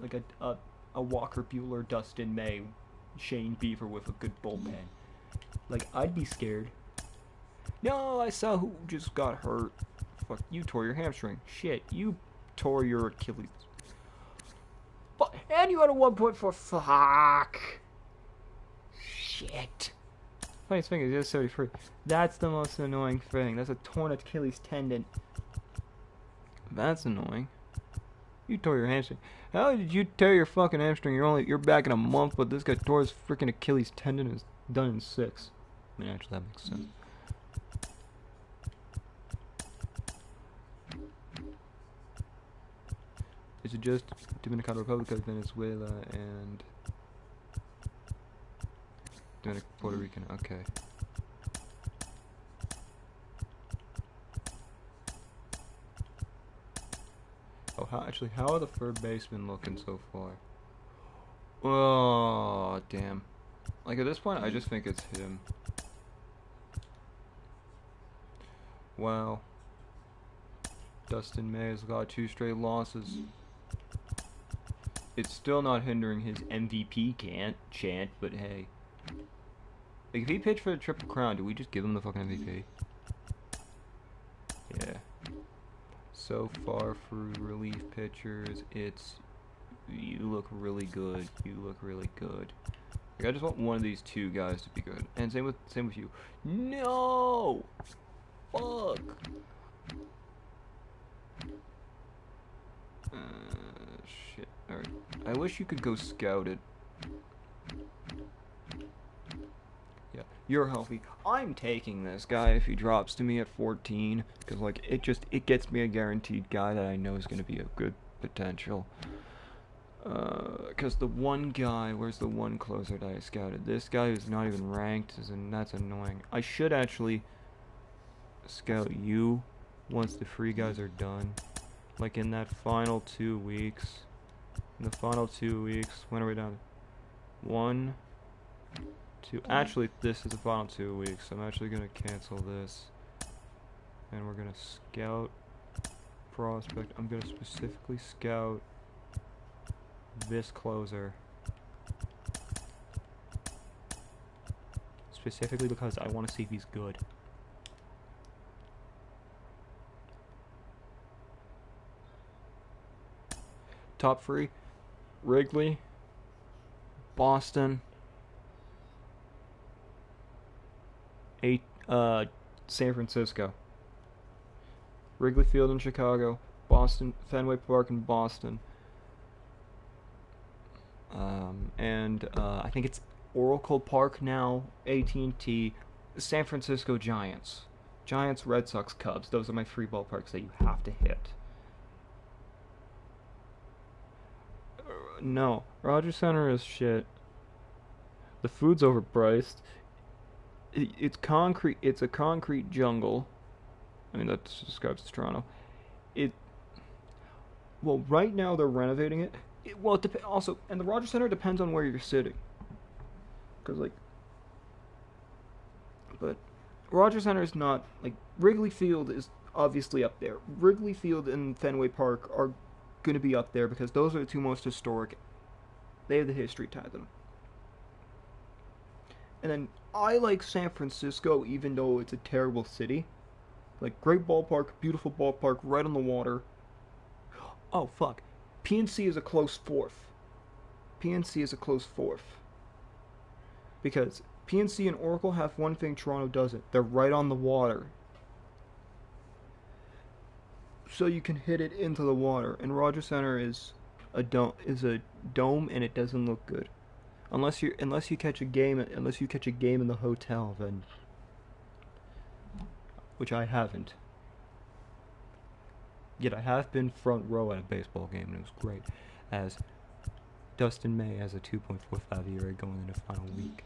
like a Walker Buehler, Dustin May, Shane Beaver with a good bullpen. Like, I'd be scared. No, I saw who just got hurt. Fuck, you tore your hamstring. Shit, you tore your Achilles. But, and you had a 1.4. Fuck. Shit. Funniest thing is, it's 73. That's the most annoying thing. That's a torn Achilles tendon. That's annoying. You tore your hamstring. How did you tear your fucking hamstring? You're back in a month, but this guy tore his freaking Achilles tendon and is done in 6. I mean, actually, that makes sense. Is it just Dominican Republic, Venezuela, and Puerto Rican? Okay. Oh, how are the third basemen looking so far? Oh, damn. Like, at this point, I just think it's him. Wow. Dustin May has got 2 straight losses. It's still not hindering his MVP chant, but hey. Like, if he pitched for the Triple Crown, do we just give him the fucking MVP? Yeah. So far for relief pitchers, you look really good. You look really good. Like, I just want one of these 2 guys to be good. And same with you. No! Fuck! Shit. Alright. I wish you could go scout it. Yeah, you're healthy. I'm taking this guy if he drops to me at 14. Because, like, it gets me a guaranteed guy that I know is going to be a good potential. Because the one guy, where's the one closer that I scouted? This guy who's not even ranked, that's annoying. I should actually scout you once the free guys are done. Like in that final 2 weeks. In the final 2 weeks, when are we done? 1, 2. Actually, this is the final 2 weeks. I'm actually gonna cancel this, and we're gonna scout prospect. I'm gonna specifically scout this closer. Specifically because I want to see if he's good. Top 3: Wrigley, Boston, San Francisco. Wrigley Field in Chicago, Boston, Fenway Park in Boston. I think it's Oracle Park now, AT&T, San Francisco Giants. Giants, Red Sox, Cubs. Those are my 3 ballparks that you have to hit. No, Rogers Center is shit. The food's overpriced. It's concrete. It's a concrete jungle. I mean, that describes Toronto. Well, right now they're renovating it. Also, and the Rogers Center depends on where you're sitting. But Rogers Center is not, like, Wrigley Field is obviously up there. Wrigley Field and Fenway Park are going to be up there because those are the 2 most historic. They have the history tied to them. And then I like San Francisco, even though it's a terrible city. Like, great ballpark, beautiful ballpark, right on the water. Oh, fuck. PNC is a close 4th. PNC is a close 4th. Because PNC and Oracle have one thing Toronto doesn't. They're right on the water. So you can hit it into the water. And Rogers Center is a dome, and it doesn't look good. Unless you catch a game in the hotel, then, which I haven't. Yet I have been front row at a baseball game, and it was great. As Dustin May has a 2.45 ERA going into final week.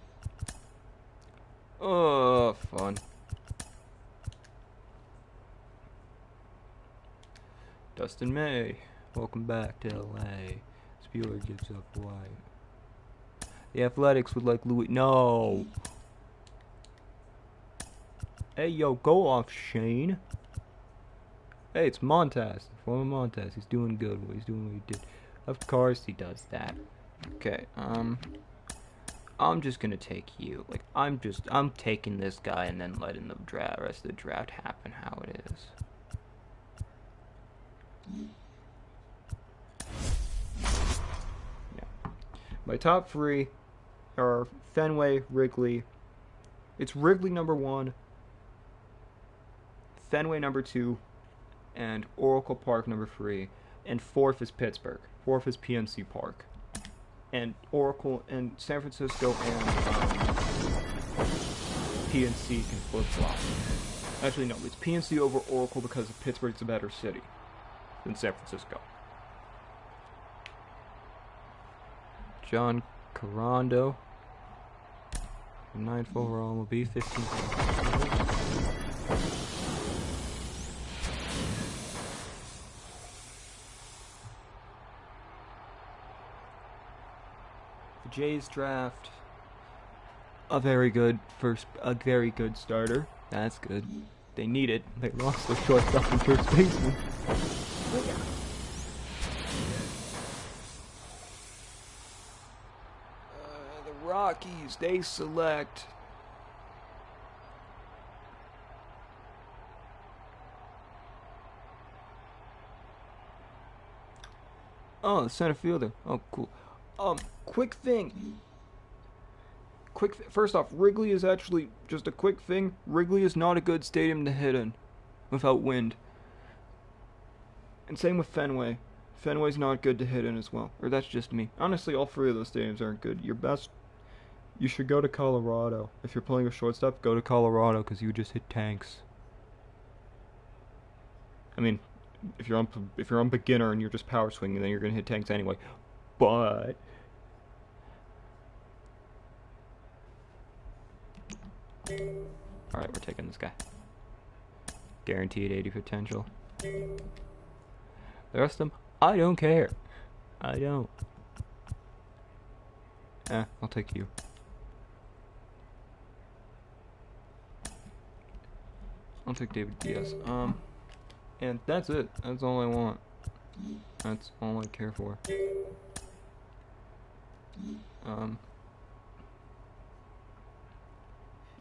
Oh, fun. Dustin May, welcome back to LA. Spieler gives up wide. The Athletics would like Louis. No! Hey, yo, go off, Shane. Hey, it's Montez. Former Montez. He's doing good. He's doing what he did. Of course he does that. Okay, I'm just gonna take you. Like, I'm taking this guy and then letting the rest of the draft happen how it is. Yeah. My top 3 are Fenway, Wrigley. It's Wrigley number 1, Fenway number 2, and Oracle Park number 3. And 4th is Pittsburgh. 4th is PNC Park. And Oracle and San Francisco and PNC can flip-flop. Actually, no, it's PNC over Oracle because Pittsburgh's a better city than San Francisco. John Carando. 9th overall will be 15th. The Jays draft a very good starter. That's good. They need it. They lost their shortstop and first baseman. The Rockies, they select the center fielder. Oh, cool. Quick thing. First off, Wrigley is actually just a quick thing. Wrigley is not a good stadium to hit in without wind. And same with Fenway. Fenway's not good to hit in as well. Or that's just me. Honestly, all 3 of those stadiums aren't good. You should go to Colorado. If you're playing a shortstop, go to Colorado because you just hit tanks. I mean, if you're on beginner and you're just power swinging, then you're gonna hit tanks anyway. But alright, we're taking this guy. Guaranteed 80 potential. The rest of them, I don't care. I don't. I'll take you. I'll take David Diaz. And that's it. That's all I want. That's all I care for.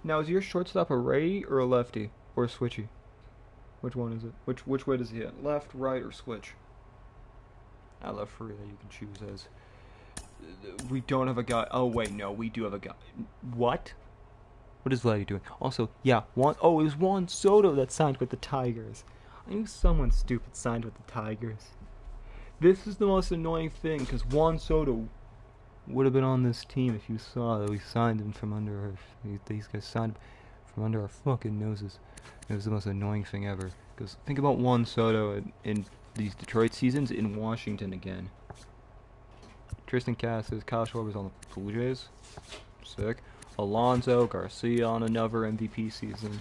Now, is your shortstop a righty or a lefty? Or a switchy? Which one is it? Which way does he hit? Left, right, or switch? I love free that you can choose as. We don't have a guy. Oh, wait, no, we do have a guy. What? What is Vladdy doing? Also, yeah, it was Juan Soto that signed with the Tigers. I knew someone stupid signed with the Tigers. This is the most annoying thing, because Juan Soto would have been on this team if you saw that we signed him from under our... These guys signed him from under our fucking noses. It was the most annoying thing ever. Because think about Juan Soto in these Detroit seasons in Washington again. Tristan Casas, Kyle Schwarber's on the Blue Jays. Sick. Alonso Garcia on another MVP season.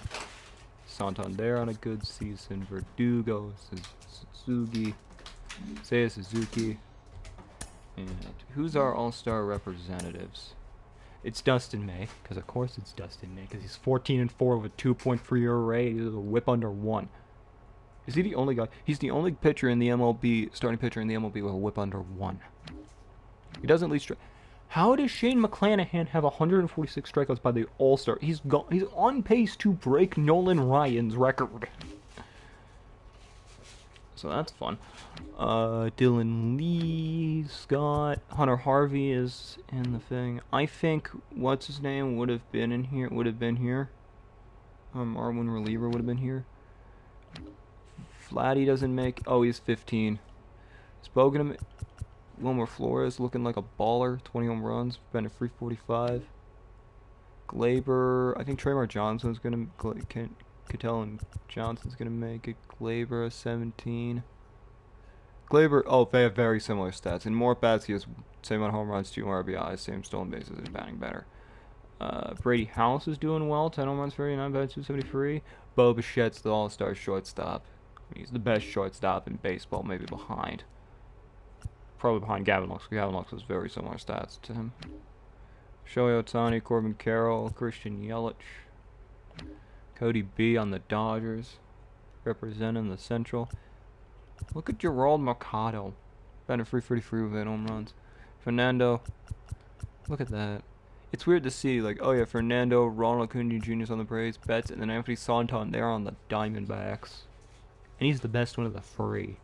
Santander on a good season. Verdugo, Suzuki, Seiya Suzuki. And who's our all-star representatives? It's Dustin May, because of course it's Dustin May, because he's 14-4 with a 2.3 ERA. He's a whip under 1. Is he the only guy? He's the only pitcher in the MLB, starting pitcher in the MLB with a whip under 1. He doesn't lead strike. How does Shane McClanahan have 146 strikeouts by the All-Star? He's on pace to break Nolan Ryan's record. So that's fun. Dylan Lee, Scott, Hunter Harvey is in the thing. I think what's his name would have been here. Arwin reliever would have been here. Vladdy doesn't make. Oh, he's 15. Spoken. Wilmer Flores looking like a baller. 20 home runs. Been at 345. Glaber. I think Traymar Johnson's gonna. Cattell and Johnson's gonna make it. Glaber 17. Glaber, oh, they have very similar stats. In more bats, he has same amount of home runs, 2 more RBIs, same stolen bases, and batting better. Brady House is doing well, 10 home runs, 39 batting, 273. Bo Bichette's the all-star shortstop. He's the best shortstop in baseball, maybe behind. Probably behind Gavin Lux. Gavin Lux has very similar stats to him. Shohei Ohtani, Corbin Carroll, Christian Yelich. Cody B on the Dodgers, representing the Central. Look at Gerald Mercado, batting .333 with 8 home runs. Fernando, look at that. It's weird to see, like, oh yeah, Fernando, Ronald Acuna Jr.'s on the Braves, Betts, and then Anthony Santon, they're on the Diamondbacks. And he's the best one of the 3.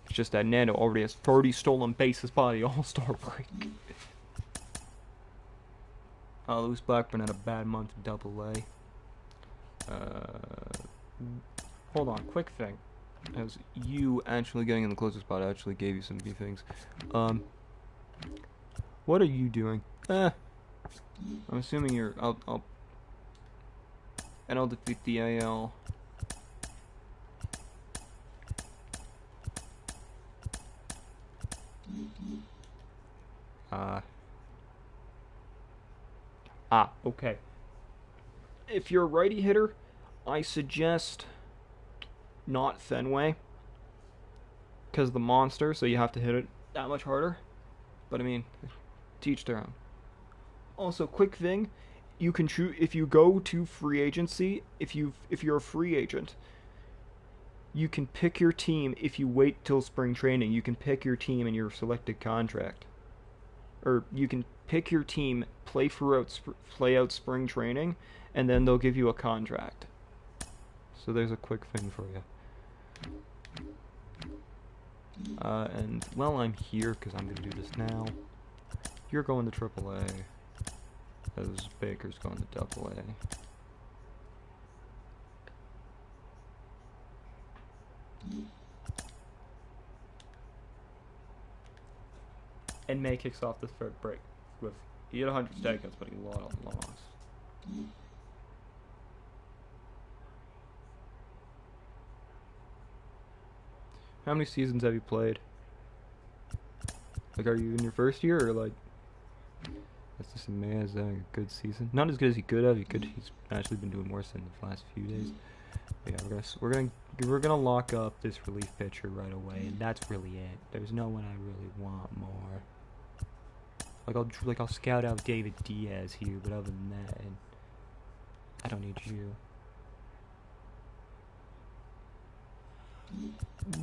It's just that Nando already has 30 stolen bases by the All-Star break. Lewis Blackburn had a bad month in Double-A. Hold on, quick thing. As you actually getting in the closer spot, I actually gave you some key things. What are you doing? I'm assuming you're. I'll defeat the AL. Okay. If you're a righty hitter, I suggest not Fenway, because the monster, so you have to hit it that much harder. But I mean, teach their own. Also, quick thing, you can choose if you go to free agency. If you're a free agent, you can pick your team. If you wait till spring training, you can pick your team in your selected contract, or you can pick your team, play out spring training, and then they'll give you a contract. So there's a quick thing for you. And while I'm here, because I'm going to do this now, you're going to AAA, as Baker's going to AA. And May kicks off the third break with, he had 100 seconds, but he lost. How many seasons have you played? Like, are you in your first year, or like, that's just a man is having a good season. Not as good as he could have. He's actually been doing worse in the last few days. But yeah, we're gonna lock up this relief pitcher right away, and that's really it. There's no one I really want more. Like I'll scout out David Diaz here, but other than that, I don't need you.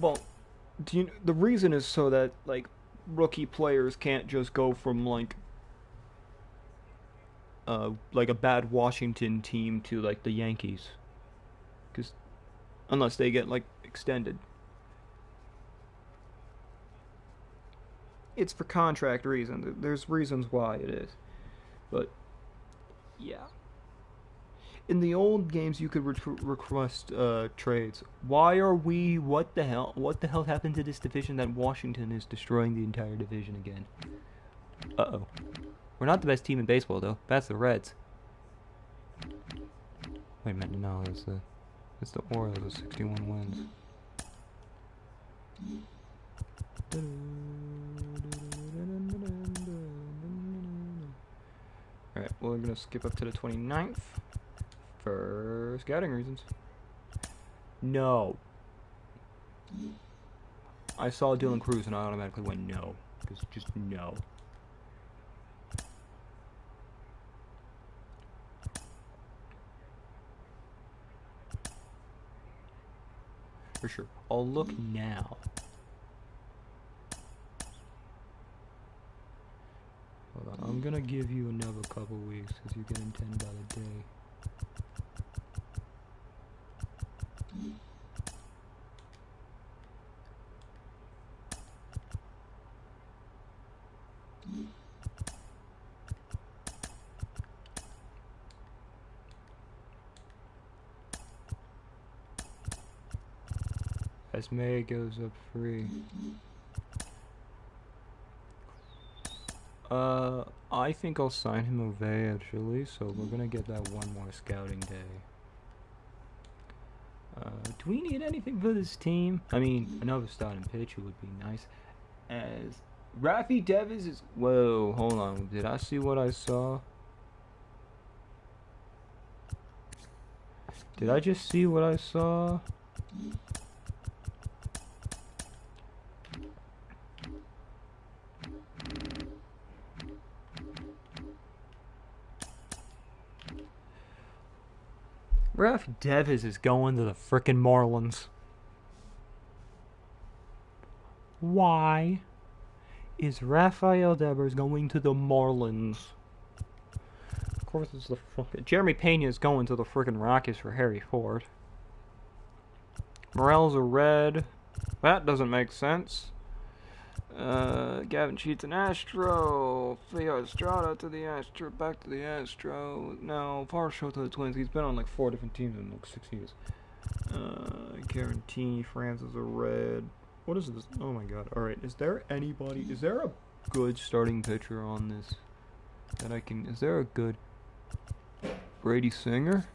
Well, the reason is so that like rookie players can't just go from like a bad Washington team to like the Yankees, because unless they get like extended, it's for contract reasons. There's reasons why it is, but yeah. In the old games, you could request trades. Why are we? What the hell? What the hell happened to this division that Washington is destroying the entire division again? Uh-oh. We're not the best team in baseball, though. That's the Reds. Wait a minute, no, it's the Orioles with 61 wins. Alright, well, we're gonna skip up to the 29th. For scouting reasons. No. I saw Dylan Cruz and I automatically went no. Because just no. For sure. I'll look now. Hold on. I'm gonna give you another couple weeks because you're getting 10 by the day. As May goes up free. I think I'll sign him away actually, so we're gonna get that one more scouting day. Do we need anything for this team? I mean, another starting pitcher would be nice. As Rafi Devers is... Whoa, hold on. Did I see what I saw? Did I just see what I saw? Rafi Devers is going to the frickin' Marlins. Why is Rafael Devers going to the Marlins? Of course, it's the fucking... Jeremy Pena is going to the frickin' Rockies for Harry Ford. Morel's a red. That doesn't make sense. Gavin Sheets an Astro. Theo Estrada to the Astro. Back to the Astro. No, Varsho to the Twins. He's been on like 4 different teams in like 6 years. Guarantee Francis a red. What is this? Oh my god. Alright, is there anybody... Is there a good starting pitcher on this that I can... Is there a good... Brady Singer?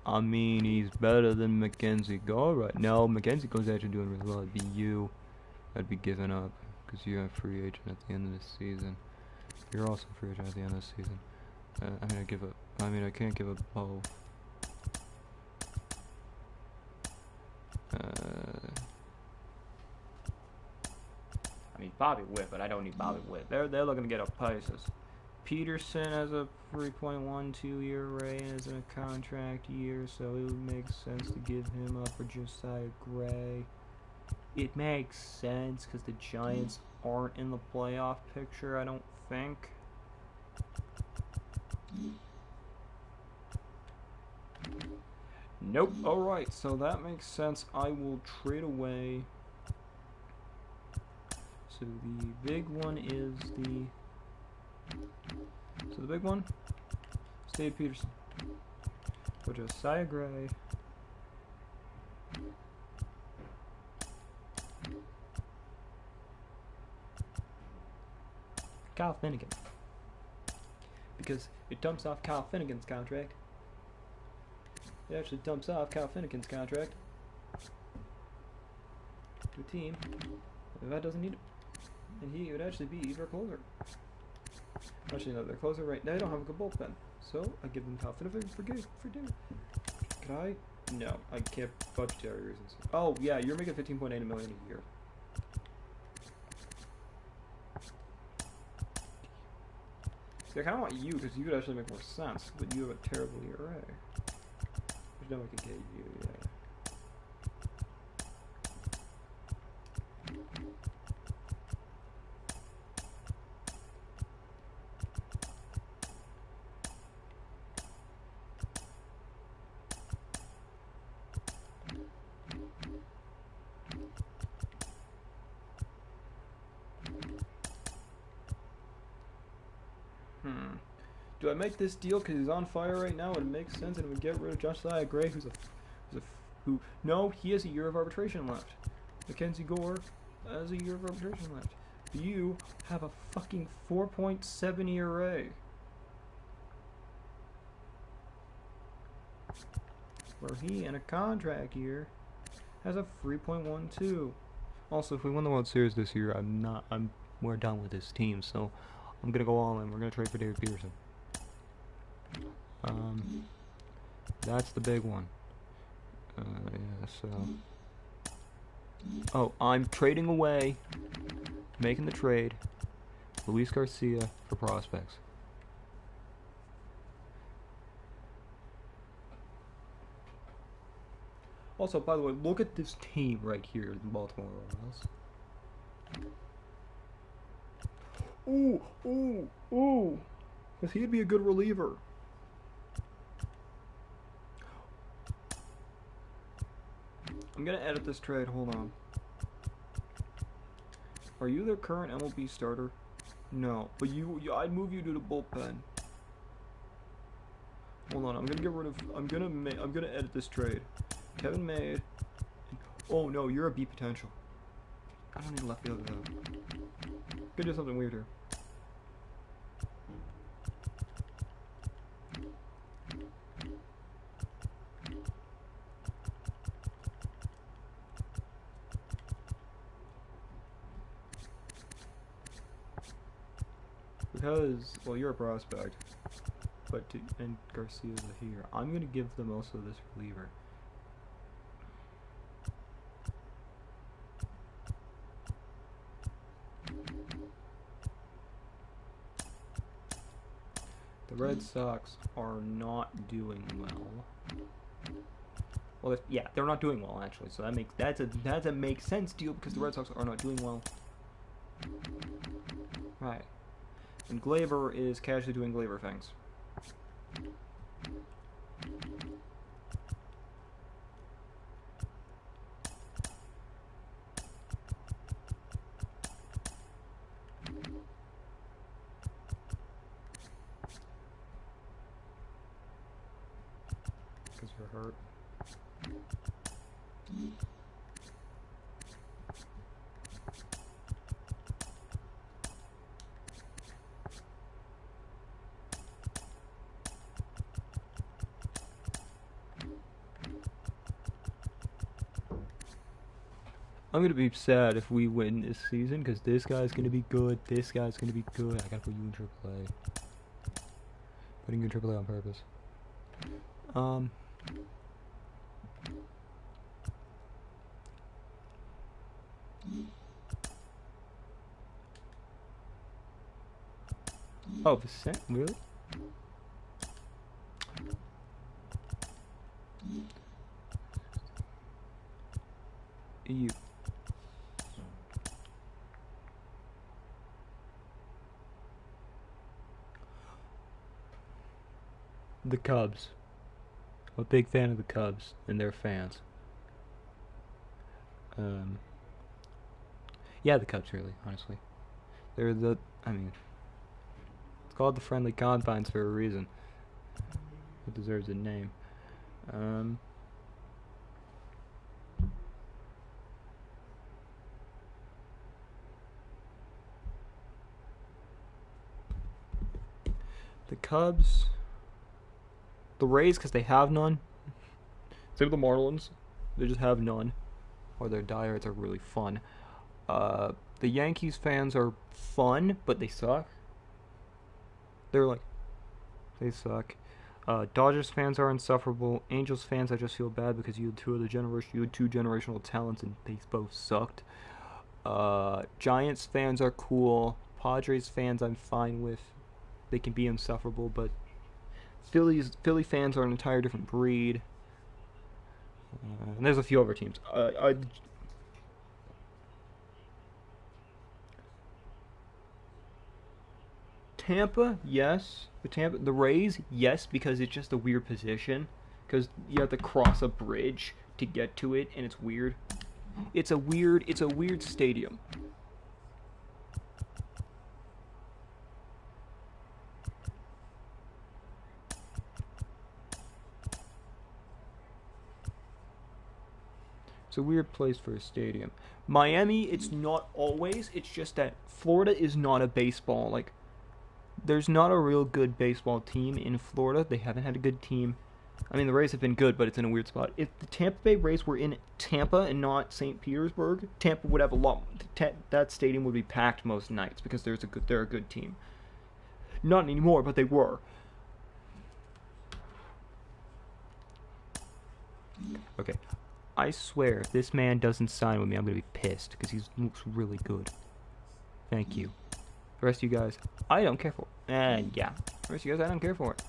I mean, he's better than Mackenzie Gore right now. Mackenzie Gore's actually doing really well. It'd be you. I'd be giving up because you're a free agent at the end of this season. You're also a free agent at the end of this season. I mean, I give up. I mean, I can't give up both. I mean, Bobby Witt, but I don't need Bobby Witt. They're looking to get up prices. Peterson has a 3.12 year rate and is in a contract year, so it would make sense to give him up for Josiah Gray. It makes sense because the Giants aren't in the playoff picture, I don't think. Nope. Alright, so that makes sense. I will trade away. So the big one is the... So the big one, Dave Peterson. For Josiah Gray. Kyle Finnegan. Because it dumps off Kyle Finnegan's contract. It actually dumps off Kyle Finnegan's contract to a team that doesn't need it. And he would actually be their closer. Actually, no, their closer right now. They don't have a good bullpen. So, I give them Kyle Finnegan for due. Could I? No, I can't. Budgetary reasons. Oh, yeah, you're making $15.8 million a year. See, I kind of want you because you would actually make more sense, but you have a terrible ERA. There's no one can get you, yeah. Do I make this deal because he's on fire right now? It makes sense, and it would get rid of Josiah Gray, who no, he has a year of arbitration left. Mackenzie Gore has a year of arbitration left. You have a fucking 4.7 ERA. Where he, in a contract year, has a 3.12. Also, if we win the World Series this year, we're done with this team, so I'm gonna go all in. We're gonna trade for David Peterson. That's the big one. Yeah, so... Oh, I'm trading away, making the trade, Luis Garcia for prospects. Also, by the way, look at this team right here, the Baltimore Orioles. Ooh. Because he'd be a good reliever. I'm gonna edit this trade, hold on. Are you their current MLB starter? No, but I'd move you to the bullpen. Hold on, I'm gonna get rid of, I'm gonna edit this trade. Kevin Made. Oh no, you're a B potential. I don't need a left fielder though. Gonna do something weird here. Because, well, you're a prospect, and Garcia's a here. I'm gonna give them also this reliever. The Red Sox are not doing well. Well, yeah, they're not doing well actually. So that's a makes sense deal because the Red Sox are not doing well. Right. And Gleyber is casually doing Gleyber things. Because you're hurt. I'm gonna be sad if we win this season because this guy's gonna be good. This guy's gonna be good. I gotta put you in AAA. Putting you in AAA on purpose. Oh, Vicente, really? You. The Cubs. I'm a big fan of the Cubs and their fans. Yeah, the Cubs, really, honestly. They're I mean, it's called the Friendly Confines for a reason. It deserves a name. The Cubs, the Rays, because they have none. Same with the Marlins, they just have none. Or their diehards are really fun. The Yankees fans are fun, but they suck. They suck. Dodgers fans are insufferable. Angels fans, I just feel bad because you had two generational talents and they both sucked. Giants fans are cool. Padres fans, I'm fine with. They can be insufferable, but Philly fans are an entire different breed. And there's a few other teams. Tampa, yes. The Rays, yes, because it's just a weird position. Because you have to cross a bridge to get to it, and it's weird. It's a weird stadium. It's a weird place for a stadium. Miami, it's not always. It's just that Florida is not a baseball. Like, there's not a real good baseball team in Florida. They haven't had a good team. I mean, the Rays have been good, but it's in a weird spot. If the Tampa Bay Rays were in Tampa and not St. Petersburg, Tampa would have a lot. That stadium would be packed most nights because they're a good team. Not anymore, but they were. Okay. I swear, if this man doesn't sign with me, I'm going to be pissed, because he looks really good. Thank you. The rest of you guys, I don't care for it. And yeah, the rest of you guys, I don't care for it.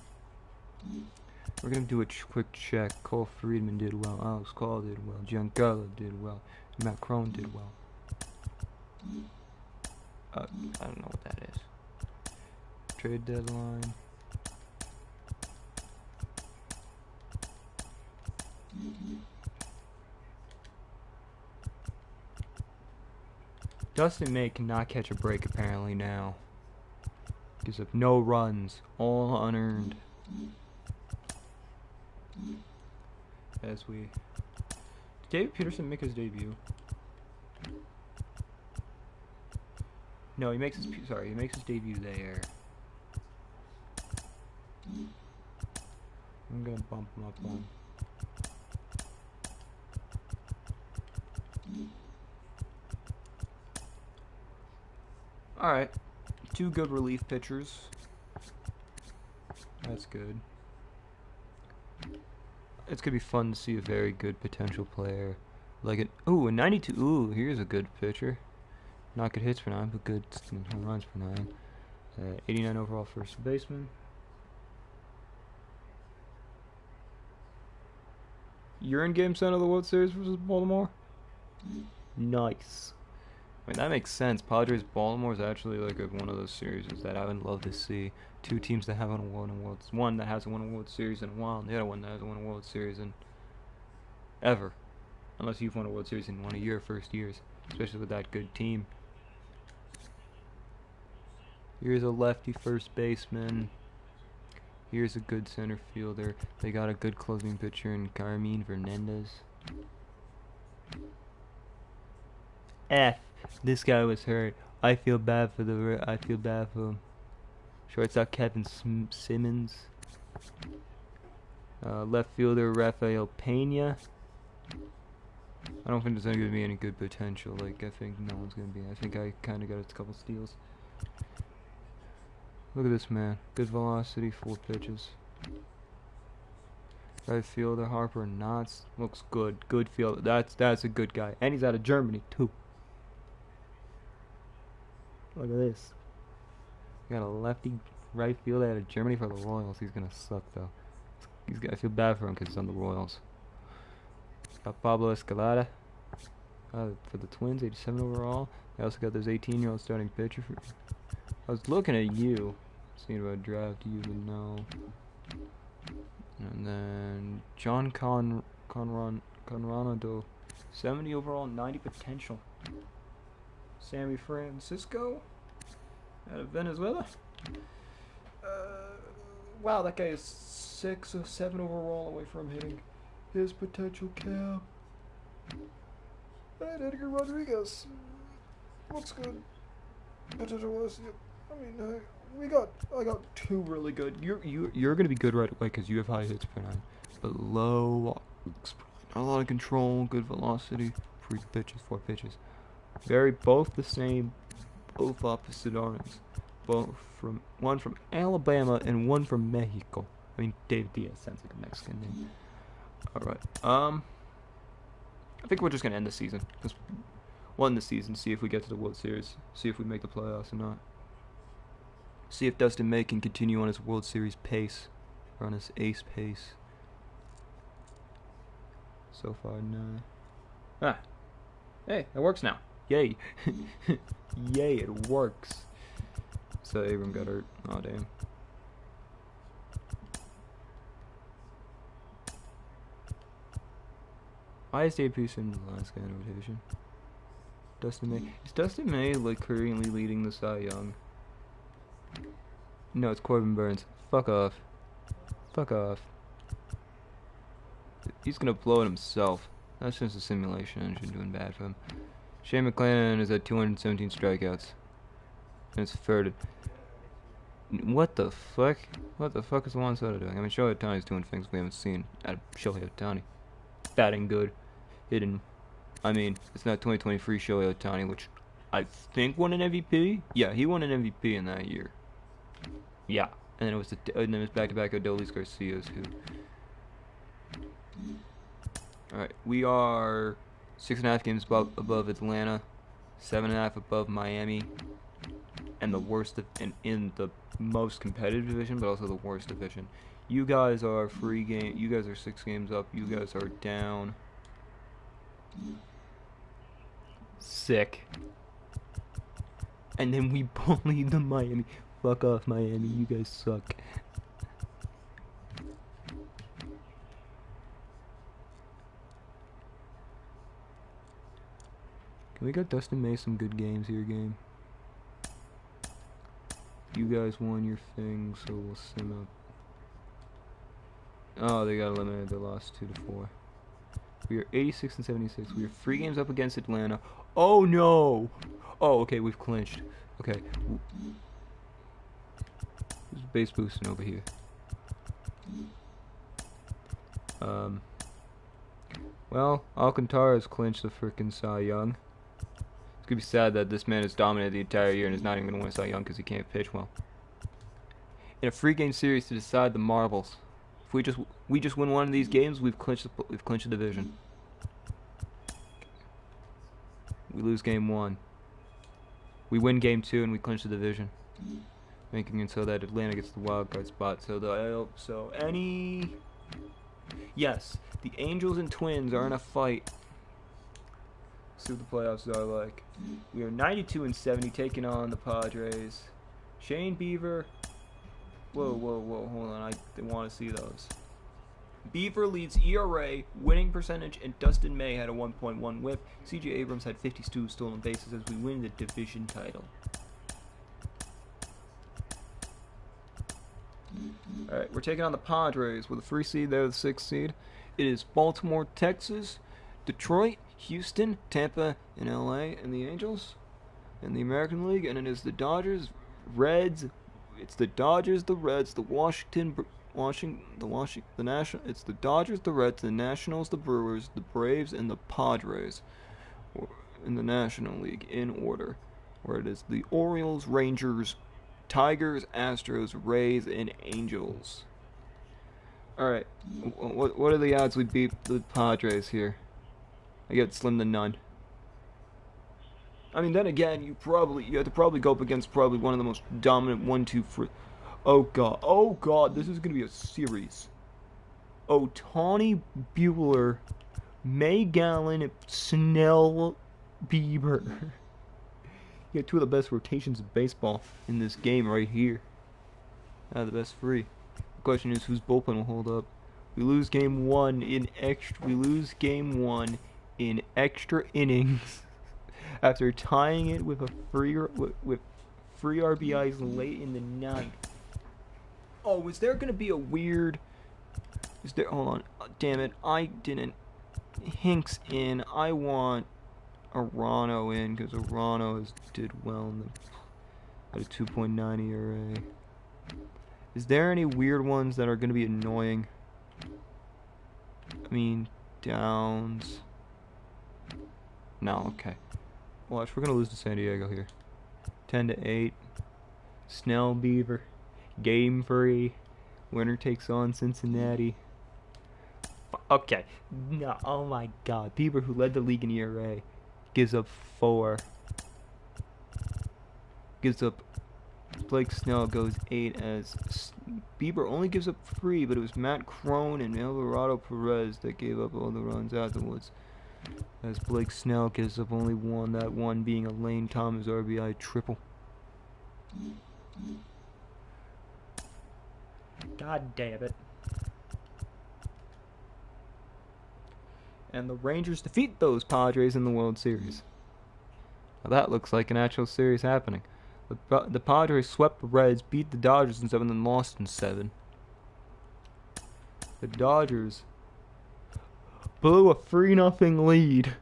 We're going to do a quick check. Cole Friedman did well. Alex Call did well. Giancarlo did well. Matt Crone did well. I don't know what that is. Trade deadline. Dustin May cannot catch a break apparently now. Gives up no runs, all unearned. Did David Peterson make his debut? No, he makes his debut there. I'm gonna bump him up one. Alright. 2 good relief pitchers. That's good. It's gonna be fun to see a very good potential player. Like it. Ooh, a 92. Ooh, here's a good pitcher. Not good hits for 9, but good home runs for 9. 89 overall first baseman. You're in Game 7 of the World Series versus Baltimore? Nice. I mean, that makes sense. Padres Baltimore is actually like one of those series that I would love to see. 2 teams that haven't won a World, one that hasn't won a World Series in a while, and the other one that hasn't won a World Series in ever, unless you've won a World Series in one of your first years, especially with that good team. Here's a lefty first baseman. Here's a good center fielder. They got a good closing pitcher in Carmine Fernandez. This guy was hurt. I feel bad for him. Shortstop Kevin Simmons. Left fielder Rafael Pena. I don't think there's going to be any good potential. Like, I think no one's going to be. I think I kind of got a couple steals. Look at this man. Good velocity, 4 pitches. Right fielder Harper Knotts looks good. Good fielder. That's a good guy. And he's out of Germany too. Look at this. We got a lefty right fielder out of Germany for the Royals. He's gonna suck though. I feel bad for him because he's on the Royals. Got Pablo Escalada for the Twins, 87 overall. I also got this 18-year-old starting pitcher. I was looking at you, seeing about draft you would know. And then John Conrado, 70 overall, 90 potential. Sammy Francisco out of Venezuela. Wow, that guy is 6 or 7 overall away from hitting his potential cap. And Edgar Rodriguez looks good. Potential-wise, I mean, I got 2 really good. You're gonna be good right away because you have high hits per 9, but low, not a lot of control, good velocity, 3 pitches, 4 pitches. Both the same, both opposite arms. One from Alabama and one from Mexico. I mean, Dave Diaz sounds like a Mexican name. Alright, I think we're just gonna end the season. Just one the season, see if we get to the World Series, see if we make the playoffs or not. See if Dustin May can continue on his World Series pace, or on his ace pace. So far, no. Hey, it works now. Yay. Yay, it works. So Abram got hurt. Aw, damn. Why is Dave Pearson the last guy in rotation? Dustin May. Is Dustin May, like, currently leading the Cy Young? No, it's Corbin Burns. Fuck off. Fuck off. He's gonna blow it himself. That's just a simulation engine doing bad for him. Shane McClanahan is at 217 strikeouts. And it's third. What the fuck? What the fuck is Juan Soto doing? I mean, Shohei Ohtani's doing things we haven't seen out of Shohei Ohtani. Batting good. Hitting. I mean, it's not 2023 Shohei Ohtani, which I think won an MVP. Yeah, he won an MVP in that year. Yeah. And then it was back-to-back Adolis Garcias who. Alright, we are 6.5 games above Atlanta, 7.5 above Miami, and the worst in the most competitive division, but also the worst division. You guys are You guys are 6 games up. You guys are down. Sick. And then we bullied the Miami. Fuck off, Miami. You guys suck. Can we get Dustin May some good games here, game? You guys won your thing, so we'll sim up. Oh, they got eliminated. They lost 2-4. We are 86 and 76. We are 3 games up against Atlanta. Oh no! Oh, okay, we've clinched. Okay. Who's base boosting over here? Well, Alcantara has clinched the frickin' Cy Young. It's gonna be sad that this man has dominated the entire year and is not even gonna win a Cy Young because he can't pitch well. In a free game series to decide the marbles, if we just win one of these games, we've clinched the division. We lose game 1. We win game 2 and we clinch the division, making it so that Atlanta gets the wild card spot. Yes, the Angels and Twins are in a fight. See what the playoffs are like. We are 92-70 taking on the Padres. Shane Bieber. Whoa, hold on. I want to see those. Beaver leads ERA, winning percentage, and Dustin May had a 1.1 whip. C.J. Abrams had 52 stolen bases as we win the division title. Alright, we're taking on the Padres with a 3 seed. They're the 6th seed. It is Baltimore, Texas, Detroit, Houston, Tampa, and LA, and the Angels in the American League. And it is the Dodgers, Reds. It's the Dodgers, the Reds, the National. It's the Dodgers, the Reds, the Nationals, the Brewers, the Braves, and the Padres in the National League in order, where it is the Orioles, Rangers, Tigers, Astros, Rays, and Angels. All right, what are the odds we beat the Padres here? I get slim to none. I mean, then again, you have to probably go up against probably one of the most dominant 1-2 for. Oh god, this is gonna be a series. Ohtani, Buehler, May Gallen, Snell, Bieber. You got 2 of the best rotations of baseball in this game right here. Out of the best 3. The question is, whose bullpen will hold up? We lose game 1 in extra. We lose game 1 in extra innings after tying it with free RBIs late in the 9th. Oh, is there gonna be a weird? Hold on. Damn it! I didn't. Hinks in. I want Arano in because Arano did well in at a 2.9 ERA. Is there any weird ones that are gonna be annoying? I mean, Downs. No, okay. Watch, we're gonna lose to San Diego here. 10-8. Snell, Beaver. Game 3. Winner takes on Cincinnati. Okay. No, oh my god. Bieber, who led the league in ERA, gives up 4. Blake Snell goes 8 as Bieber only gives up 3, but it was Matt Crone and Alvarado Perez that gave up all the runs afterwards. As Blake Snell gives up only 1, that one being a Lane Thomas RBI triple. God damn it. And the Rangers defeat those Padres in the World Series. Now that looks like an actual series happening. The Padres swept the Reds, beat the Dodgers in 7, then lost in 7. The Dodgers blew a 3-0 lead.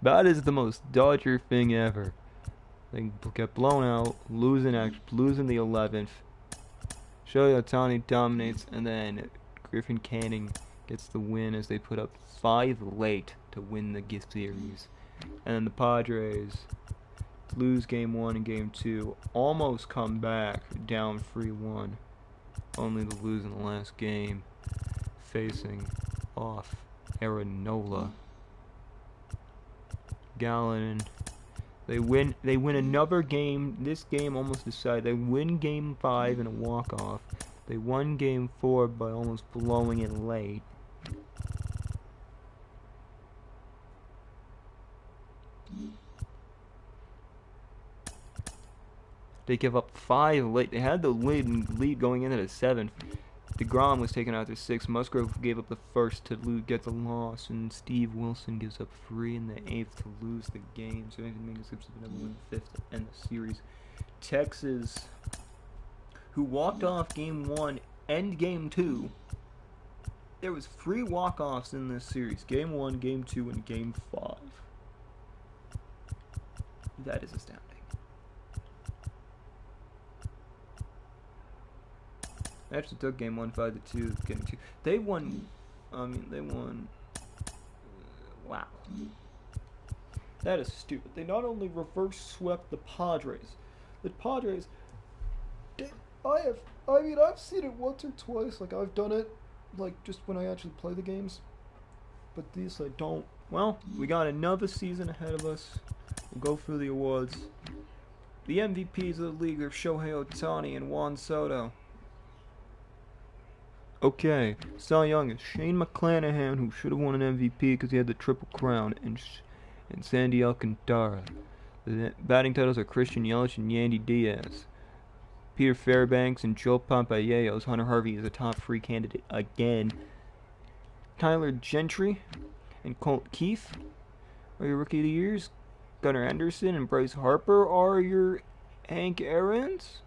That is the most Dodger thing ever. They get blown out, losing the 11th. Shohei Ohtani dominates, and then Griffin Canning gets the win as they put up 5 late to win the gift series. And then the Padres lose game 1 and game 2, almost come back down 3-1, only to lose in the last game, facing off Aaron Gallen. They win another game. This game almost decided. They win game 5 in a walk-off. They won game 4 by almost blowing it late. They give up 5 late. They had the lead going into the 7th. DeGrom was taken out to 6. Musgrove gave up the first to get the loss, and Steve Wilson gives up 3 in the 8th to lose the game. So Anthony Mingus gives up another win in the 5th to end the series. Texas, who walked off game 1 and game 2. There was 3 walk-offs in this series. Game 1, game 2, and game 5. That is astounding. They actually took game 1 5-2, game 2. They won. Wow. That is stupid. They not only reverse swept the Padres. The Padres. I've seen it once or twice. Like, I've done it, like, just when I actually play the games. But these I don't. Well, we got another season ahead of us. We'll go through the awards. The MVPs of the league are Shohei Ohtani and Juan Soto. Okay, Cy Young is Shane McClanahan, who should have won an MVP because he had the Triple Crown, and Sandy Alcantara. The batting titles are Christian Yelich and Yandy Diaz. Peter Fairbanks and Joe Pampalleos. Hunter Harvey is a top 3 candidate again. Tyler Gentry and Colt Keith are your Rookie of the Years. Gunnar Anderson and Bryce Harper are your Hank Aaron's.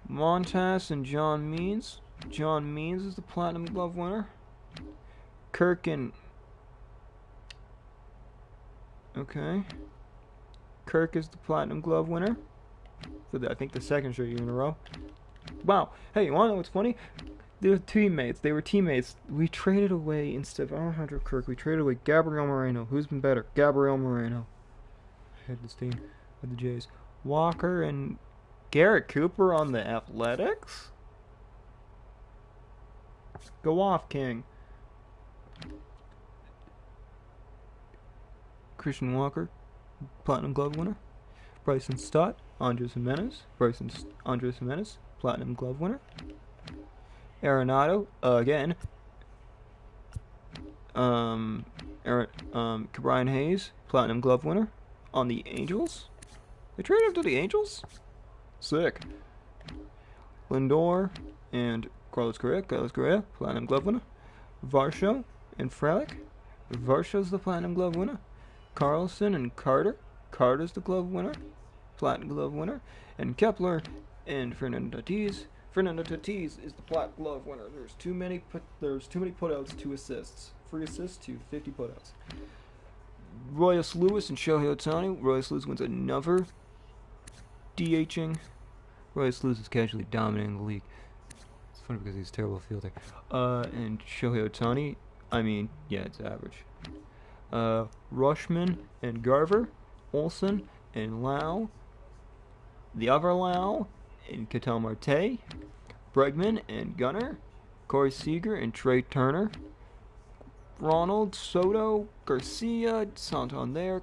Montas and John Means. John Means is the Platinum Glove winner. Kirk is the Platinum Glove winner for I think the second straight year in a row. Wow. Hey, you want to know what's funny? They were teammates. We traded away, instead of Alejandro Kirk, we traded away Gabriel Moreno. Who's been better? Gabriel Moreno. I had this team with the Jays. Walker and Garrett Cooper on the Athletics? Go off, King. Christian Walker, Platinum Glove winner. Bryson Stott, Andres Jimenez, Platinum Glove winner. Arenado, again. Brian Hayes, Platinum Glove winner on the Angels. They traded him to the Angels? Sick. Lindor and Carlos Correa, Platinum Glove winner. Varsho and Frelick. Varsho's the Platinum Glove winner. Carlson and Carter's the Glove winner, Platinum Glove winner. And Kepler and Fernando Tatis. Fernando Tatis is the Platinum Glove winner. There's too many putouts to assists. 3 assists to 50 putouts. Royce Lewis and Shohei Ohtani. Royce Lewis wins another DHing. Royce Lewis is casually dominating the league. It's funny because he's a terrible fielder. And Shohei Ohtani, it's average. Rushman and Garver, Olsen and Lau, the other Lau and Ketel Marte, Bregman and Gunnar, Corey Seager and Trey Turner, Ronald, Soto, Garcia, Santander,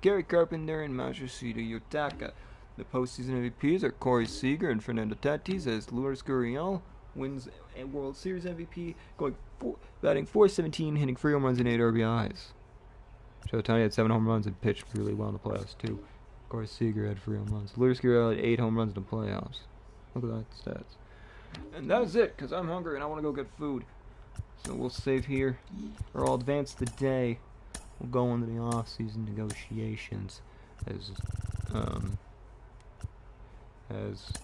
Gary Carpenter, and Masahiro Yotaka. The postseason MVPs are Corey Seager and Fernando Tatis, as Lourdes Gurriel wins a World Series MVP, batting .417, hitting 3 home runs and 8 RBIs. Ohtani had 7 home runs and pitched really well in the playoffs too. Corey Seager had 3 home runs. Lourdes Gurriel had 8 home runs in the playoffs. Look at that stats. And that is it, because I'm hungry and I want to go get food. So we'll save here, or I'll advance the day. We'll go into the off-season negotiations as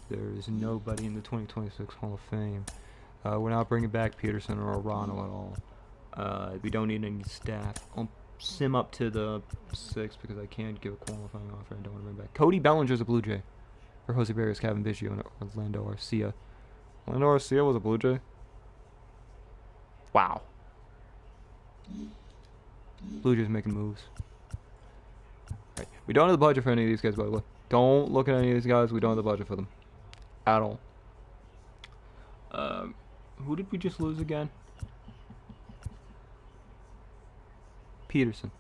there is nobody in the 2026 Hall of Fame. We're not bringing back Peterson or Arano at all. We don't need any staff. I'll sim up to the 6 because I can't give a qualifying offer. I don't want to bring back. Cody Bellinger's a Blue Jay. For Jose Barrios, Kevin Biggio, and Orlando Arcia. Orlando Arcia was a Blue Jay? Wow. Blue Jays making moves. Right. We don't have the budget for any of these guys, by the way. Don't look at any of these guys. We don't have the budget for them. At all. Who did we just lose again? Peterson.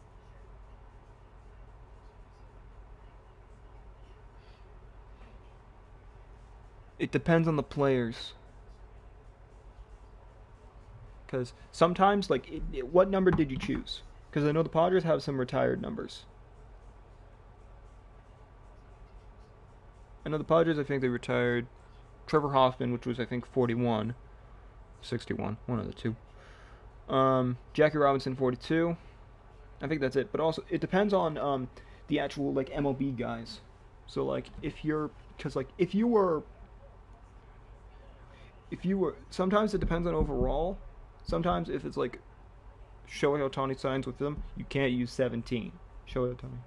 It depends on the players. Because sometimes, what number did you choose? Because I know the Padres have some retired numbers. I know the Padres, I think they retired Trevor Hoffman, which was, I think, 41. 61. One of the two. Jackie Robinson, 42. I think that's it. But also, it depends on the actual, MLB guys. So, if you were... Sometimes it depends on overall. Sometimes if it's Shohei Ohtani signs with them, you can't use 17. Shohei Ohtani.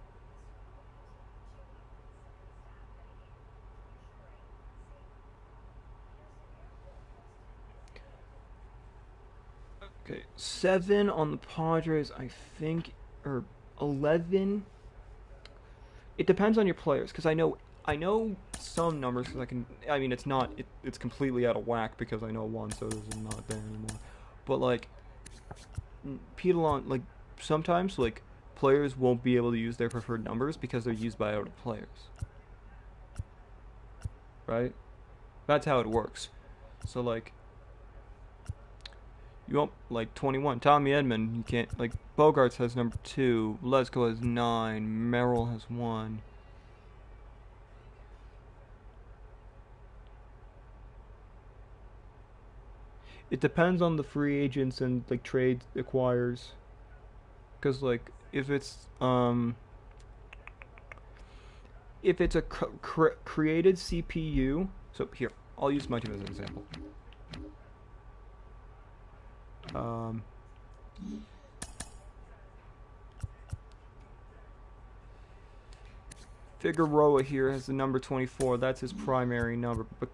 Okay, 7 on the Padres, I think, or 11. It depends on your players, because I know some numbers. Because I mean, it's not. It's completely out of whack because I know Juan Soto's not there anymore. But like, Pete Alonso, like sometimes like players won't be able to use their preferred numbers because they're used by other players. Right? That's how it works. So like, you want like 21. Tommy Edman, you can't like Bogarts has number 2, Lesko has 9, Merrill has 1. It depends on the free agents and like trade acquires. Cause like if it's a created CPU, so here I'll use my team as an example. Figueroa here has the number 24. That's his primary number, but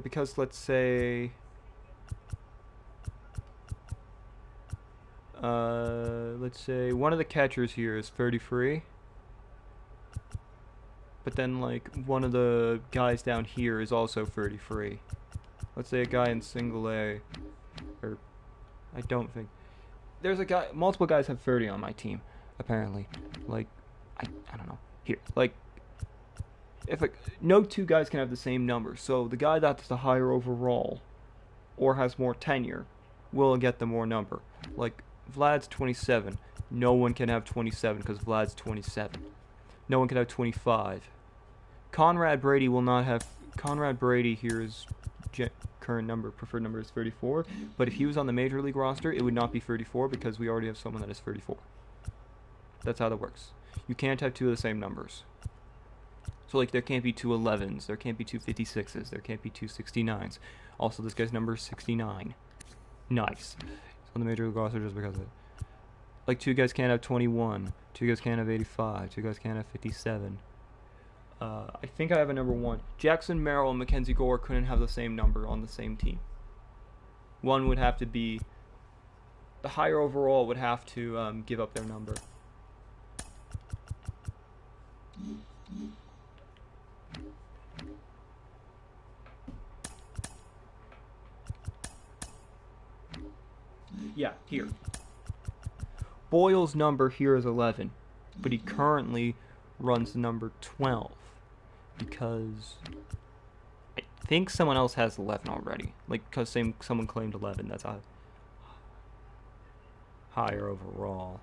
because let's say one of the catchers here is 33, but then like one of the guys down here is also 33. Let's say a guy in single A, or I don't think there's a guy. Multiple guys have 30 on my team, apparently. Like I don't know. Here, like if no two guys can have the same number, so the guy that's the higher overall or has more tenure will get the more number. Like Vlad's 27. No one can have 27 because Vlad's 27. No one can have 25. Conrad Brady will not have. Conrad Brady here is current number, preferred number is 34. But if he was on the major league roster, it would not be 34 because we already have someone that is 34. That's how that works. You can't have two of the same numbers. So like there can't be two 11s, there can't be two 56s, there can't be two 69s. Also, this guy's number is 69. Nice. It's on the major league roster just because of it. Like two guys can't have 21, two guys can't have 85, two guys can't have 57. I think I have a number 1. Jackson Merrill and Mackenzie Gore couldn't have the same number on the same team. One would have to be, the higher overall would have to give up their number. Yeah, here. Boyle's number here is 11, but he currently runs the number 12 because I think someone else has 11 already. Like, because someone claimed 11. That's a higher overall.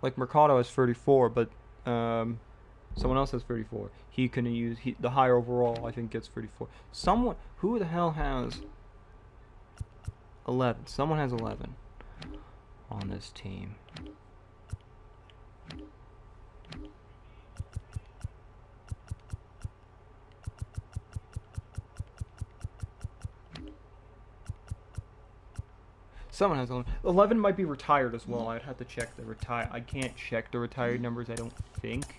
Like Mercado has 34, but someone else has 34. He can use the higher overall. I think gets 34. Who the hell has 11? Someone has 11 on this team. Someone has 11. 11 might be retired as well. I'd have to check the I can't check the retired numbers, I don't think.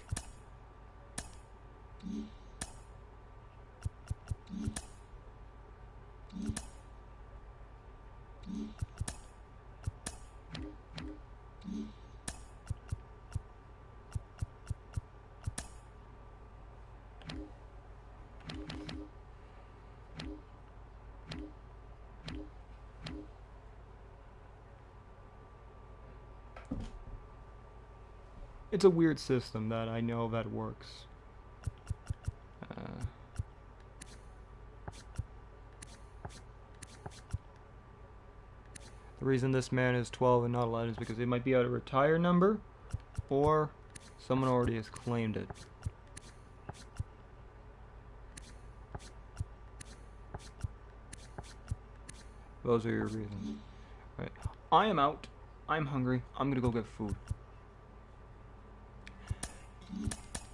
It's a weird system that I know that works. The reason this man is 12 and not 11 is because it might be at a retired number, or someone already has claimed it. Those are your reasons. Right. I am out. I'm hungry. I'm gonna go get food.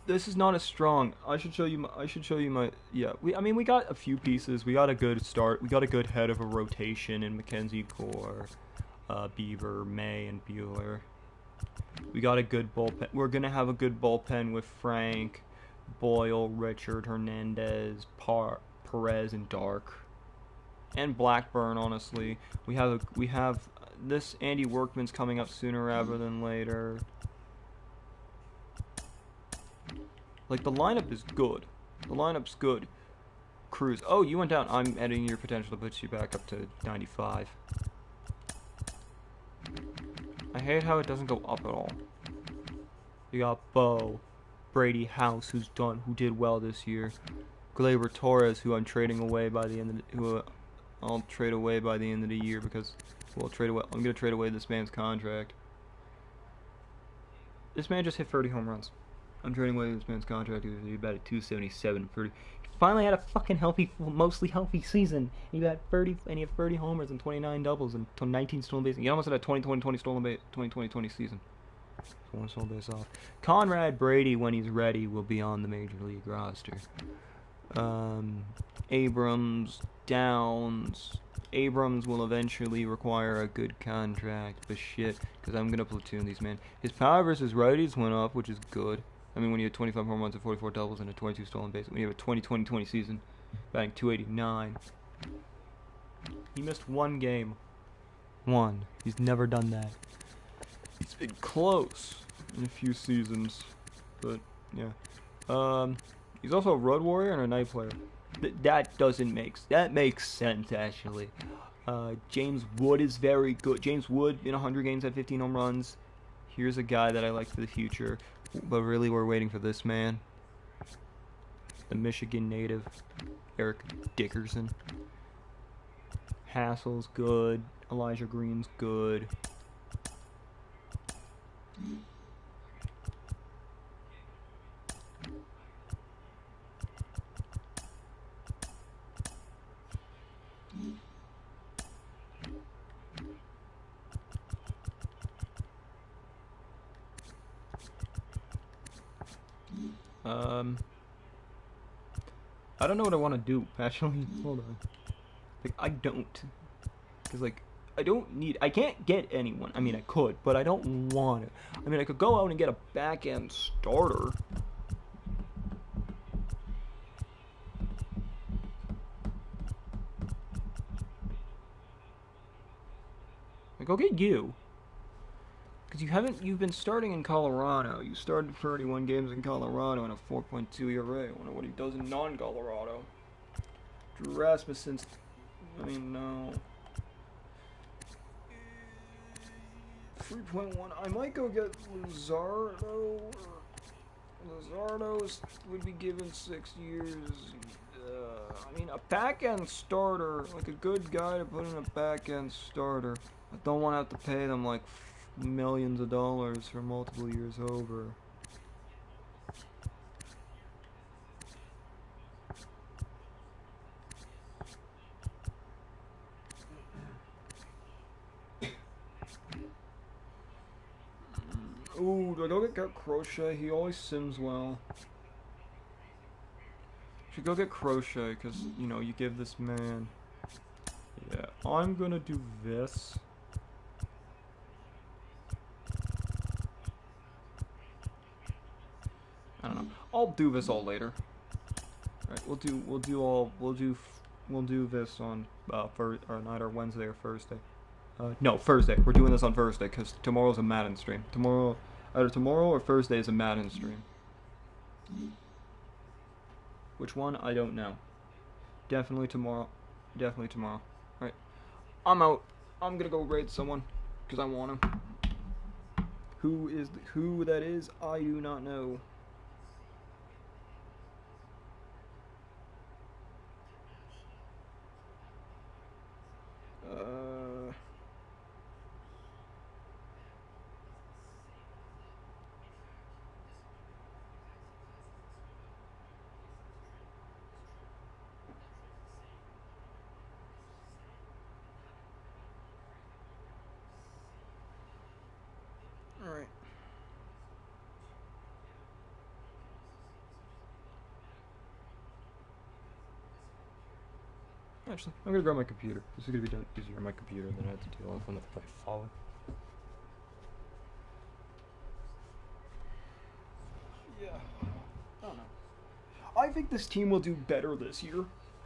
This is not as strong. I should show you my. Yeah. We got a few pieces. We got a good start. We got a good head of a rotation in Mackenzie Gore, Beaver, May, and Bueller. We got a good bullpen. We're gonna have a good bullpen with Frank, Boyle, Richard, Hernandez, Perez, and Dark, and Blackburn. Honestly, we have this Andy Workman's coming up sooner rather than later. Like, the lineup is good. The lineup's good. Cruz. Oh, you went down. I'm editing your potential to put you back up to 95. I hate how it doesn't go up at all. You got Bo, Brady House, who did well this year. Gleyber Torres, who I'm trading away by the end of I'll trade away by the end of the year because I'm gonna trade away this man's contract. This man just hit 30 home runs. I'm trading away this man's contract. He batted 277, 30. He finally had a fucking mostly healthy season. He had 30 homers and 29 doubles and 19 stolen bases. He almost had a 20-20-20 stolen base 20-20-20 season. So one stolen base off. Conrad Brady, when he's ready, will be on the major league roster. Abrams, Downs. Abrams will eventually require a good contract, but shit, because I'm gonna platoon these men. His power versus righties went up, which is good. I mean, when you had 25 home runs and 44 doubles and a 22 stolen bases, when you have a 20-20-20 season, batting 289. He missed one game. One. He's never done that. It's been close in a few seasons, but yeah. He's also a road warrior and a night player. That makes sense actually. James Wood is very good. James Wood in 100 games had 15 home runs. Here's a guy that I like for the future, but really we're waiting for this man, the Michigan native, Eric Dickerson. Hassel's good. Elijah Green's good. I don't know what I want to do, actually. Hold on. Like, I don't. Because, like, I can't get anyone. I mean, I could, but I don't want to. I mean, I could go out and get a back-end starter. Like, go get you. Because you've been starting in Colorado. You started 31 games in Colorado and a 4.2 ERA. I wonder what he does in non-Colorado. Drew Rasmussen's, I mean, no. 3.1, I might go get Luzardo. Luzardo would be given 6 years. I mean, a back-end starter, like a good guy to put in a back-end starter. I don't want to have to pay them like millions of dollars for multiple years over. Ooh, do I go get Crochet? He always sims well. Should go get Crochet, because, you know, you give this man... Yeah, I'm gonna do this. I don't know. I'll do this all later. Alright, we'll do this on either Wednesday or Thursday. No, Thursday. We're doing this on Thursday because tomorrow's a Madden stream. Either tomorrow or Thursday is a Madden stream. Which one? I don't know. Definitely tomorrow. Definitely tomorrow. Alright. I'm out. I'm gonna go raid someone because I want to. Who that is, I do not know. Alright. Actually, I'm gonna grab my computer. This is gonna be done easier on my computer than I have to deal with when I follow. Yeah. I don't know. I think this team will do better this year.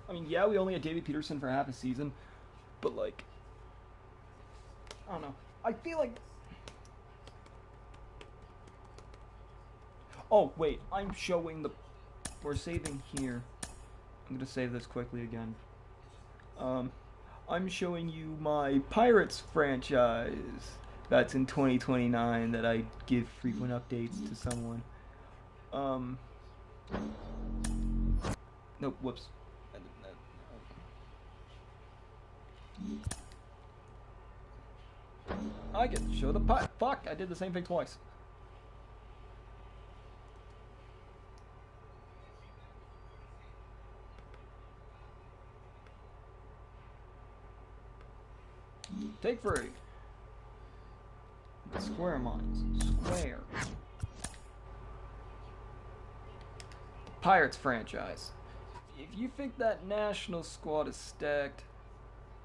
I mean, yeah, we only had David Peterson for half a season, but like, I don't know. I feel like. Oh wait, I'm showing the. We're saving here. I'm gonna save this quickly again. I'm showing you my Pirates franchise that's in 2029 that I give frequent updates to someone. Nope, whoops. I get to show the fuck, I did the same thing twice. Take 3. Square mines. Square. Pirates franchise. If you think that national squad is stacked,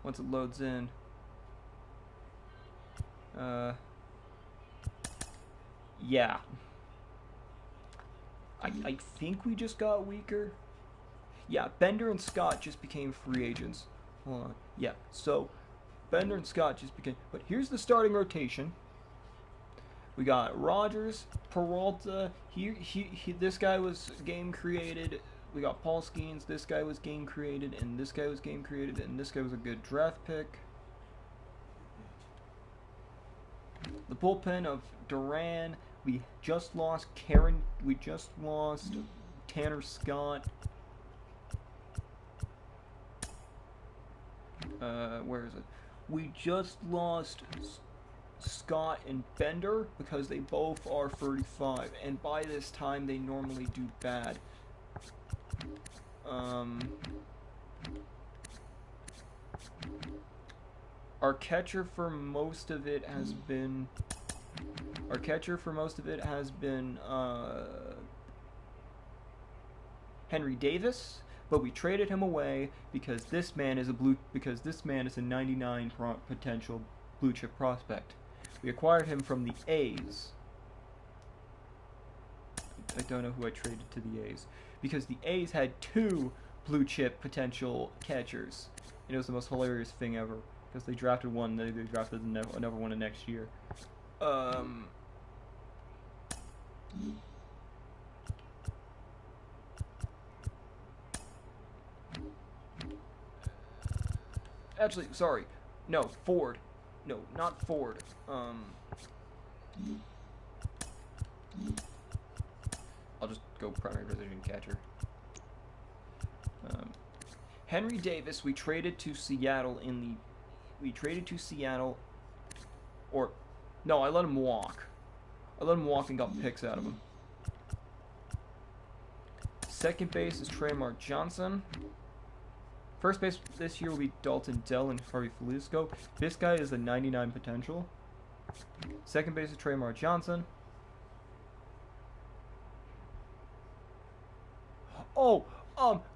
once it loads in, yeah. I think we just got weaker. Yeah, Bender and Scott just became free agents. Hold on. Yeah, so Bender and Scott just became. But here's the starting rotation. We got Rogers, Peralta. This guy was game created. We got Paul Skeens. This guy was game created, and this guy was game created, and this guy was a good draft pick. The bullpen of Duran. We just lost Karen. We just lost Tanner Scott. Where is it? We just lost Scott and Bender because they both are 35, and by this time they normally do bad. Our catcher for most of it has been. Henry Davis, but we traded him away because this man is a 99 potential blue chip prospect. We acquired him from the A's. I don't know who I traded to the A's because the A's had 2 blue chip potential catchers. And it was the most hilarious thing ever because they drafted one, then they drafted another one the next year. Actually, sorry. No, Ford. No, not Ford. I'll just go primary position catcher. Henry Davis, we traded to Seattle or no, I let him walk. And got picks out of him. Second base is Traymar Johnson. First base this year will be Dalton Dell and Harvey Felisco. This guy is a 99 potential. Second base is Traymar Johnson. Oh,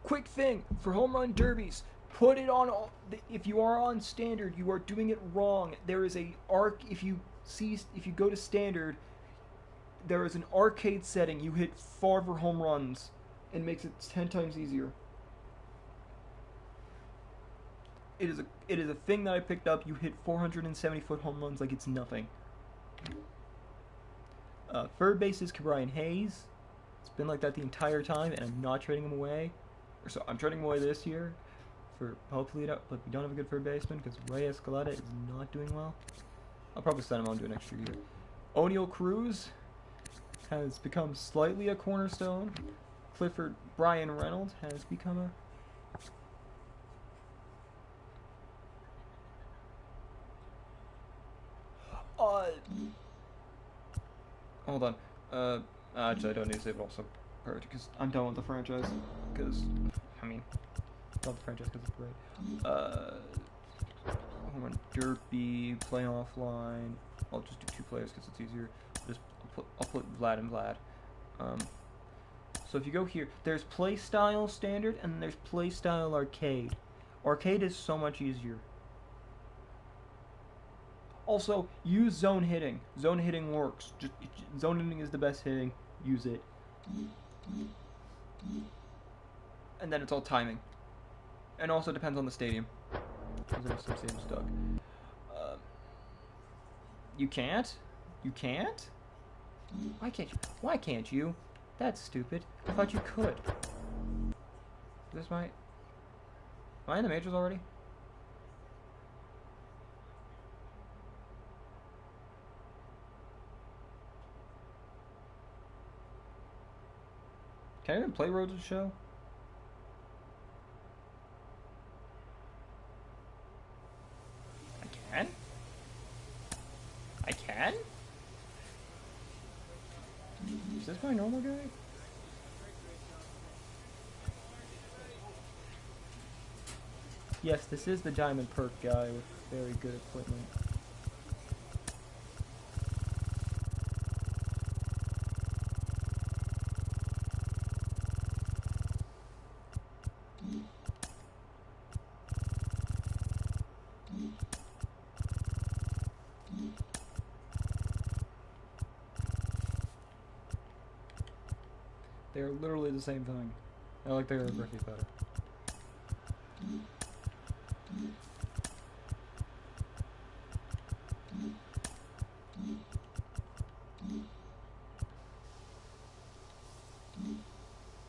quick thing for home run derbies. Put it on. If you are on standard, you are doing it wrong. There is a arc. If you go to standard, there is an arcade setting. You hit farther home runs, and makes it 10 times easier. It is a thing that I picked up. You hit 470-foot home runs like it's nothing. Third base is Brian Hayes. It's been like that the entire time, and I'm not trading him away. So I'm trading him away this year for hopefully, but we don't have a good third baseman because Ray Escalada is not doing well. I'll probably send him on to an extra year. O'Neal Cruz has become slightly a cornerstone. Brian Reynolds has become a. Hold on. Actually, I don't need to save it also because I'm done with the franchise. Because, I mean, not the franchise because it's great. Hold on. Derpy, play offline. I'll just do 2 players because it's easier. I'll put Vlad and Vlad. So if you go here, there's play style standard and then there's play style arcade. Arcade is so much easier. Also, use zone hitting. Zone hitting works. Zone hitting is the best hitting. Use it. and then it's all timing. And also depends on the stadium. Because there's some stadiums stuck. You can't? You can't? Why can't you? Why can't you? That's stupid. I thought you could. This might... Am I in the majors already? Can I even play Road to the Show? I can? I can? Is this my normal guy? Yes, this is the Diamond Perk guy with very good equipment. They're literally the same thing. I like their Ricky better.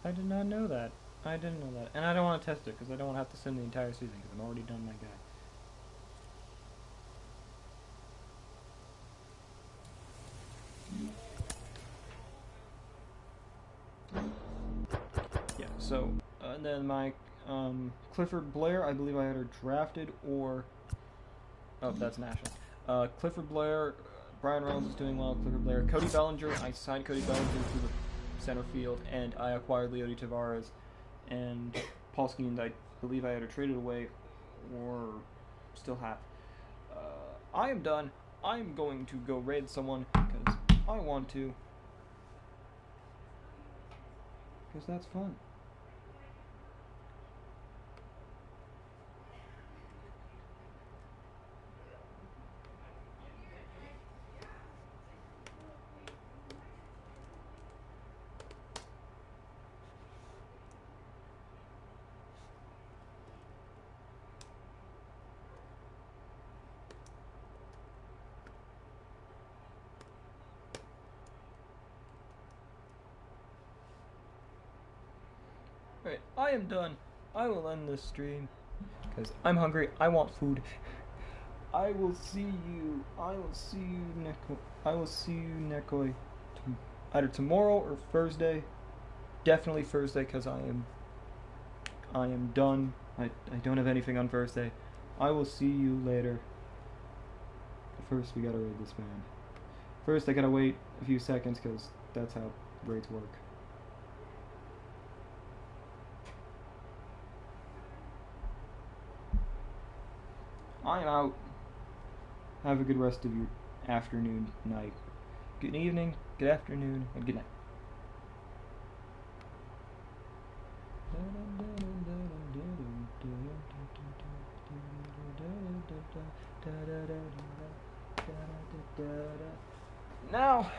I did not know that. I didn't know that. And I don't want to test it because I don't want to have to send the entire season because I'm already done my guy. Yeah, so, and then my Clifford Blair, I believe I had her drafted or... Oh, that's Nationals. Clifford Blair, Brian Reynolds is doing well, Clifford Blair. Cody Bellinger, I signed Cody Bellinger to the center field, and I acquired Leody Taveras. And Paul Skeens, I believe I either traded away or still have. I am done. I'm going to go raid someone because I want to. Because that's fun. Alright, I am done. I will end this stream because I'm hungry. I want food. I will see you. I will see you, Neko. I will see you, Nekoi, either tomorrow or Thursday. Definitely Thursday because I am done. I don't have anything on Thursday. I will see you later. First, we gotta raid this man. First, I gotta wait a few seconds because that's how raids work. I'm out. Have a good rest of your afternoon, night. Good evening, good afternoon, and good night. Now